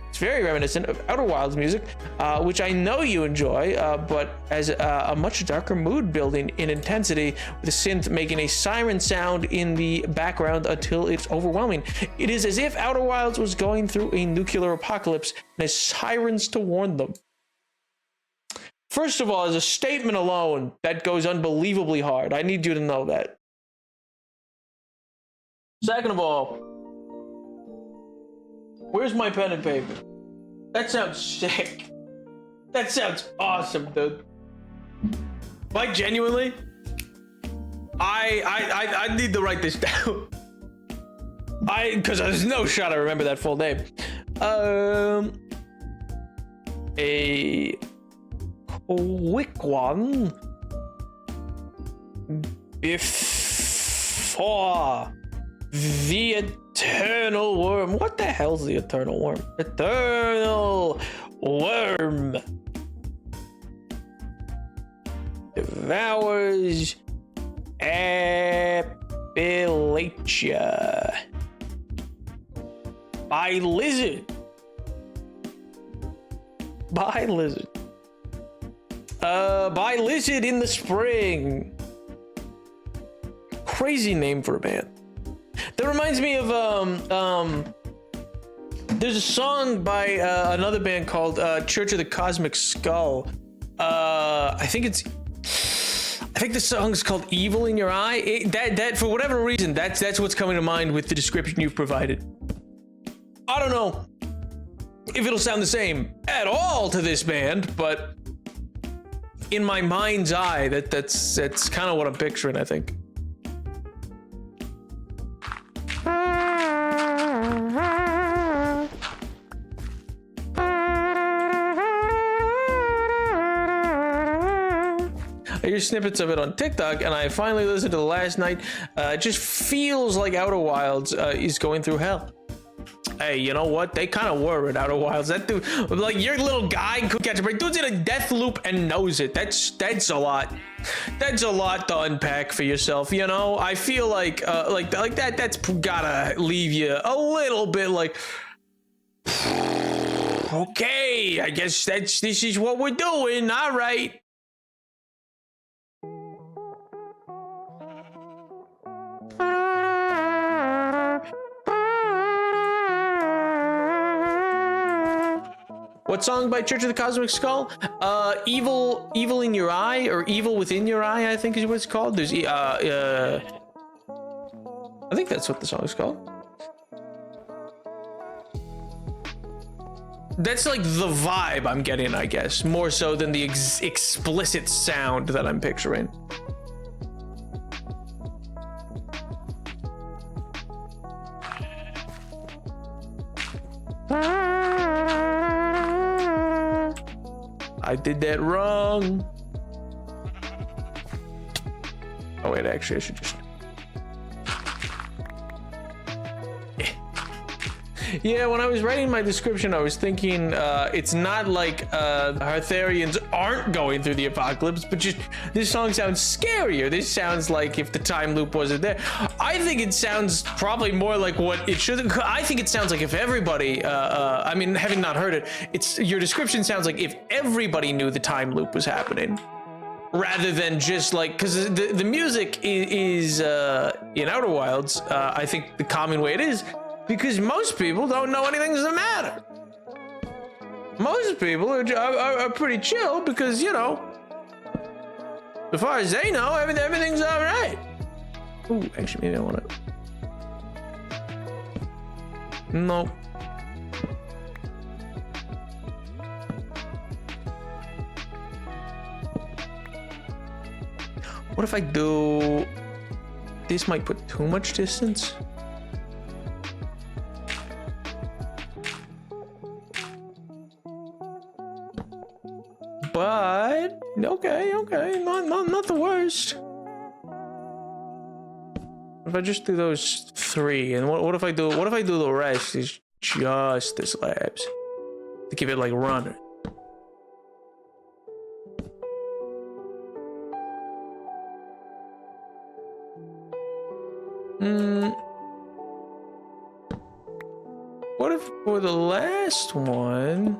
Speaker 1: it's very reminiscent of Outer Wilds music, which I know you enjoy, but as a much darker mood building in intensity, with the synth making a siren sound in the background until it's overwhelming. It is as if Outer Wilds was going through a nuclear apocalypse and has sirens to warn them. First of all, as a statement alone, that goes unbelievably hard. I need you to know that. Second of all, where's my pen and paper? That sounds sick. That sounds awesome, dude. Like, genuinely, I need to write this down. Because there's no shot I remember that full name. A quick one before the eternal worm. What the hell's the eternal worm? Eternal worm devours Appalachia by Lizard. By Lizard. By Lizard in the Spring. Crazy name for a band. That reminds me of there's a song by another band called Church of the Cosmic Skull. I think the song's called Evil in Your Eye. That for whatever reason, that's what's coming to mind with the description you've provided. I don't know if it'll sound the same at all to this band, but in my mind's eye, that's kind of what I'm picturing, I think. I hear snippets of it on TikTok, and I finally listened to it last night. It just feels like Outer Wilds is going through hell. Hey, you know what? They kind of were at Outer Wilds. That dude, like, your little guy could catch a break. Dude's in a death loop and knows it. That's a lot. That's a lot to unpack for yourself. You know, I feel like that. That's gotta leave you a little bit like, okay, I guess this is what we're doing. All right. What song by Church of the Cosmic Skull? Evil in Your Eye, or Evil Within Your Eye, I think is what it's called. There's I think that's what the song is called. That's like the vibe I'm getting, I guess, more so than the explicit sound that I'm picturing. I did that wrong. Oh wait, actually I should just... Yeah, when I was writing my description, I was thinking it's not like Arthurians aren't going through the apocalypse, but just this song sounds scarier. This sounds like if the time loop wasn't there. I think it sounds probably more like what it should. I think it sounds like if everybody, I mean, having not heard it, your description sounds like if everybody knew the time loop was happening. Rather than just like, because the music is in Outer Wilds, I think the common way it is, because most people don't know anything's the matter. Most people are pretty chill because, you know, as far as they know, everything's all right. Ooh, actually, maybe I want to... No. What if I do... This might put too much distance. But okay, not the worst. If I just do those 3, and what if I do the rest is just the slabs to keep it like running. What if for the last one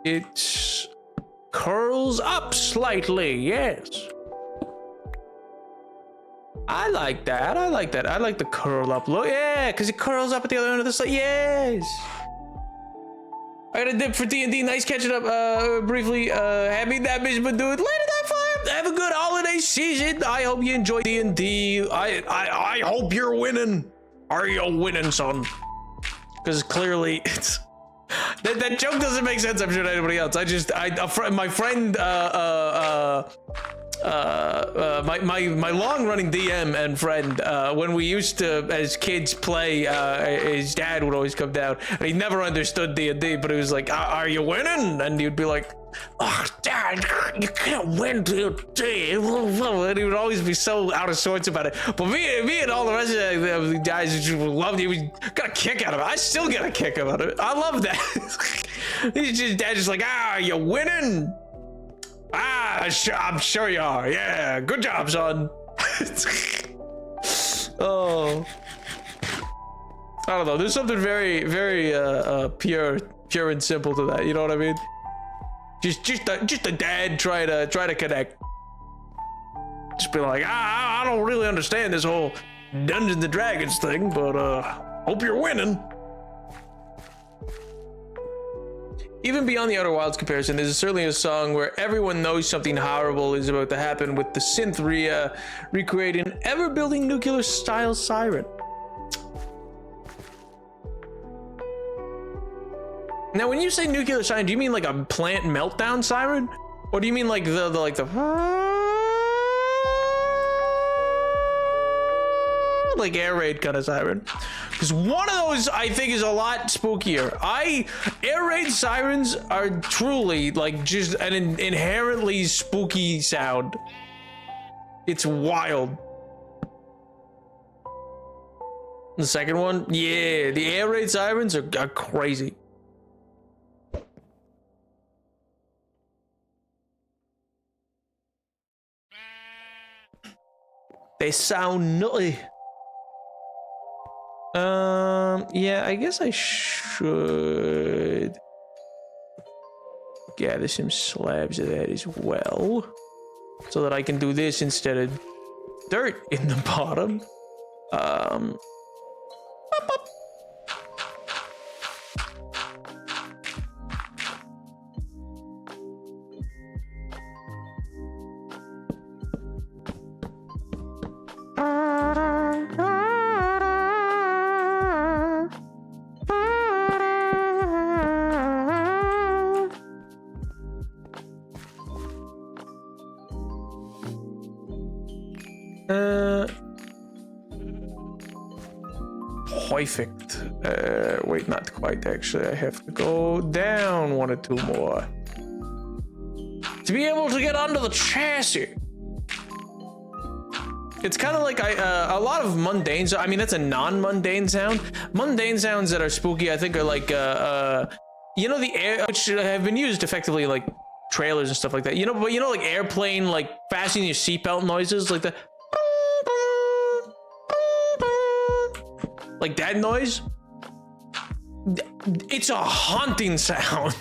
Speaker 1: it curls up slightly? Yes. I like that. I like the curl up look. Yeah, because it curls up at the other end of the slide. Yes. I got a dip for D&D. Nice catching up briefly. Happy that bitch, but do it later that fire. Have a good holiday season. I hope you enjoy D&D. I hope you're winning. Are you winning, son? Because clearly it's... That joke doesn't make sense, I'm sure, to anybody else. My friend, my long-running DM and friend, when we used to, as kids, play, his dad would always come down, and he never understood D&D, but he was like, are you winning? And he'd be like, oh, Dad, you can't win D&D. And he would always be so out of sorts about it. But me and all the rest of the guys just loved it. We got a kick out of it. I still get a kick out of it. I love that. He's just, Dad's just like, are you winning? I'm sure you are. Yeah, good job, son. Oh, I don't know. There's something very, very pure and simple to that. You know what I mean? Just a dad try to connect. Just be like, I don't really understand this whole Dungeons and Dragons thing, but hope you're winning. Even beyond the Outer Wilds comparison, there's certainly a song where everyone knows something horrible is about to happen, with the synth recreating an ever-building nuclear-style siren. Now, when you say nuclear siren, do you mean like a plant meltdown siren, or do you mean like the like air raid kind of siren? Because one of those I think is a lot spookier. Air raid sirens are truly like just an inherently spooky sound. It's wild. The second one, yeah, the air raid sirens are crazy. They sound nutty. Yeah, I guess I should gather some slabs of that as well, so that I can do this instead of dirt in the bottom. perfect. Wait, not quite actually. I have to go down 1 or 2 more to be able to get under the chassis. It's kind of like a lot of mundane. I mean, that's a non-mundane sound. Mundane sounds that are spooky, I think, are like you know, the air, which have been used effectively like trailers and stuff like that. You know, but you know, like airplane, like fastening your seatbelt noises, like the like that noise. It's a haunting sound.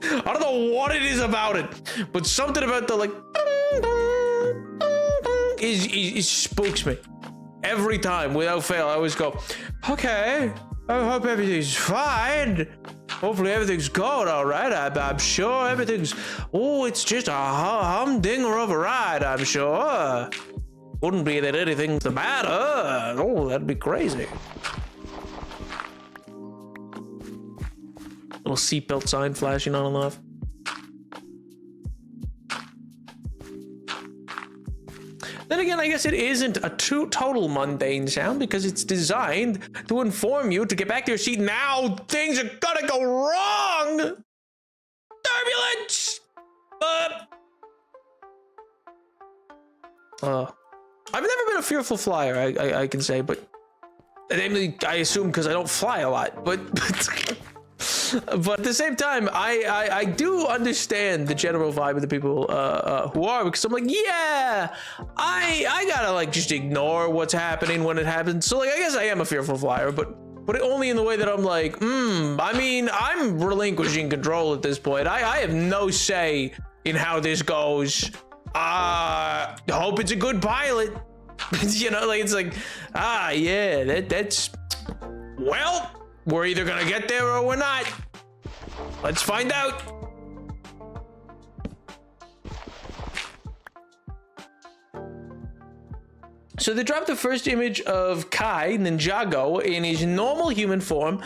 Speaker 1: I don't know what it is about it, but something about the like it spooks me every time without fail. I always go, okay, I hope everything's fine. Hopefully everything's going all right. I'm sure everything's, oh, it's just a humdinger of a ride, I'm sure. Wouldn't be that anything's the matter. Oh, that'd be crazy. Little seatbelt sign flashing on and off. Then again, I guess it isn't a total mundane sound because it's designed to inform you to get back to your seat. Now things are gonna go wrong. Turbulence. I've never been a fearful flyer, I can say, but I assume because I don't fly a lot, but but at the same time, I do understand the general vibe of the people who are, because I'm like, yeah, I gotta like just ignore what's happening when it happens. So like, I guess I am a fearful flyer, but only in the way that I'm like, I mean, I'm relinquishing control at this point. I have no say in how this goes. Hope it's a good pilot. You know, like it's like, yeah, that's well, we're either gonna get there or we're not. Let's find out. So they dropped the first image of Kai Ninjago in his normal human form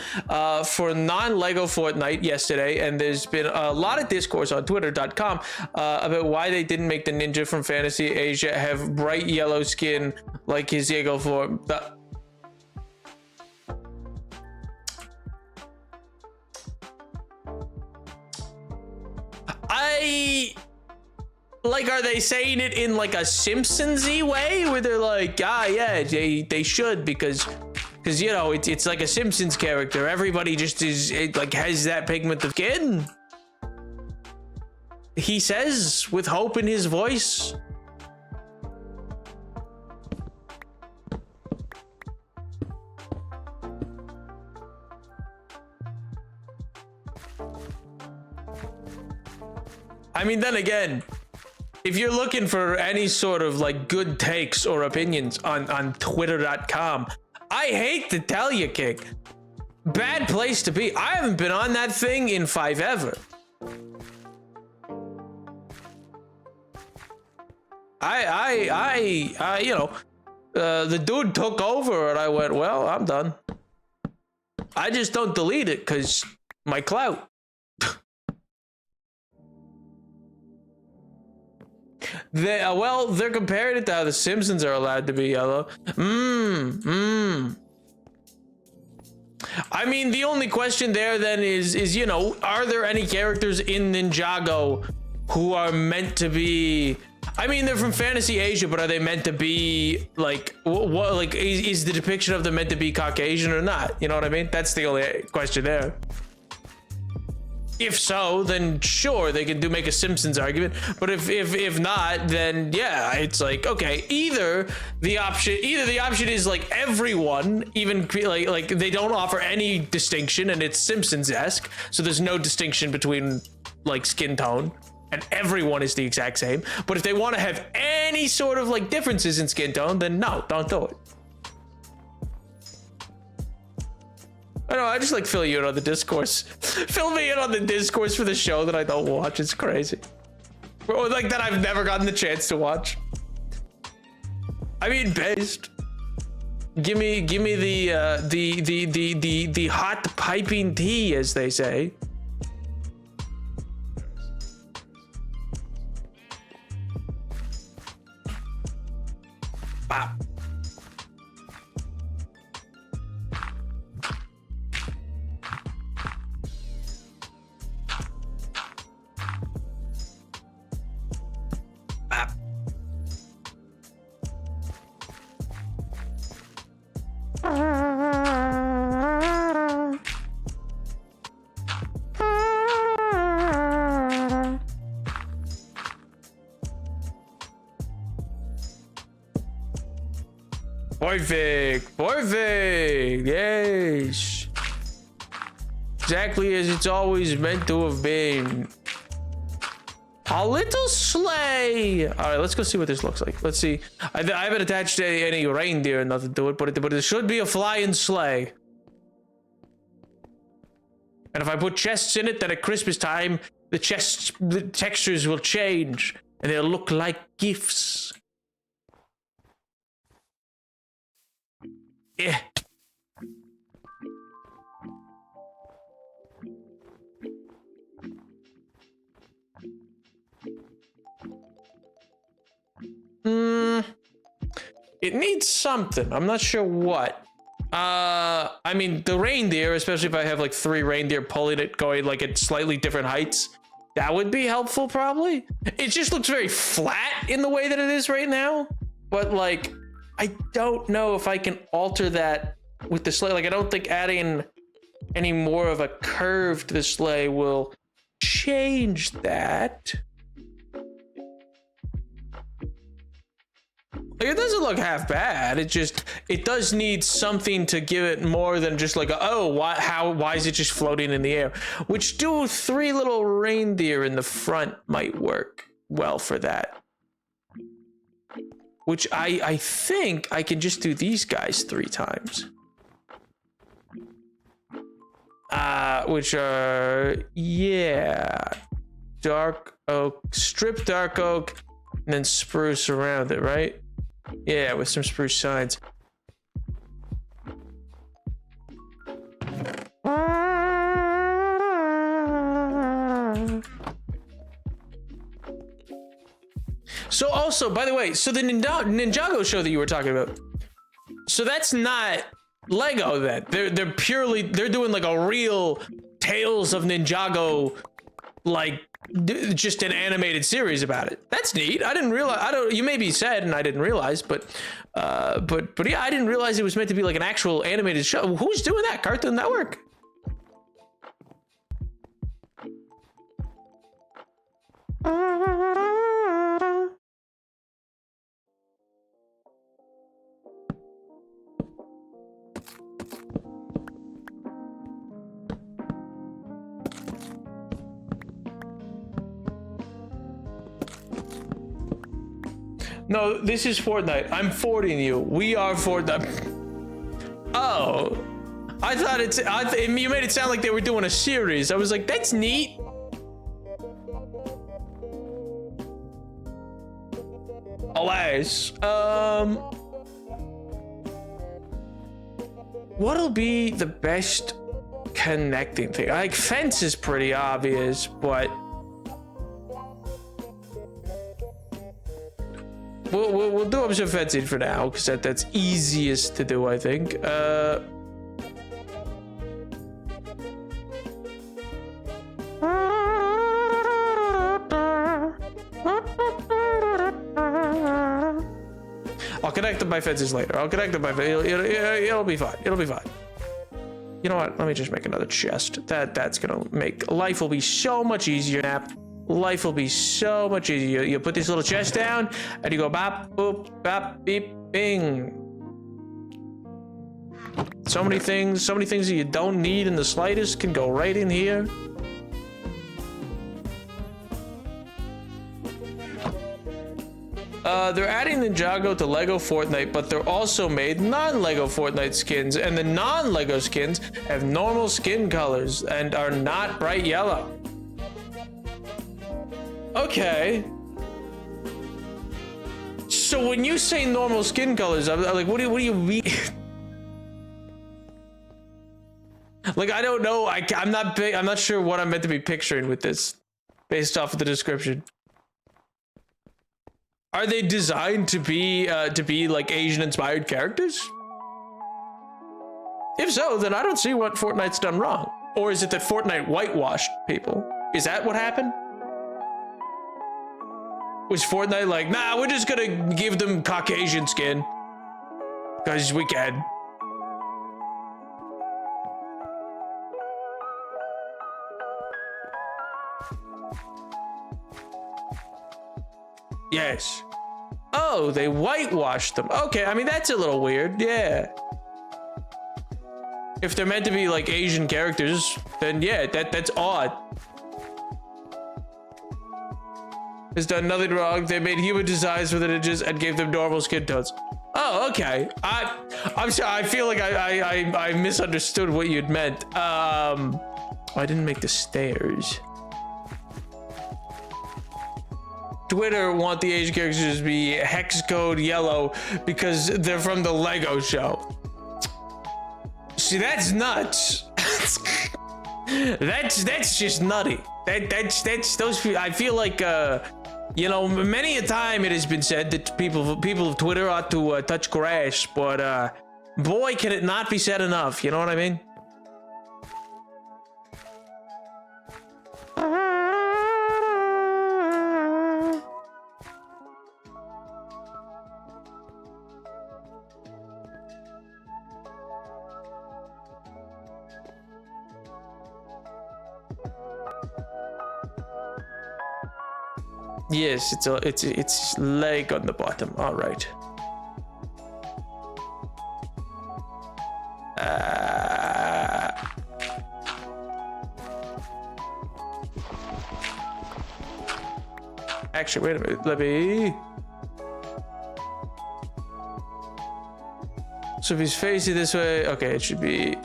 Speaker 1: for non-Lego Fortnite yesterday, and there's been a lot of discourse on twitter.com about why they didn't make the ninja from Fantasy Asia have bright yellow skin like his Lego form. Like, are they saying it in like a Simpsons-y way where they're like, yeah, they should because you know it's like a Simpsons character. Everybody just like has that pigment of skin. He says with hope in his voice. I mean, then again, if you're looking for any sort of like good takes or opinions on twitter.com, I hate to tell you, King, bad place to be. I haven't been on that thing in 5 ever. I you know, the dude took over and I went, well, I'm done. I just don't delete it because my clout. They're comparing it to how the Simpsons are allowed to be yellow. I mean, the only question there then is, you know, are there any characters in Ninjago who are meant to be, I mean, they're from Fantasy Asia, but are they meant to be like, what like is the depiction of them meant to be Caucasian or not? You know what I mean? That's the only question there. If so, then sure, they can make a Simpsons argument. But if not, then yeah, it's like, okay, either the option is like everyone, even like they don't offer any distinction and it's Simpsons-esque, so there's no distinction between like skin tone and everyone is the exact same. But if they want to have any sort of like differences in skin tone, then no, don't do it. I don't know, I just like fill you in on the discourse. Fill me in on the discourse for the show that I don't watch. It's crazy. Or like that I've never gotten the chance to watch. I mean, based. Give me the hot piping tea, as they say. Wow. Perfect. Perfect. Yes. Exactly as it's always meant to have been. A little sleigh. All right, let's go see what this looks like. Let's see. I haven't attached any reindeer or nothing to it, but it should be a flying sleigh. And if I put chests in it, then at Christmas time, the textures will change and they'll look like gifts. Yeah. It needs something. I'm not sure what. I mean, the reindeer, especially if I have like 3 reindeer pulling it, going like at slightly different heights, that would be helpful probably. It just looks very flat in the way that it is right now. But like, I don't know if I can alter that with the sleigh. Like, I don't think adding any more of a curve to the sleigh will change that. Like, it doesn't look half bad. It does need something to give it more than just like, why is it just floating in the air? Which 3 little reindeer in the front might work well for that. Which I think I can just do these guys 3 times. Which are, yeah, dark oak, strip dark oak, and then spruce around it, right? Yeah, with some spruce sides. So also, by the way, so the Ninjago show that you were talking about, so that's not Lego then. They're doing like a real Tales of Ninjago, like just an animated series about it. That's neat. I didn't realize. You maybe said and I didn't realize, but yeah, I didn't realize it was meant to be like an actual animated show. Who's doing that? Cartoon Network? No, this is Fortnite. I'm Forting you. We are Fortnite. Oh, I thought you made it sound like they were doing a series. I was like, that's neat. Alas, what'll be the best connecting thing? Like, fence is pretty obvious, but we'll do up some fencing for now, because that's easiest to do, I think. I'll connect them by fences later. It'll be fine. It'll be fine. You know what? Let me just make another chest. That's gonna make life will be so much easier, Nap. Life will be so much easier. You put this little chest down, and you go bop, boop, bop, beep, bing. So many things that you don't need in the slightest can go right in here. They're adding Ninjago to Lego Fortnite, but they're also made non-Lego Fortnite skins, and the non-Lego skins have normal skin colors and are not bright yellow. Okay. So when you say normal skin colors, I'm like, what do you mean? Like, I don't know. I'm not sure what I'm meant to be picturing with this, based off of the description. Are they designed to be like Asian-inspired characters? If so, then I don't see what Fortnite's done wrong. Or is it that Fortnite whitewashed people? Is that what happened? Was Fortnite like, nah, we're just gonna give them Caucasian skin, because we can. Yes. Oh, they whitewashed them. Okay, I mean, that's a little weird, yeah. If they're meant to be like Asian characters, then yeah, that's odd. Has done nothing wrong. They made human designs for the ninjas and gave them normal skin tones. Oh, okay. I'm sorry. I feel like I misunderstood what you'd meant. I didn't make the stairs. Twitter want the Asian characters to be hex code yellow because they're from the Lego show. See, that's nuts. that's just nutty. That's those. I feel like you know, many a time it has been said that people of Twitter ought to touch grass, but boy, can it not be said enough. You know what I mean? Yes, it's leg on the bottom. All right. Actually, wait a minute. Let me. So if he's facing this way, okay, it should be.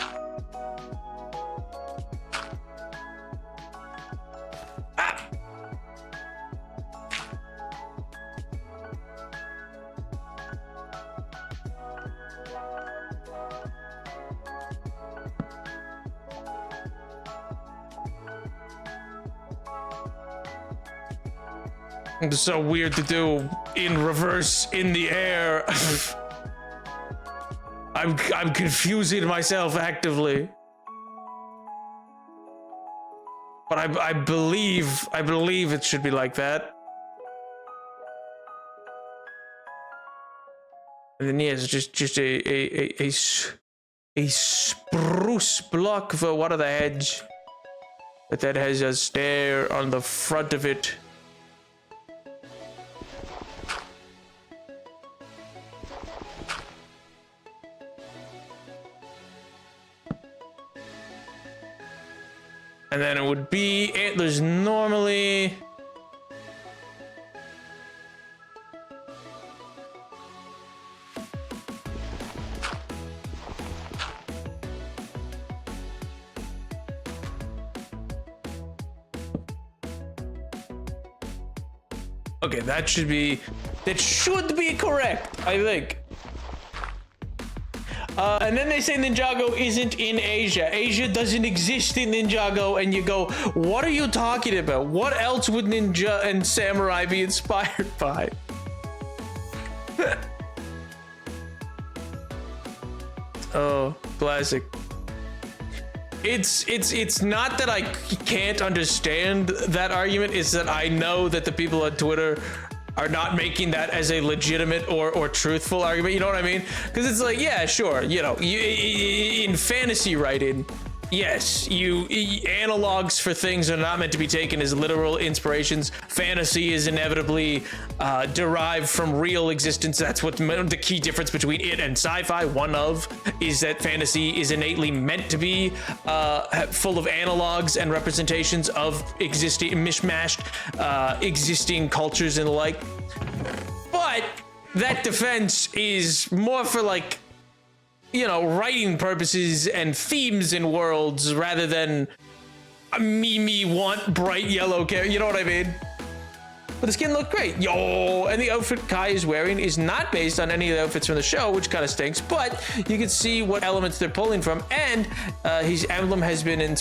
Speaker 1: It's so weird to do in reverse in the air. I'm confusing myself actively. But I believe it should be like that. And then yes, just a spruce block for one of the hedge. But that has a stair on the front of it. And then it would be antlers normally. Okay, that should be correct, I think. And then they say Ninjago isn't in Asia. Asia doesn't exist in Ninjago, and you go, what are you talking about? What else would ninja and samurai be inspired by? Oh, classic. It's not that I can't understand that argument, it's that I know that the people on Twitter are not making that as a legitimate or truthful argument. You know what I mean? Because it's like, yeah, sure, you know, in fantasy writing, yes, analogs for things are not meant to be taken as literal inspirations. Fantasy is inevitably derived from real existence. That's what the key difference between it and sci-fi, one of, is that fantasy is innately meant to be full of analogs and representations of existing mishmashed existing cultures and the like. But that defense is more for, like, you know, writing purposes and themes in worlds rather than me want bright yellow character. You know what I mean? But the skin looked great. Yo, and the outfit Kai is wearing is not based on any of the outfits from the show, which kind of stinks, but you can see what elements they're pulling from, and his emblem has been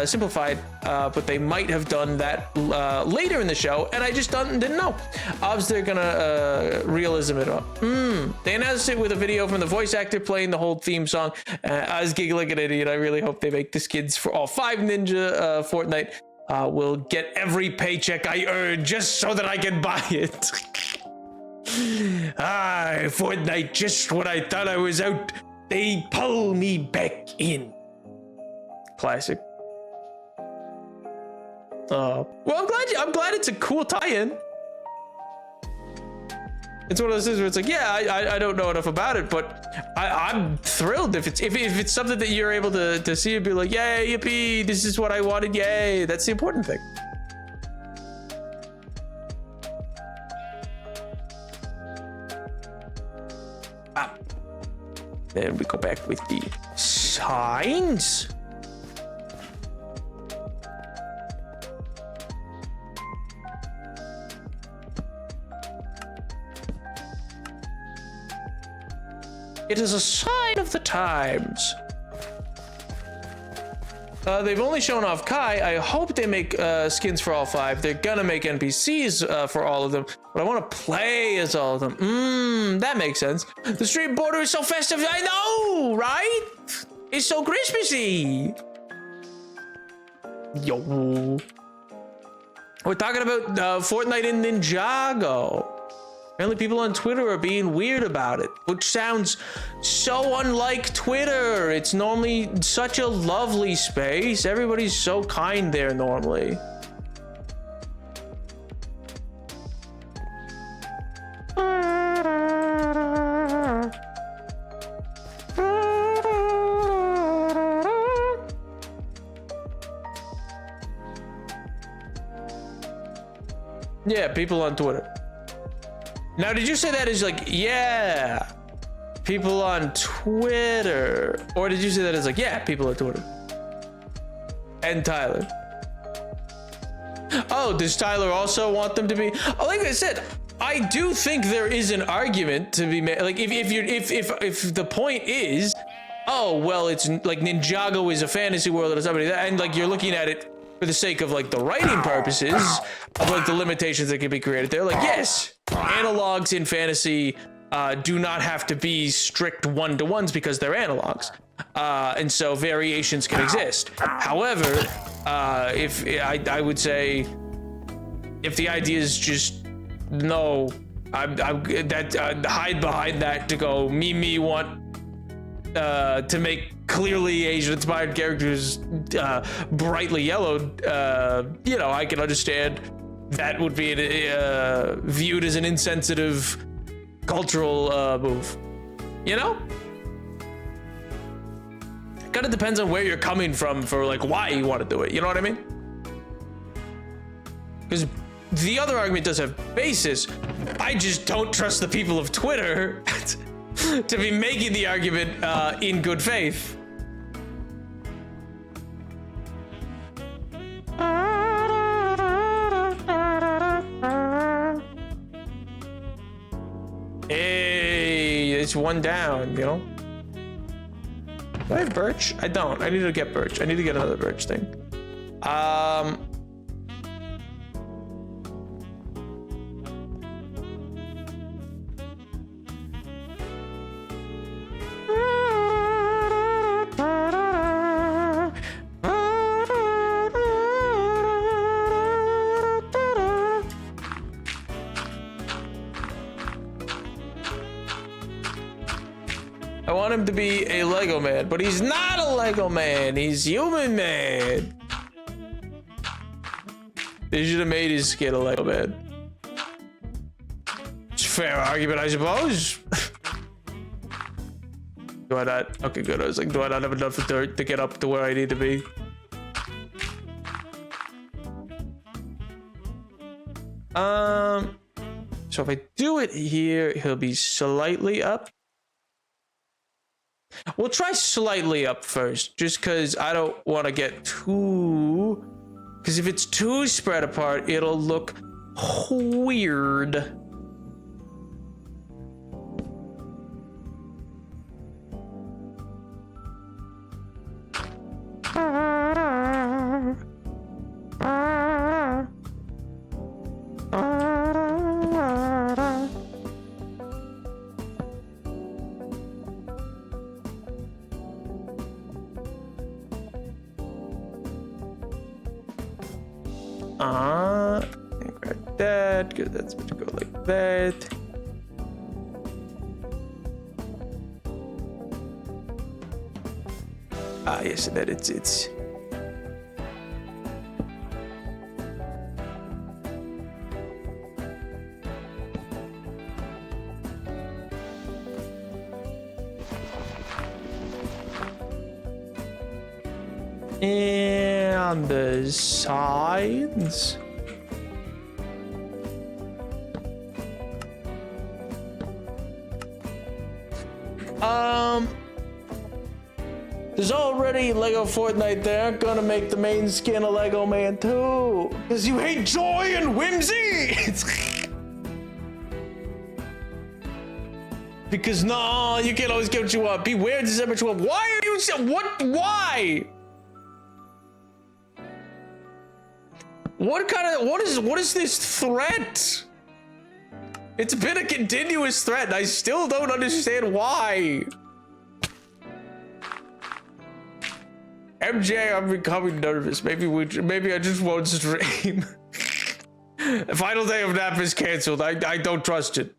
Speaker 1: simplified, but they might have done that later in the show, and I just didn't know. Obviously, they're gonna realism it up. They announced it with a video from the voice actor playing the whole theme song. I was giggling at it, and I really hope they make the skins for all 5 Ninja Fortnite. Will get every paycheck I earn just so that I can buy it. Fortnite, just when I thought I was out, they pull me back in. Classic. Well, I'm glad it's a cool tie-in. It's one of those things where it's like, yeah, I don't know enough about it, but I'm thrilled if it's something that you're able to see and be like, yay, yippee, this is what I wanted, yay. That's the important thing. Then we go back with the signs. It is a sign of the times. They've only shown off Kai. I hope they make skins for all 5. They're gonna make NPCs for all of them, but I want to play as all of them. That makes sense. The street border is so festive. I know, right? It's so Christmassy. Yo. We're talking about Fortnite in Ninjago. Apparently people on Twitter are being weird about it, which sounds so unlike Twitter. It's normally such a lovely space. Everybody's so kind there normally. Yeah, people on Twitter. Now, did you say that as like, yeah, people on Twitter? Or did you say that as like, yeah, people on Twitter? And Tyler. Oh, does Tyler also want them to be? Oh, like I said, I do think there is an argument to be made. Like if the point is, oh, well, it's like Ninjago is a fantasy world or something, and like you're looking at it for the sake of like the writing purposes of like the limitations that can be created there. Like, yes, analogs in fantasy do not have to be strict one-to-ones because they're analogs. And so variations can exist. However, if I would say if the idea is just no, hide behind that to go me want to make clearly Asian-inspired characters brightly yellowed, you know, I can understand that would be viewed as an insensitive cultural move. You know? It kind of depends on where you're coming from for like why you want to do it. You know what I mean? Because the other argument does have basis. I just don't trust the people of Twitter to be making the argument in good faith. Hey, it's one down, you know? Do I have birch? I don't. I need to get birch. I need to get another birch thing. I want him to be a Lego man, but he's not a Lego man. He's human man. They should have made his skin a Lego man. It's a fair argument, I suppose. Do I not? Okay, good. I was like, do I not have enough dirt to get up to where I need to be? So if I do it here, he'll be slightly up. We'll try slightly up first, just because I don't want to get too... Because if it's too spread apart, it'll look weird. Grab that, because that's going to go like that. Ah, yes, and then it's And the sides. There's already Lego Fortnite there. Gonna make the main skin a Lego Man too. Cause you hate joy and whimsy. Because no, you can't always get what you want. Beware December 12th. Why are you what? Why? What is this threat? It's been a continuous threat, and I still don't understand why. MJ, I'm becoming nervous. Maybe I just won't stream. Final day of NAPMAS canceled. I don't trust it.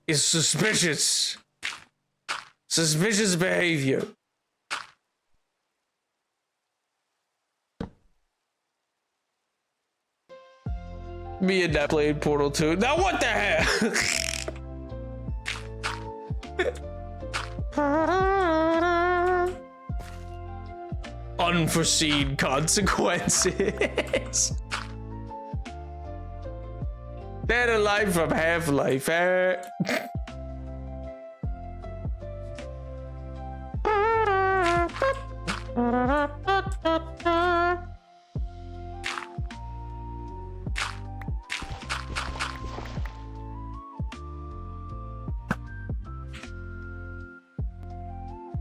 Speaker 1: It's suspicious. Suspicious behavior. Me and that played Portal 2. Now what the hell? Unforeseen consequences. Dead alive from Half-Life.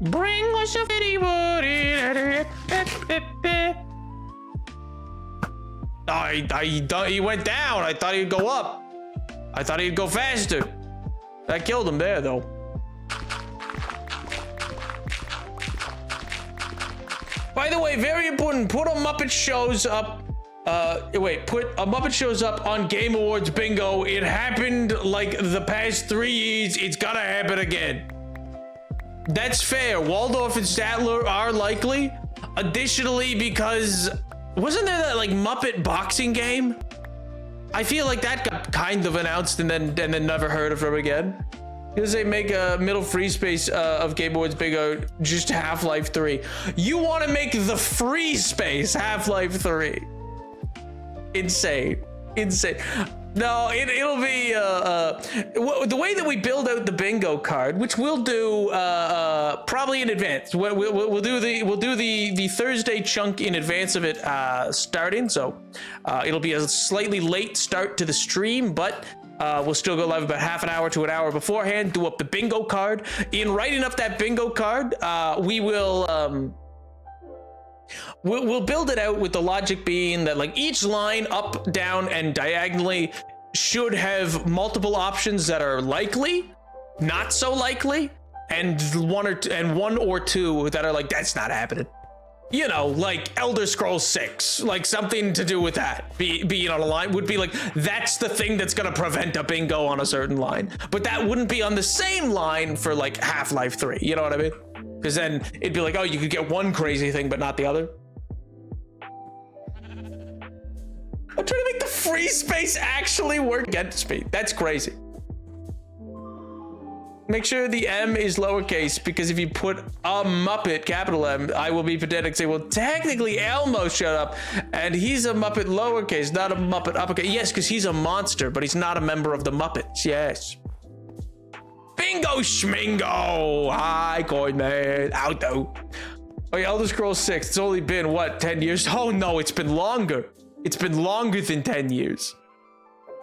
Speaker 1: Bring us a fitty woody. He went down. I thought he'd go up. I thought he'd go faster. I killed him there, though. By the way, very important. Put a Muppet Shows up. Put a Muppet Shows up on Game Awards bingo. It happened like the past 3 years. It's gonna happen again. That's fair. Waldorf and Statler are likely. Additionally, because wasn't there that like Muppet boxing game? I feel like that got kind of announced and then never heard of them again. Because they make a middle free space of Game Awards bingo just Half-Life 3. You want to make the free space Half-Life 3? Insane. No, it'll be the way that we build out the bingo card, which we'll do probably in advance. We'll do the Thursday chunk in advance of it starting. So it'll be a slightly late start to the stream, but we'll still go live about half an hour to an hour beforehand. Do up the bingo card. In writing up that bingo card, we will. We'll build it out with the logic being that like each line up, down, and diagonally should have multiple options that are likely, not so likely, and one or two that are like, that's not happening. You know, like Elder Scrolls 6, like something to do with that being on a line would be like, that's the thing that's gonna prevent a bingo on a certain line. But that wouldn't be on the same line for like Half-Life 3, you know what I mean? Because then it'd be like, oh, you could get one crazy thing, but not the other. I'm trying to make the free space actually work against me. That's crazy. Make sure the M is lowercase, because if you put a Muppet, capital M, I will be pedantic, say, well, technically Elmo showed up, and he's a Muppet lowercase, not a Muppet uppercase. Yes, because he's a monster, but he's not a member of the Muppets. Yes. Bingo schmingo! Hi, Coin Man. Out though. Oh yeah, Elder Scrolls 6. It's only been, what, 10 years? Oh no, it's been longer. It's been longer than 10 years.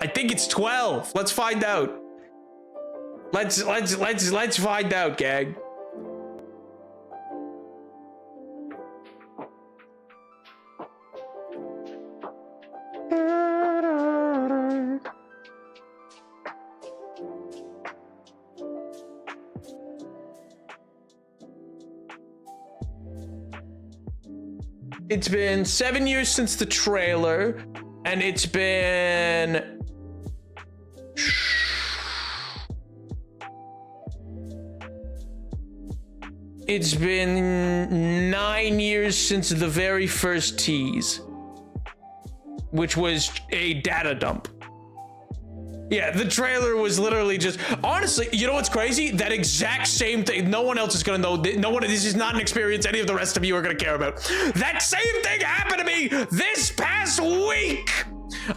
Speaker 1: I think it's 12. Let's find out. Let's find out, gang. It's been 7 years since the trailer, and it's been... It's been 9 years since the very first tease, which was a data dump. Yeah, the trailer was literally just, honestly, you know what's crazy? That exact same thing. No one else is gonna know. This is not an experience any of the rest of you are gonna care about. That same thing happened to me this past week.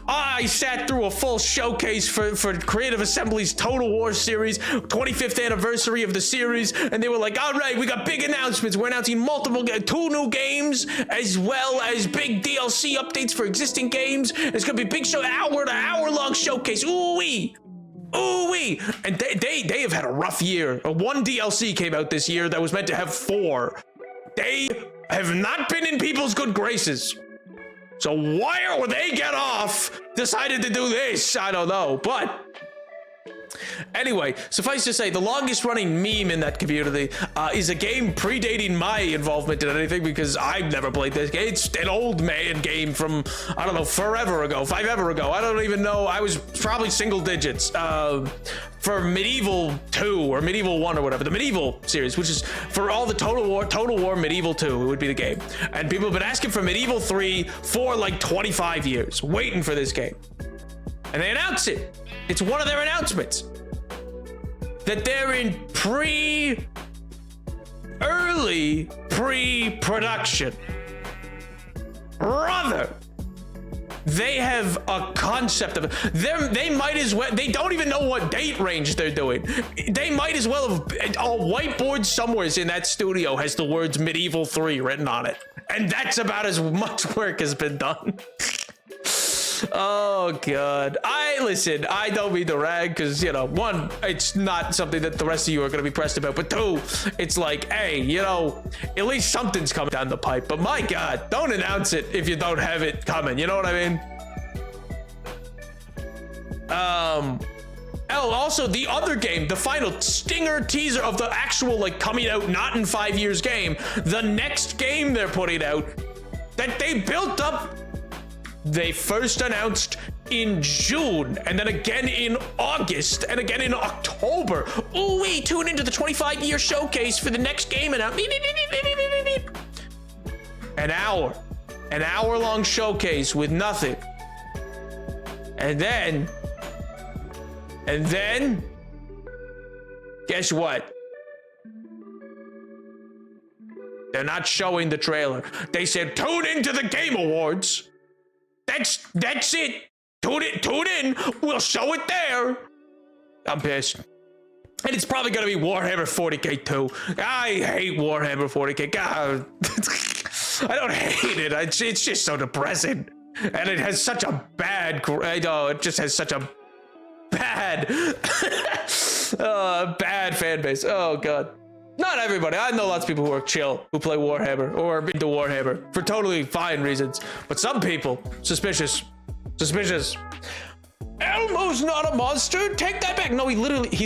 Speaker 1: I sat through a full showcase for Creative Assembly's Total War series, 25th anniversary of the series, and they were like, all right, we got big announcements. We're announcing two new games, as well as big DLC updates for existing games. It's gonna be a big show, hour-long showcase. Ooh-wee. Ooh-wee. And they have had a rough year. One DLC came out this year that was meant to have 4. They have not been in people's good graces. So why would they get off, decided to do this? I don't know, but anyway, suffice to say, the longest running meme in that community is a game predating my involvement in anything, because I've never played this game. It's an old man game from, I don't know, forever ago. I don't even know. I was probably single digits for Medieval 2 or Medieval 1 or whatever, the Medieval series, which is for all the Total War Medieval 2 would be the game. And people have been asking for Medieval 3 for like 25 years, waiting for this game. And they announce it. It's one of their announcements that they're in early pre-production. Brother, they have a concept of it. They might as well, they don't even know what date range they're doing. They might as well have, a whiteboard somewhere in that studio has the words Medieval 3 written on it. And that's about as much work has been done. Oh god. Listen, I don't mean to rag, because, you know, 1, it's not something that the rest of you are going to be pressed about, but 2, it's like, hey, you know, at least something's coming down the pipe. But my god, don't announce it if you don't have it coming, you know what I mean? Also, the other game, the final stinger teaser of the actual, like, coming out not in 5 years game, the next game they're putting out that they built up. They first announced in June, and then again in August, and again in October. Ooh, wait, tune into the 25-year showcase for the next game. And an hour-long showcase with nothing. And then, guess what? They're not showing the trailer. They said, tune into the Game Awards. That's it. Tune in. We'll show it there. I'm pissed. And it's probably gonna be Warhammer 40k too. I hate Warhammer 40k. God, I don't hate it. It's just so depressing, and it has such a bad. I know it just has such a bad, bad fan base. Oh god. Not everybody. I know lots of people who are chill, who play Warhammer or are into Warhammer for totally fine reasons. But some people, suspicious. Elmo's not a monster. Take that back. No, he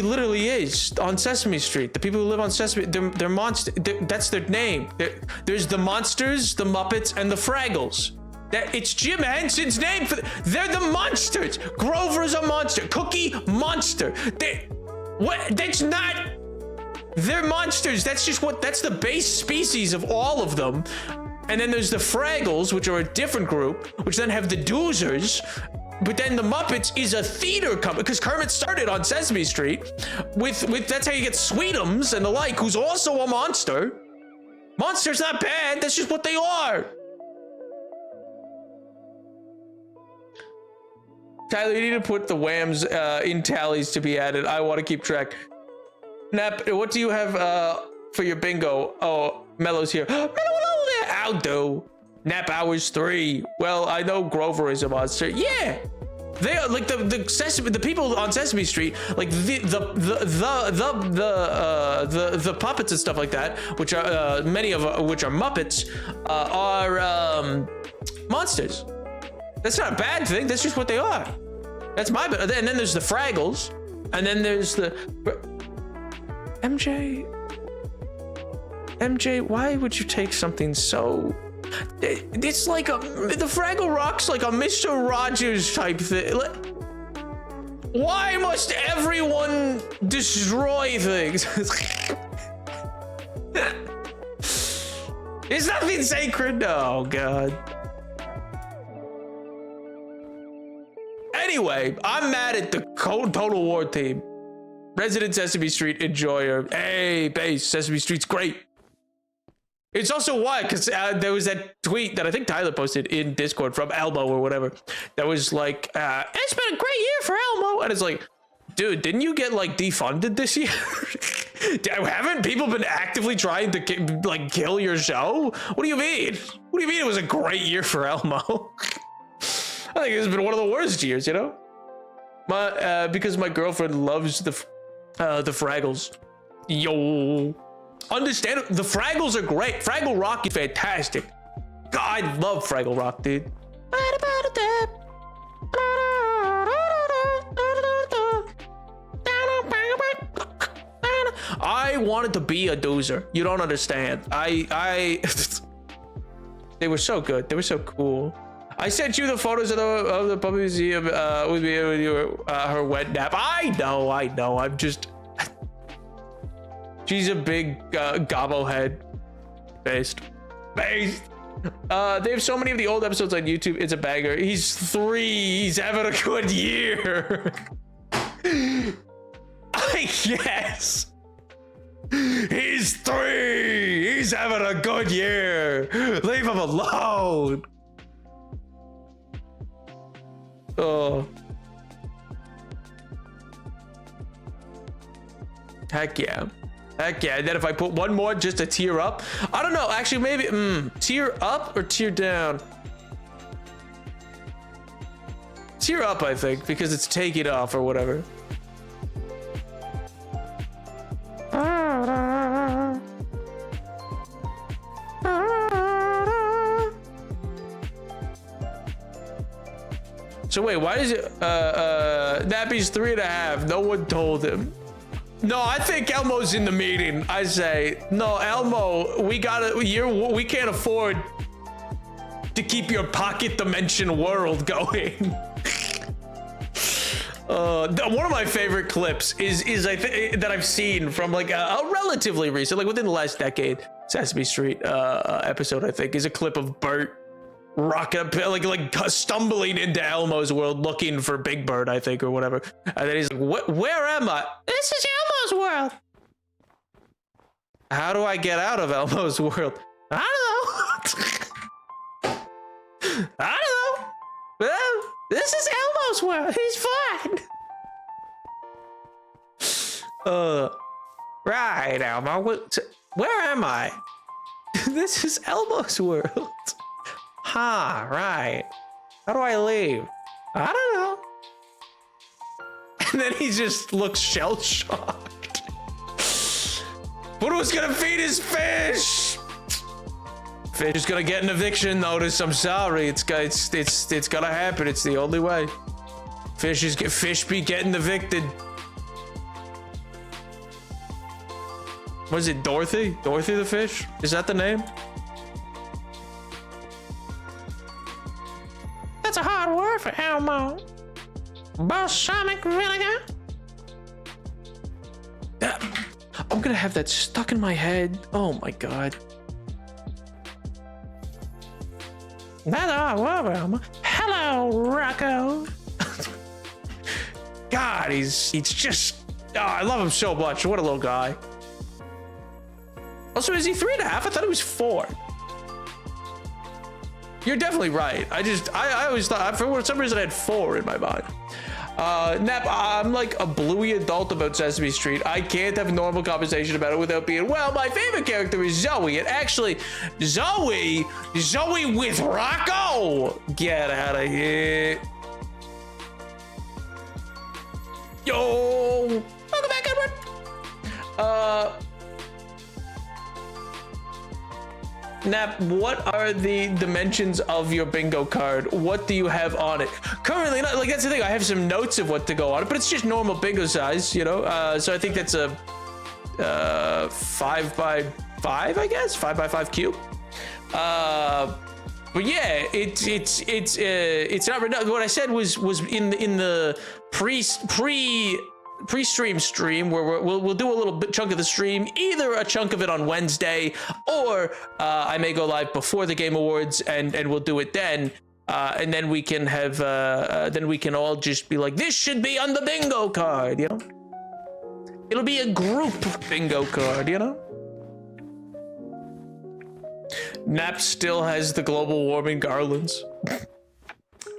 Speaker 1: literally is on Sesame Street. The people who live on Sesame, they're monsters. That's their name. There's the Monsters, the Muppets, and the Fraggles. It's Jim Henson's name. They're the monsters. Grover's a monster. Cookie, monster. That's not. They're monsters. That's the base species of all of them. And then there's the Fraggles, which are a different group, which then have the Doozers. But then the Muppets is a theater company, because Kermit started on Sesame Street with that's how you get Sweetums and the like, who's also a monster. Monster's not bad. That's just what they are. Tyler, you need to put the whams in tallies to be added. I want to keep track. Nap, what do you have for your bingo? Oh, Mello's here. Mello, hello there. I'll do. Nap hours 3. Well, I know Grover is a monster. Yeah, they are like the people on Sesame Street, like the puppets and stuff like that, which are many of which are Muppets, are monsters. That's not a bad thing. That's just what they are. That's my. And then there's the Fraggles, and then there's the MJ. Why would you take something so? It's like the Fraggle Rock's like a Mr. Rogers type thing. Why must everyone destroy things? There's nothing sacred. Oh god. Anyway, I'm mad at the Total War theme. Resident Sesame Street enjoyer. Hey, base. Sesame Street's great. It's also why, because there was that tweet that I think Tyler posted in Discord from Elmo or whatever. That was like, it's been a great year for Elmo. And it's like, dude, didn't you get like defunded this year? Haven't people been actively trying to like kill your show? What do you mean? What do you mean it was a great year for Elmo? I think it's been one of the worst years, you know? Because my girlfriend loves the Fraggles. Yo. Understand, the Fraggles are great. Fraggle Rock is fantastic. God, I love Fraggle Rock, dude. I wanted to be a dozer. You don't understand. They were so good. They were so cool. I sent you the photos of the puppy museum with her wet nap. I know. I'm just. She's a big gobbo head. Based. They have so many of the old episodes on YouTube. It's a banger. He's 3. He's having a good year. I guess. He's 3. He's having a good year. Leave him alone. Oh. Heck yeah. Heck yeah. And then if I put one more just to tear up, I don't know. Actually, maybe tear up or tear down. Tear up, I think, because it's take it off or whatever. So wait, why is it Nappy's 3.5? No one told him. No, I think Elmo's in the meeting. I say, no, Elmo, we can't afford to keep your pocket dimension world going. One of my favorite clips is I think that I've seen from like a relatively recent, like within the last decade, Sesame Street episode, I think, is a clip of Bert rocking up, like stumbling into Elmo's world looking for Big Bird, I think, or whatever. And then he's like, where am I? This is Elmo's world. How do I get out of Elmo's world? I don't know. I don't know. Well, this is Elmo's world. He's fine. Right, Elmo. Where am I? This is Elmo's world. Right. How do I leave? I don't know. And then he just looks shell-shocked. But who's gonna feed his fish? Fish is gonna get an eviction notice. I'm sorry. It's gonna happen. It's the only way. Fish be getting evicted. What is it, Dorothy? Dorothy the fish? Is that the name? That's a hard word for Elmo. Balsamic vinegar. I'm gonna have that stuck in my head. Oh my god. That's a hard word for Elmo. Hello, Rocco. God, he's just. Oh, I love him so much. What a little guy. Also, is he 3.5? I thought he was 4. You're definitely right. I always thought, for some reason, I had 4 in my mind. Nap, I'm like a bluey adult about Sesame Street. I can't have a normal conversation about it without being, well, my favorite character is Zoe. And actually, Zoe with Rocco. Get out of here. Yo. Welcome back, Edward. Nap, what are the dimensions of your bingo card? What do you have on it? Currently, like that's the thing. I have some notes of what to go on it, but it's just normal bingo size, you know. So I think that's a 5 by 5, I guess, 5 by 5 cube. But yeah, it's not. What I said was in the pre-stream stream where we'll do a little chunk of the stream, either a chunk of it on Wednesday, or I may go live before the Game Awards and we'll do it then. And then we can have, then we can all just be like, this should be on the bingo card, you know? It'll be a group bingo card, you know? Nap still has the global warming garlands.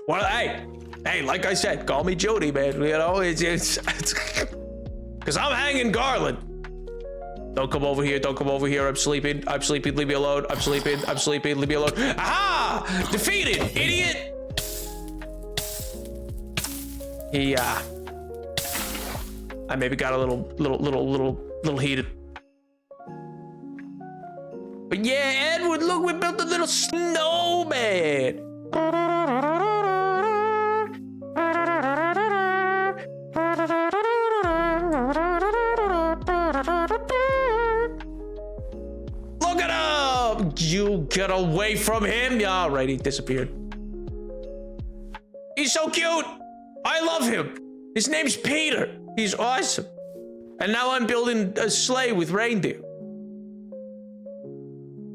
Speaker 1: Well, hey, like I said, call me Jody, man. You know, it's because I'm hanging garland. Don't come over here. Don't come over here. I'm sleeping. I'm sleeping. Leave me alone. I'm sleeping. I'm sleeping. Leave me alone. Aha! Defeated, idiot. Yeah. I maybe got a little heated. But yeah, Edward, look, we built a little snowman. Look at him! You get away from him. Yeah, all right, he disappeared. He's so cute. I love him. His name's Peter. He's awesome. And now I'm building a sleigh with reindeer.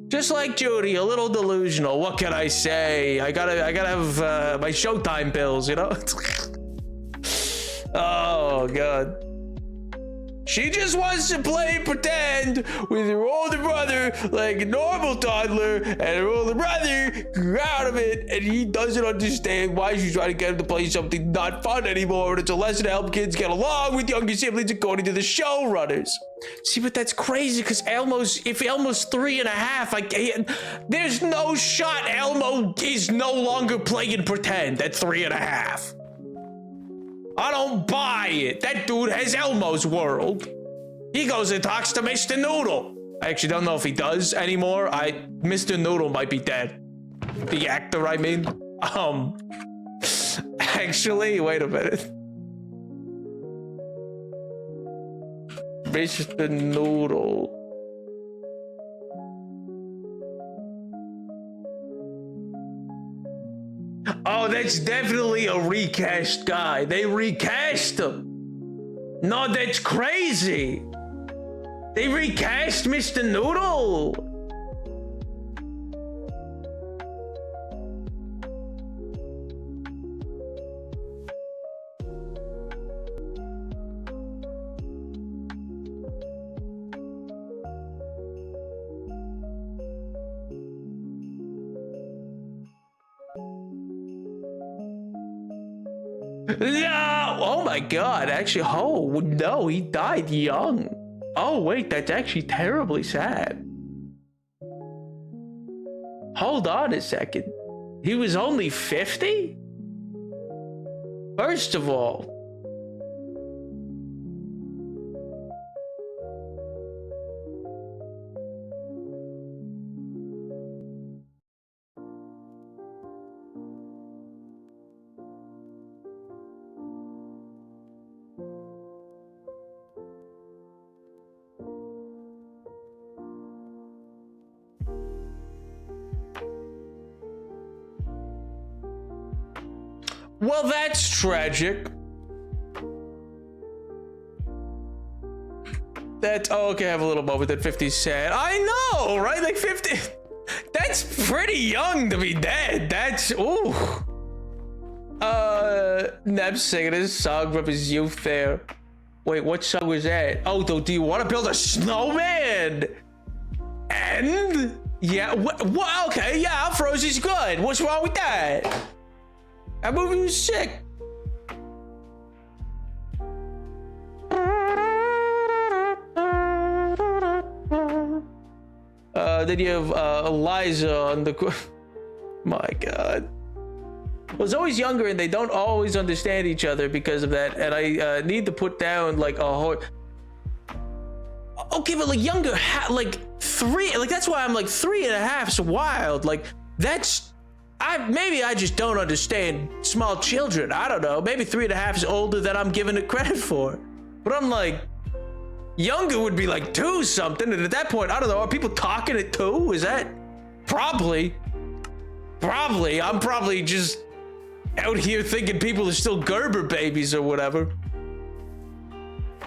Speaker 1: Just like Judy, a little delusional. What can I say? I gotta have my Showtime pills, you know? Oh, God. She just wants to play pretend with her older brother like a normal toddler, and her older brother grew out of it, and he doesn't understand why she's trying to get him to play something not fun anymore, and it's a lesson to help kids get along with younger siblings according to the showrunners. See, but that's crazy, because if Elmo's 3.5, there's no shot Elmo is no longer playing pretend at 3.5. I don't buy it. That dude has Elmo's world. He goes and talks to Mr. Noodle. I actually don't know if he does anymore. Mr. Noodle might be dead. The actor, I mean. Actually, wait a minute. Mr. Noodle. Oh, that's definitely a recast guy. They recast him. No, that's crazy. They recast Mr. Noodle. No! Oh my God, actually, oh no, he died young. Oh wait, that's actually terribly sad. Hold on a second. He was only 50? First of all. Well, that's tragic. That's, oh, okay, I have a little moment that 50's sad. I know, right? Like 50, that's pretty young to be dead. That's, ooh. Neb's singing his song from his youth there. Wait, what song was that? Oh, do you want to build a snowman? And? Yeah, what, okay, yeah, Frosie's good. What's wrong with that? That movie was sick. Then you have Eliza on the... My God. I was always younger and they don't always understand each other because of that. And I need to put down like a whole... Okay, but like younger, like 3, like that's why I'm like 3.5's wild. Like that's... maybe I just don't understand small children. I don't know. Maybe 3.5 is older than I'm giving it credit for. But I'm like, younger would be like 2 something. And at that point, I don't know. Are people talking at 2? Is that? Probably. I'm probably just out here thinking people are still Gerber babies or whatever.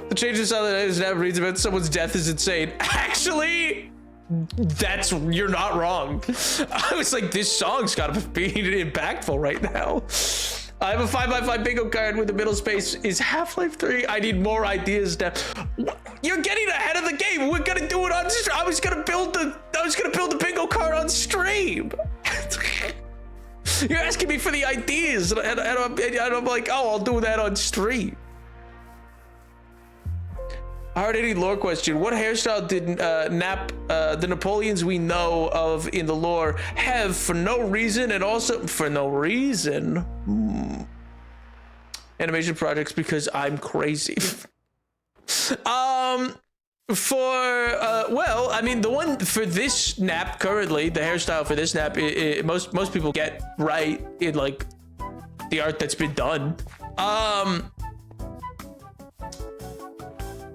Speaker 1: The change in silent never reads about someone's death is insane. Actually, you're not wrong. I was like, this song's gotta be impactful right now. I have a 5x5 bingo card with the middle space is Half-Life 3. I need more ideas now. You're getting ahead of the game. We're gonna do it on stream. I was gonna build the bingo card on stream. You're asking me for the ideas, and I'm like, oh, I'll do that on stream. Hard-hitting lore question. What hairstyle did the Napoleons we know of in the lore have for no reason, and also for no reason? Animation projects because I'm crazy. Well, I mean, the one for this nap currently, the hairstyle for this nap, most people get right in like the art that's been done.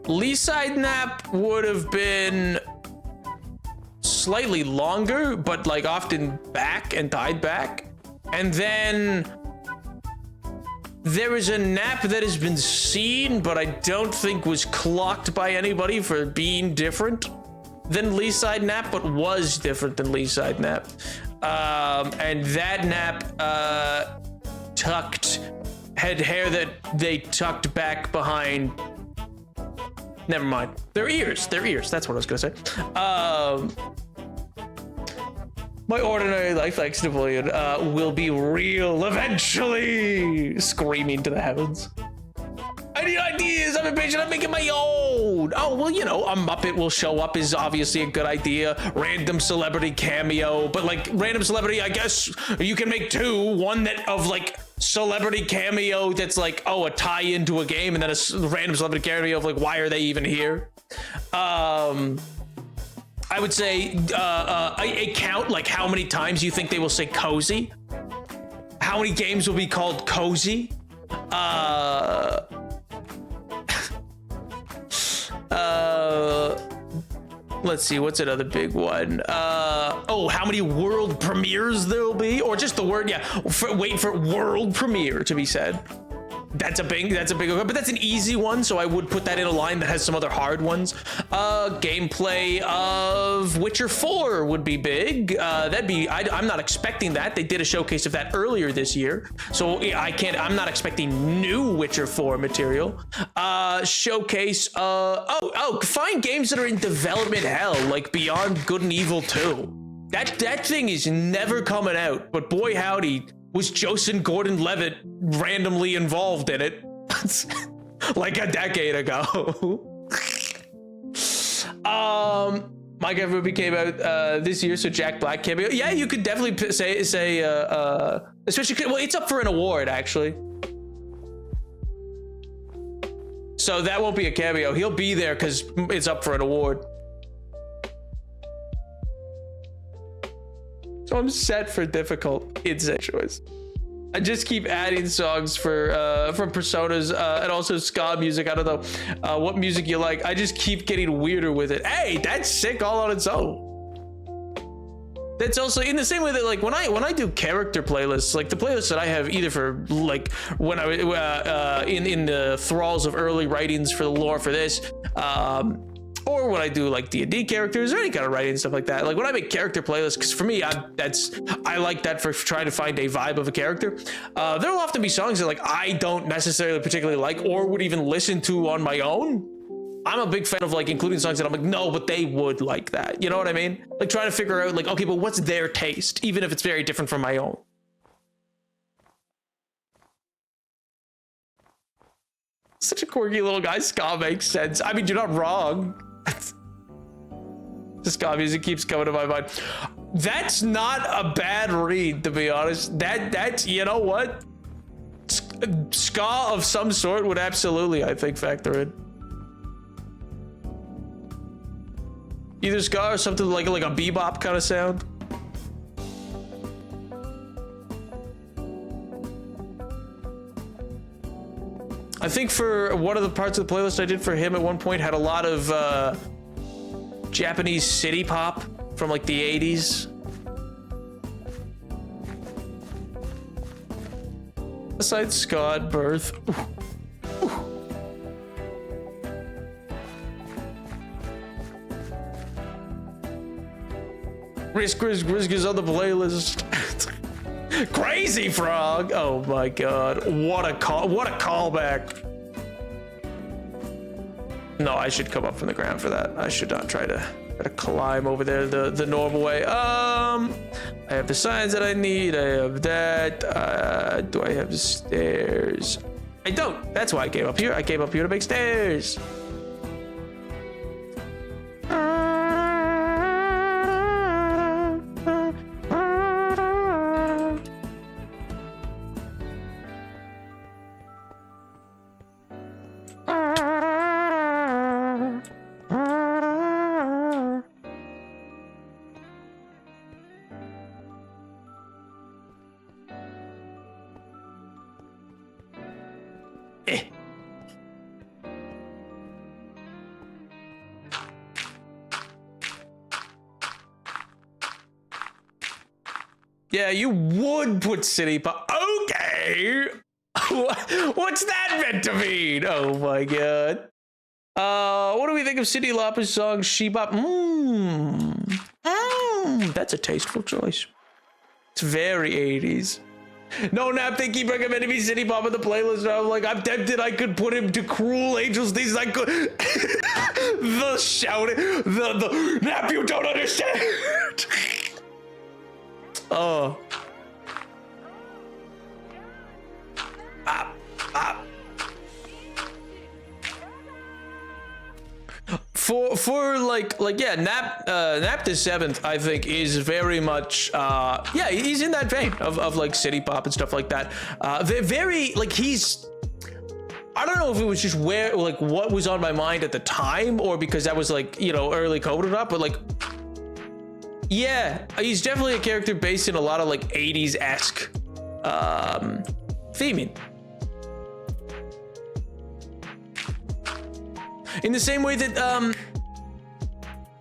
Speaker 1: Lee side nap would have been slightly longer, but like often back and tied back. And then there is a nap that has been seen, but I don't think was clocked by anybody for being different than Lee side nap, but was different than Lee side nap. And that nap had hair that they tucked back behind. Never mind. Their ears. That's what I was gonna say. My ordinary life, thanks Napoleon, will be real eventually. Screaming to the heavens. I need ideas. I'm impatient. I'm making my own. Oh, well, you know, a Muppet will show up is obviously a good idea. Random celebrity cameo, but like random celebrity, I guess you can make two. One that of like celebrity cameo that's like, oh, a tie into a game, and then a random celebrity cameo of like, why are they even here? I would say a count, like how many times you think they will say cozy. How many games will be called cozy? Let's see, what's another big one? Oh, how many world premieres there'll be? Or just the word, yeah, wait for world premiere to be said. That's a big one, but that's an easy one, so I would put that in a line that has some other hard ones. Gameplay of Witcher 4 would be big. I'm not expecting that. They did a showcase of that earlier this year, so I'm not expecting new Witcher 4 material. Showcase, find games that are in development hell, like Beyond Good and Evil 2. That thing is never coming out, but boy howdy, was Joseph Gordon-Levitt randomly involved in it like a decade ago. Minecraft movie came out this year, so Jack Black cameo. Yeah, you could definitely say especially, well, it's up for an award actually. So that won't be a cameo. He'll be there because it's up for an award. So I'm set for difficult. Insane choice. I just keep adding songs for from Personas and also ska music. I don't know what music you like. I just keep getting weirder with it. Hey, that's sick all on its own. That's also in the same way that like when I do character playlists, like the playlists that I have either for like when I in the thralls of early writings for the lore for this. Or when I do like D&D characters or any kind of writing stuff like that. Like when I make character playlists, because for me, I like that for trying to find a vibe of a character. There will often be songs that like I don't necessarily particularly like or would even listen to on my own. I'm a big fan of like including songs that I'm like, no, but they would like that. You know what I mean? Like trying to figure out like, okay, but what's their taste, even if it's very different from my own. Such a quirky little guy. Ska makes sense. I mean, you're not wrong. The ska music keeps coming to my mind. That's not a bad read, to be honest. That's, you know what? Ska of some sort would absolutely, I think, factor in. Either ska or something like a bebop kind of sound. I think for one of the parts of the playlist I did for him at one point had a lot of Japanese city pop from like the 80s. Besides Scott Birth. Ooh. Ooh. Risk is on the playlist. Crazy Frog. Oh my god. What a callback. No, I should come up from the ground for that. I should not try to climb over there the normal way. I have the signs that I need. I have that. Do I have the stairs? I don't. That's why I came up here. I came up here to make stairs. Yeah, you would put city pop. Okay. What's that meant to mean? Oh my god. What do we think of Cyndi Lauper's song She Bop? That's a tasteful choice. It's very 80s. No, Nap, they keep recommending me City Pop on the playlist. And I'm like, I'm tempted. I could put him to Cruel Angels. These I could. The shouting. The Nap, you don't understand. Oh. For like yeah, Nap the 7th I think is very much yeah, he's in that vein of like city pop and stuff like that. They're very like he's, I don't know if it was just where like what was on my mind at the time or because that was like, you know, early COVID or not, but like yeah, he's definitely a character based in a lot of like 80s-esque theming. In the same way that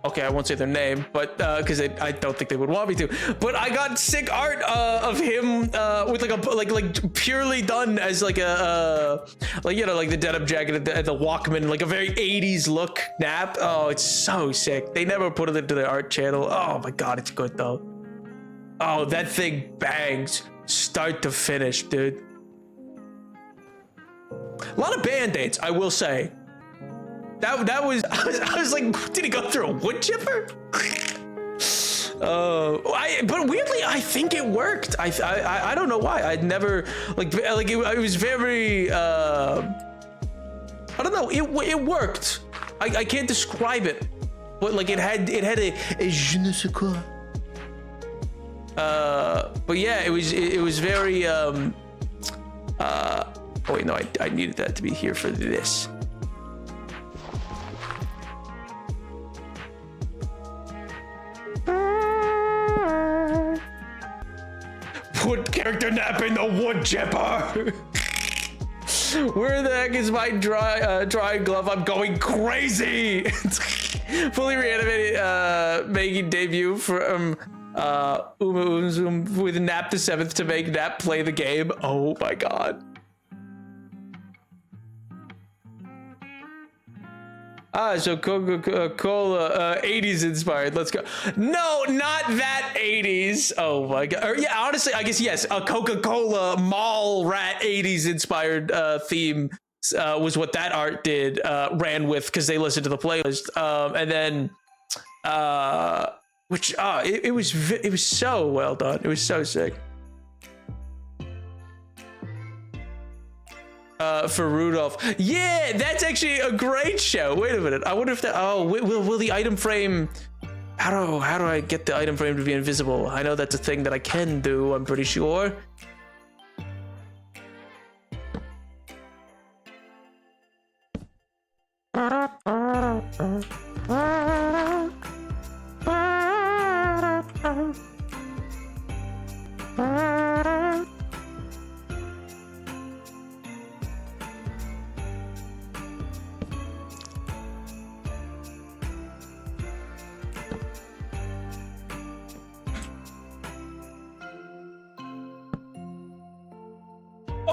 Speaker 1: okay, I won't say their name, but because I don't think they would want me to. But I got sick art of him with like a like purely done as like a like, you know, like the denim jacket and the Walkman, like a very 80s look Nap. Oh, it's so sick. They never put it into their art channel. Oh my god, it's good though. Oh, that thing bangs start to finish, dude. A lot of band-aids, I will say. That was I was like, did he go through a wood chipper? But weirdly, I think it worked. I don't know why. I'd never like it was very I don't know. It worked. I can't describe it, but like it had a je ne sais quoi. But yeah, it was very oh wait, no, I needed that to be here for this. Put character Nap in the wood chipper. Where the heck is my dry glove? I'm going crazy. Fully reanimated, making debut from Uma Umzum with Nap the 7th to make Nap play the game. Oh my god. So Coca-Cola 80s inspired. Let's go. No, not that 80s. Oh my god. Or, yeah, honestly, I guess yes. A Coca-Cola mall rat 80s inspired theme was what that art did. Ran with because they listened to the playlist. And then, which it was so well done. It was so sick. For Rudolph. Yeah, that's actually a great show. Wait a minute. I wonder if that, oh, will the item frame, how do I get the item frame to be invisible? I know that's a thing that I can do, I'm pretty sure.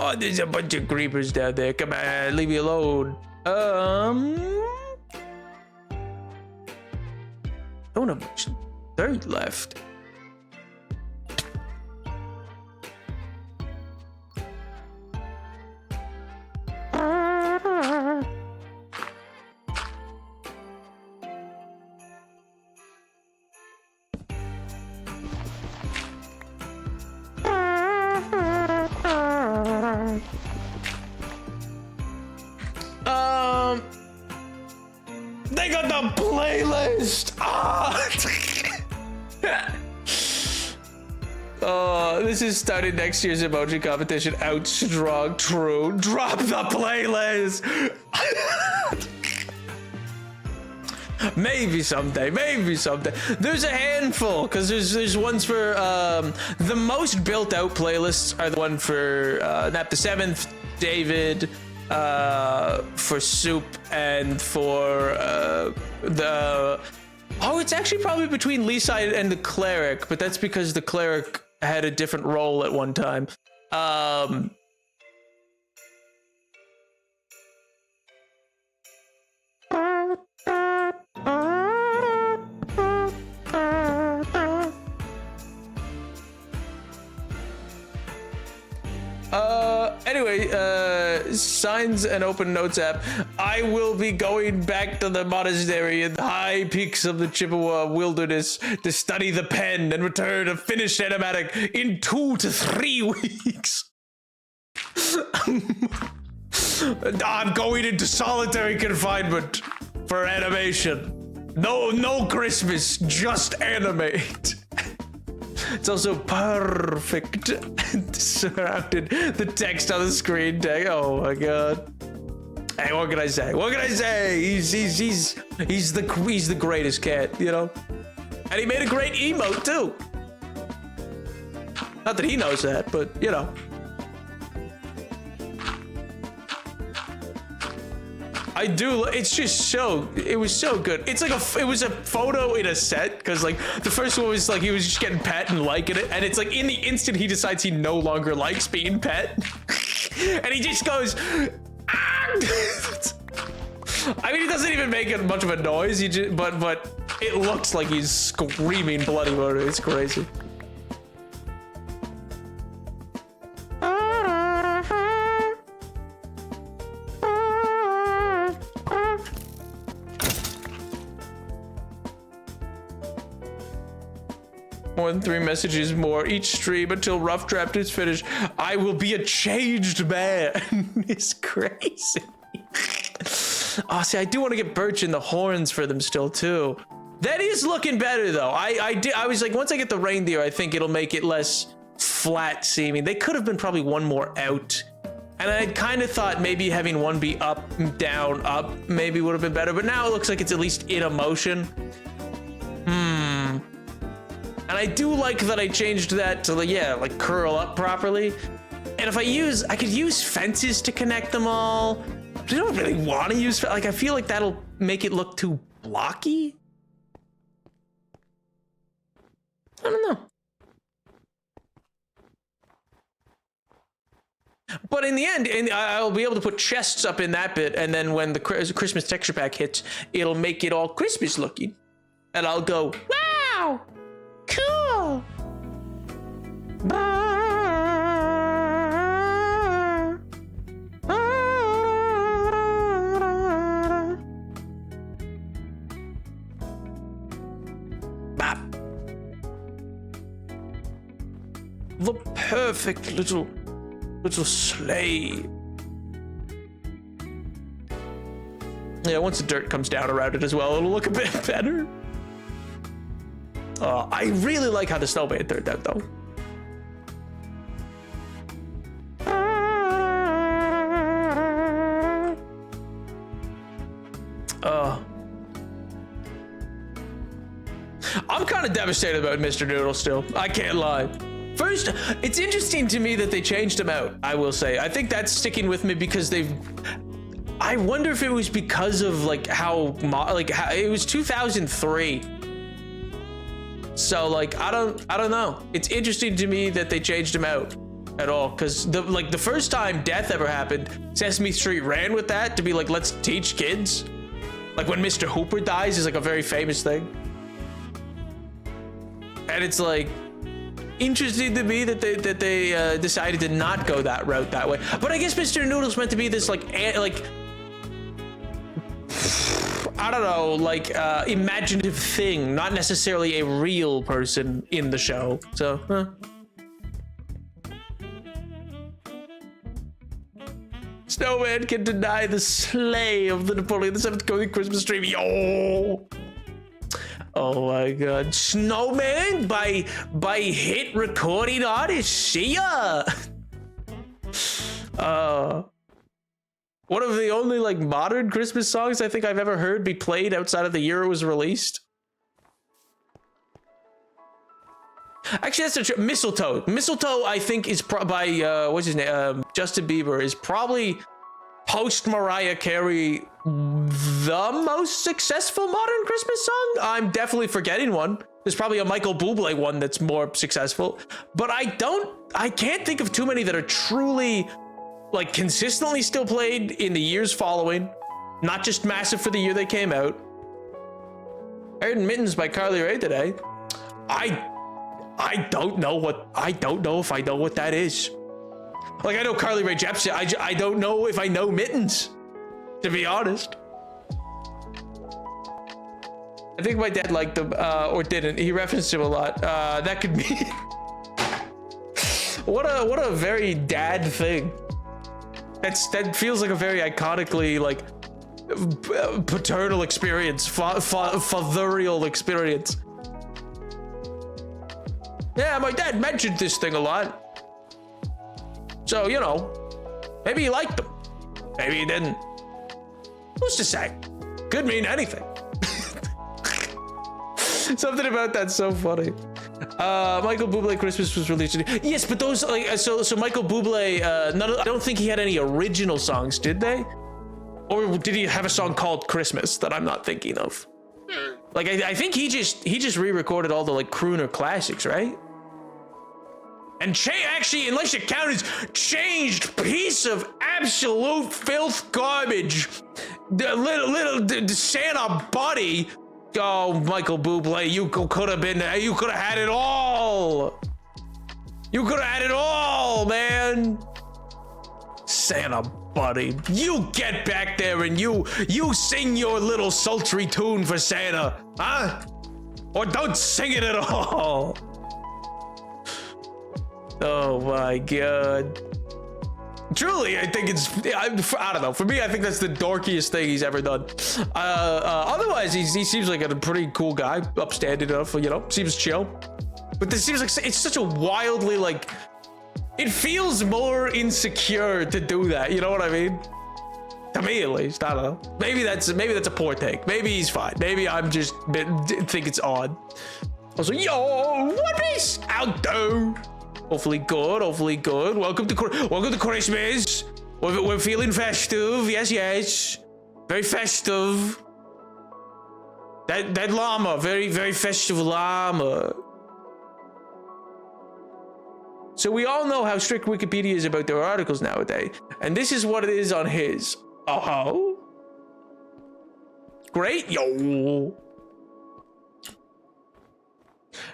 Speaker 1: Oh, there's a bunch of creepers down there. Come on, leave me alone. Don't have much third left. missed! Ah! Oh, this is starting next year's emoji competition out strong. True. Drop the playlist! Maybe someday, maybe someday. There's a handful, because there's ones for, the most built out playlists are the one for, Nap the 7th, David, for Soup, and for, oh, it's actually probably between Lisa and the Cleric, but that's because the Cleric had a different role at one time. Anyway, signs and open notes app. I will be going back to the monastery in the high peaks of the Chippewa wilderness to study the pen and return a finished animatic in 2 to 3 weeks. I'm going into solitary confinement for animation. No Christmas, just animate. It's also perfect. Surrounded the text on the screen tag. Oh my god. Hey, what can I say? What can I say? He's the greatest cat, you know? And he made a great emote too. Not that he knows that, but you know. I do. It's just so. It was so good. It's like it was a photo in a set, because like the first one was like he was just getting pet and liking it, and it's like in the instant he decides he no longer likes being pet, and he just goes. Ah! I mean, he doesn't even make it much of a noise. He just, but it looks like he's screaming bloody murder. It's crazy. More than 3 messages more each stream until Rough Draft is finished. I will be a changed man. It's crazy. Oh, see, I do want to get Birch in the horns for them still too. That is looking better though. I was like, once I get the reindeer, I think it'll make it less flat seeming. They could have been probably one more out. And I kind of thought maybe having one be up, down, up maybe would have been better. But now it looks like it's at least in a motion. And I do like that I changed that to like, yeah, like curl up properly. And if I could use fences to connect them all. But I don't really want to use, like, I feel like that'll make it look too blocky. I don't know. But in the end, I'll be able to put chests up in that bit. And then when the Christmas texture pack hits, it'll make it all Christmas looking. And I'll go, wow. Cool. The perfect little sleigh. Yeah, once the dirt comes down around it as well, it'll look a bit better. I really like how the snowman turned out, though. I'm kind of devastated about Mr. Noodle still. I can't lie. First, it's interesting to me that they changed him out, I will say. I think that's sticking with me because I wonder if it was because of like how it was 2003. So like I don't know. It's interesting to me that they changed him out at all, because the first time death ever happened, Sesame Street ran with that to be like, let's teach kids. Like when Mr. Hooper dies is like a very famous thing, and it's like interesting to me that they decided to not go that route that way. But I guess Mr. Noodle's meant to be this like I don't know, like imaginative thing, not necessarily a real person in the show. So, Snowman can deny the sleigh of the Napoleon the 7th going Christmas stream. Yo! Oh my god. Snowman by hit recording artist Sia. One of the only like modern Christmas songs I think I've ever heard be played outside of the year it was released. Actually, that's a Mistletoe. Mistletoe, I think, is by what's his name? Justin Bieber is probably post Mariah Carey the most successful modern Christmas song. I'm definitely forgetting one. There's probably a Michael Bublé one that's more successful, but I can't think of too many that are truly like consistently still played in the years following, not just massive for the year they came out. I heard Mittens by Carly Rae today. I don't know if I know what that is. Like, I know Carly Rae Jepsen. I don't know if I know Mittens, to be honest. I think my dad liked them, or didn't. He referenced him a lot. That could be. What a very dad thing. That feels like a very iconically like paternal experience, fatherial experience. Yeah, my dad mentioned this thing a lot. So, you know, maybe he liked them. Maybe he didn't. Who's to say? Could mean anything. Something about that's so funny. Michael Bublé Christmas was released today. Yes, but those like so Michael Bublé, I don't think he had any original songs, did they? Or did he have a song called Christmas that I'm not thinking of? Like I think he just re-recorded all the like crooner classics, right? And actually, unless you count his changed piece of absolute filth garbage, the little Santa buddy. Oh, Michael Bublé, you could have had it all. You could have had it all, man. Santa buddy, you get back there and you sing your little sultry tune for Santa, huh? Or don't sing it at all. Oh my god. Truly, I think I don't know. For me, I think that's the dorkiest thing he's ever done. Otherwise, he seems like a pretty cool guy, upstanding enough, you know, seems chill. But this seems like it's such a wildly like, it feels more insecure to do that. You know what I mean? To me, at least. I don't know. Maybe that's a poor take. Maybe he's fine. Maybe I'm just think it's odd. I was like, yo, what is out there? Hopefully good. Welcome to Christmas. We're feeling festive. Yes. Very festive. That llama, very, very festive llama. So we all know how strict Wikipedia is about their articles nowadays. And this is what it is on his. Oh. Great. Yo.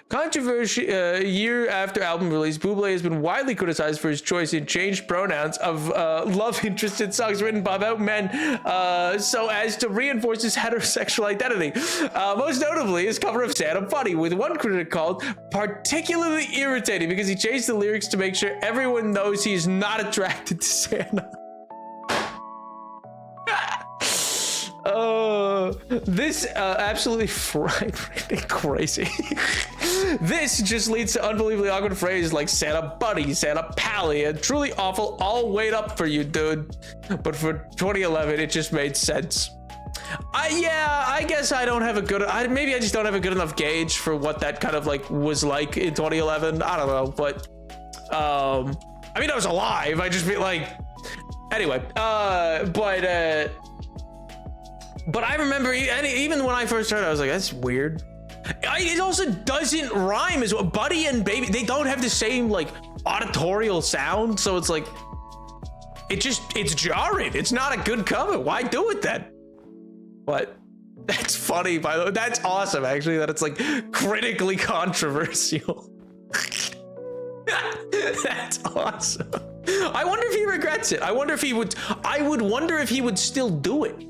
Speaker 1: Controversy, a year after album release, Bublé has been widely criticized for his choice in changed pronouns of love interest in songs written about men so as to reinforce his heterosexual identity. Most notably, his cover of Santa Buddy, with one critic called particularly irritating because he changed the lyrics to make sure everyone knows he is not attracted to Santa. This absolutely crazy. This just leads to unbelievably awkward phrases like Santa Buddy, Santa Pally, and truly awful. I'll wait up for you, dude. But for 2011, it just made sense. I guess I don't have a good. Maybe I just don't have a good enough gauge for what that kind of like was like in 2011. I don't know, but I mean, I was alive. I just feel like anyway. But I remember, even when I first heard it, I was like, that's weird. It also doesn't rhyme as well. Buddy and Baby, they don't have the same like auditorial sound. So it's like, it's jarring. It's not a good cover. Why do it then? What? That's funny, by the way. That's awesome, actually, that it's like critically controversial. That's awesome. I wonder if he regrets it. I would wonder if he would still do it.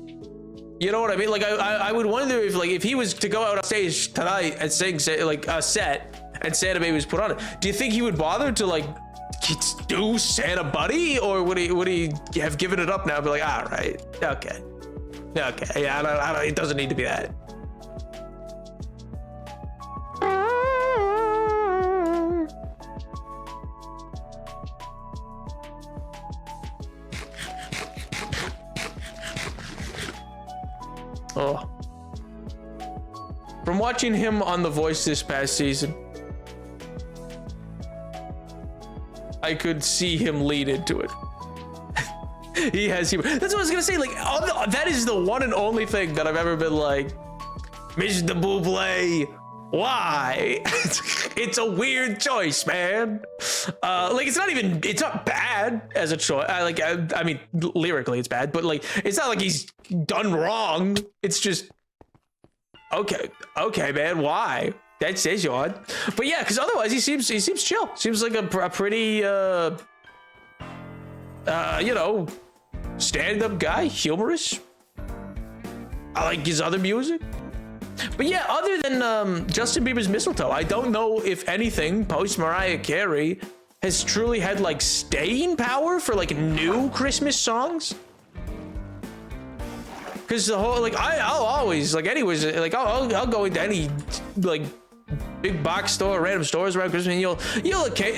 Speaker 1: You know what I mean? Like I would wonder if he was to go out on stage tonight and sing like a set and Santa Baby was put on it. Do you think he would bother to like do Santa Buddy, or would he have given it up now and be like, all right, okay, yeah, I don't, it doesn't need to be that. Oh. From watching him on The Voice this past season, I could see him lead into it. He has humor. That's what I was gonna say. Like, that is the one and only thing that I've ever been like, Mr. Buble, why? It's a weird choice, man. Like, it's not bad as a choice. I mean, lyrically it's bad, but like, it's not like he's done wrong. It's just, okay, man, why? That says you odd. But yeah, because otherwise he seems chill. Seems like a pretty, you know, stand-up guy, humorous. I like his other music. But yeah, other than Justin Bieber's Mistletoe, I don't know if anything post Mariah Carey has truly had like staying power for like new Christmas songs. Because the whole, like, I'll always, like, anyways, like, I'll go into any like big box store, random stores around Christmas, and you'll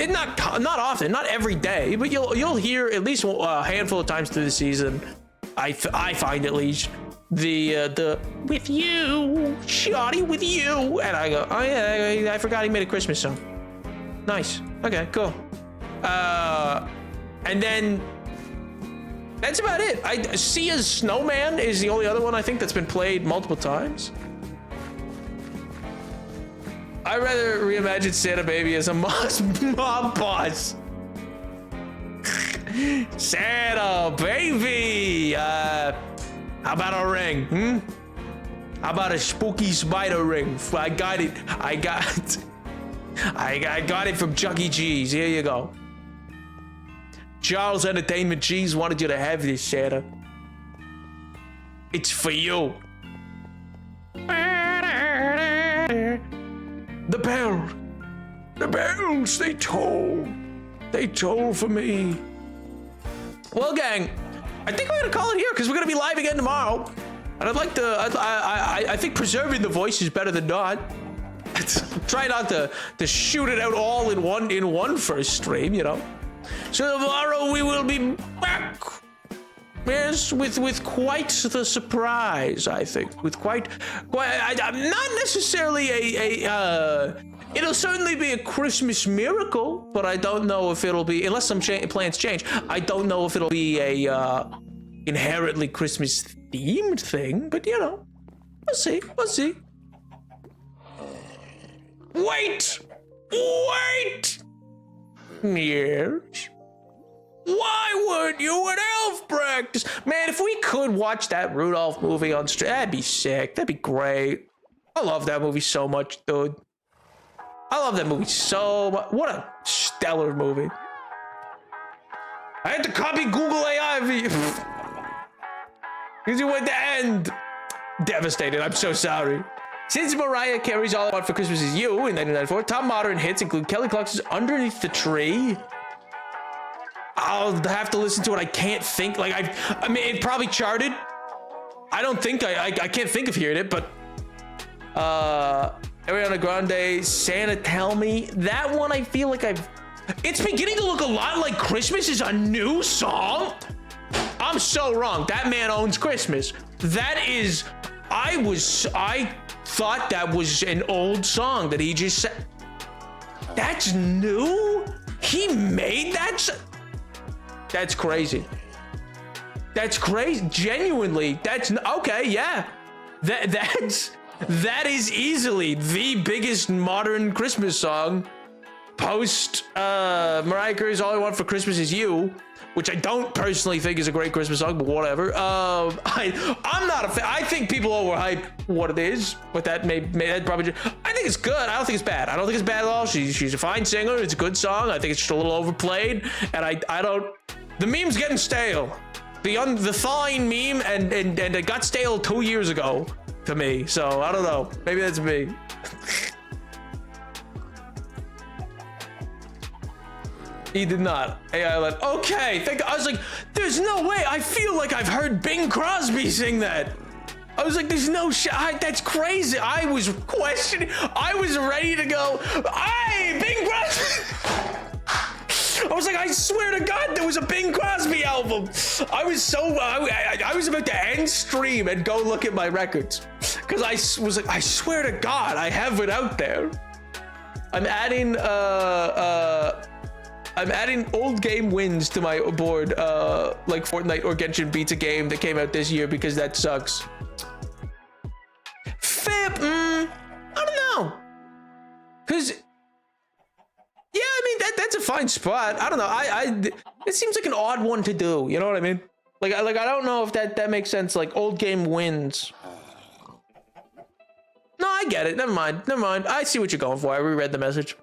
Speaker 1: not often, not every day, but you'll hear at least a handful of times through the season. I find at least the with you, shawty with you, and I go, oh yeah, I forgot he made a Christmas song. Nice. Okay, cool. And then that's about it. Sia's Snowman is the only other one I think that's been played multiple times. I'd rather reimagine Santa Baby as a mob boss. Santa Baby! How about a ring? How about a spooky spider ring? I got it from Chuck E. Cheese. Here you go. Charles Entertainment Cheese wanted you to have this, Santa. It's for you. The bells, they toll for me. Well, gang, I think we're gonna call it here because we're gonna be live again tomorrow. And I'd like to, I think preserving the voice is better than not. Try not to shoot it out all in one first stream, you know. So tomorrow we will be back. Yes, with quite the surprise, I think. With quite not necessarily it'll certainly be a Christmas miracle, but I don't know if it'll be, unless some plans change, I don't know if it'll be a inherently Christmas themed thing, but you know, we'll see. Wait! Yes? Why weren't you at elf practice? Man, if we could watch that Rudolph movie on stream, that'd be sick. That'd be great. I love that movie so much, dude. I love that movie so much. What a stellar movie. I had to copy Google AI because you went to end. Devastated. I'm so sorry. Since Mariah Carey's All I Want for Christmas Is You in 1994, top modern hits include Kelly Clarkson's Underneath the Tree. I'll have to listen to it. I can't think. Like, I mean, it probably charted. I don't think I can't think of hearing it, but Ariana Grande, Santa Tell Me. That one I feel like it's beginning to look a lot like Christmas is a new song. I'm so wrong. That man owns Christmas. That is, I thought that was an old song that he just said. That's new? He made that? That's crazy. That's crazy. Genuinely, that's okay. Yeah, that is easily the biggest modern Christmas song post Mariah Carey's All I Want for Christmas Is You, which I don't personally think is a great Christmas song, but whatever. I'm not a fan. I think people overhype what it is, but that probably. I think it's good. I don't think it's bad. I don't think it's bad at all. She's a fine singer. It's a good song. I think it's just a little overplayed, and I don't. The meme's getting stale. The thawing meme and it got stale 2 years ago to me. So I don't know. Maybe that's me. He did not. AI let. Okay. I was like, there's no way. I feel like I've heard Bing Crosby sing that. I was like, there's no shot. That's crazy. I was questioning. I was ready to go. Bing Crosby. I was like, I swear to God, there was a Bing Crosby album. I was so, I was about to end stream and go look at my records. Because I was like, I swear to God, I have it out there. I'm adding old game wins to my board, like Fortnite or Genshin beats a game that came out this year because that sucks. FIP, I don't know. Cause, yeah, I mean, that's a fine spot. I don't know, it seems like an odd one to do, you know what I mean? Like I don't know if that makes sense, like old game wins. No, I get it, never mind. I see what you're going for, I reread the message.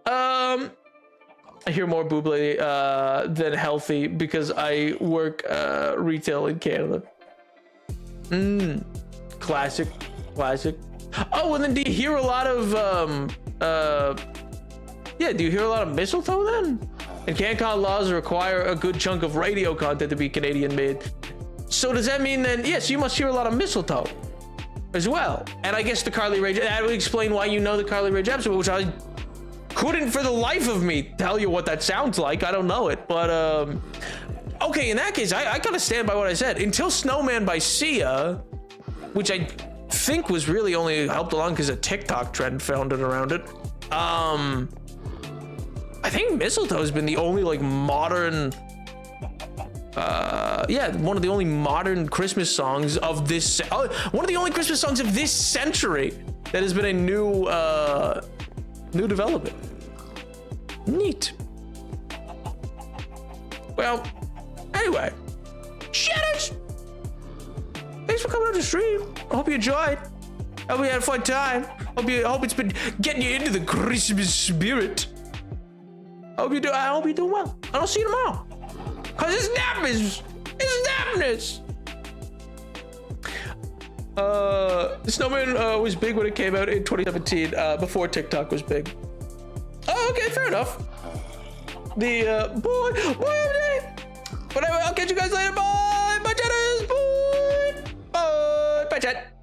Speaker 1: I hear more Buble than healthy because I work retail in Canada. Classic. Oh, and then do you hear a lot of do you hear a lot of mistletoe then? And CanCon laws require a good chunk of radio content to be Canadian made. So does that mean then, yes, you must hear a lot of mistletoe as well? And I guess the Carly Rae, that would explain why you know the Carly Rae Jepsen, which I couldn't for the life of me tell you what that sounds like. I don't know it, but okay, in that case, I gotta stand by what I said. Until Snowman by Sia, which I think was really only helped along because a TikTok trend founded around it. I think Mistletoe has been the only like modern, one of the only modern Christmas songs of this. One of the only Christmas songs of this century that has been a new development. Neat. Well, anyway, shadows. Thanks for coming on the stream. I hope you enjoyed. I hope you had a fun time. I hope it's been getting you into the Christmas spirit. I hope you're doing well. And I'll see you tomorrow. Cause it's NAPMAS. Snowman was big when it came out in 2017, before TikTok was big. Oh, okay, fair enough. The boy update. Whatever, I'll catch you guys later. Bye, chatters. Bye, chat.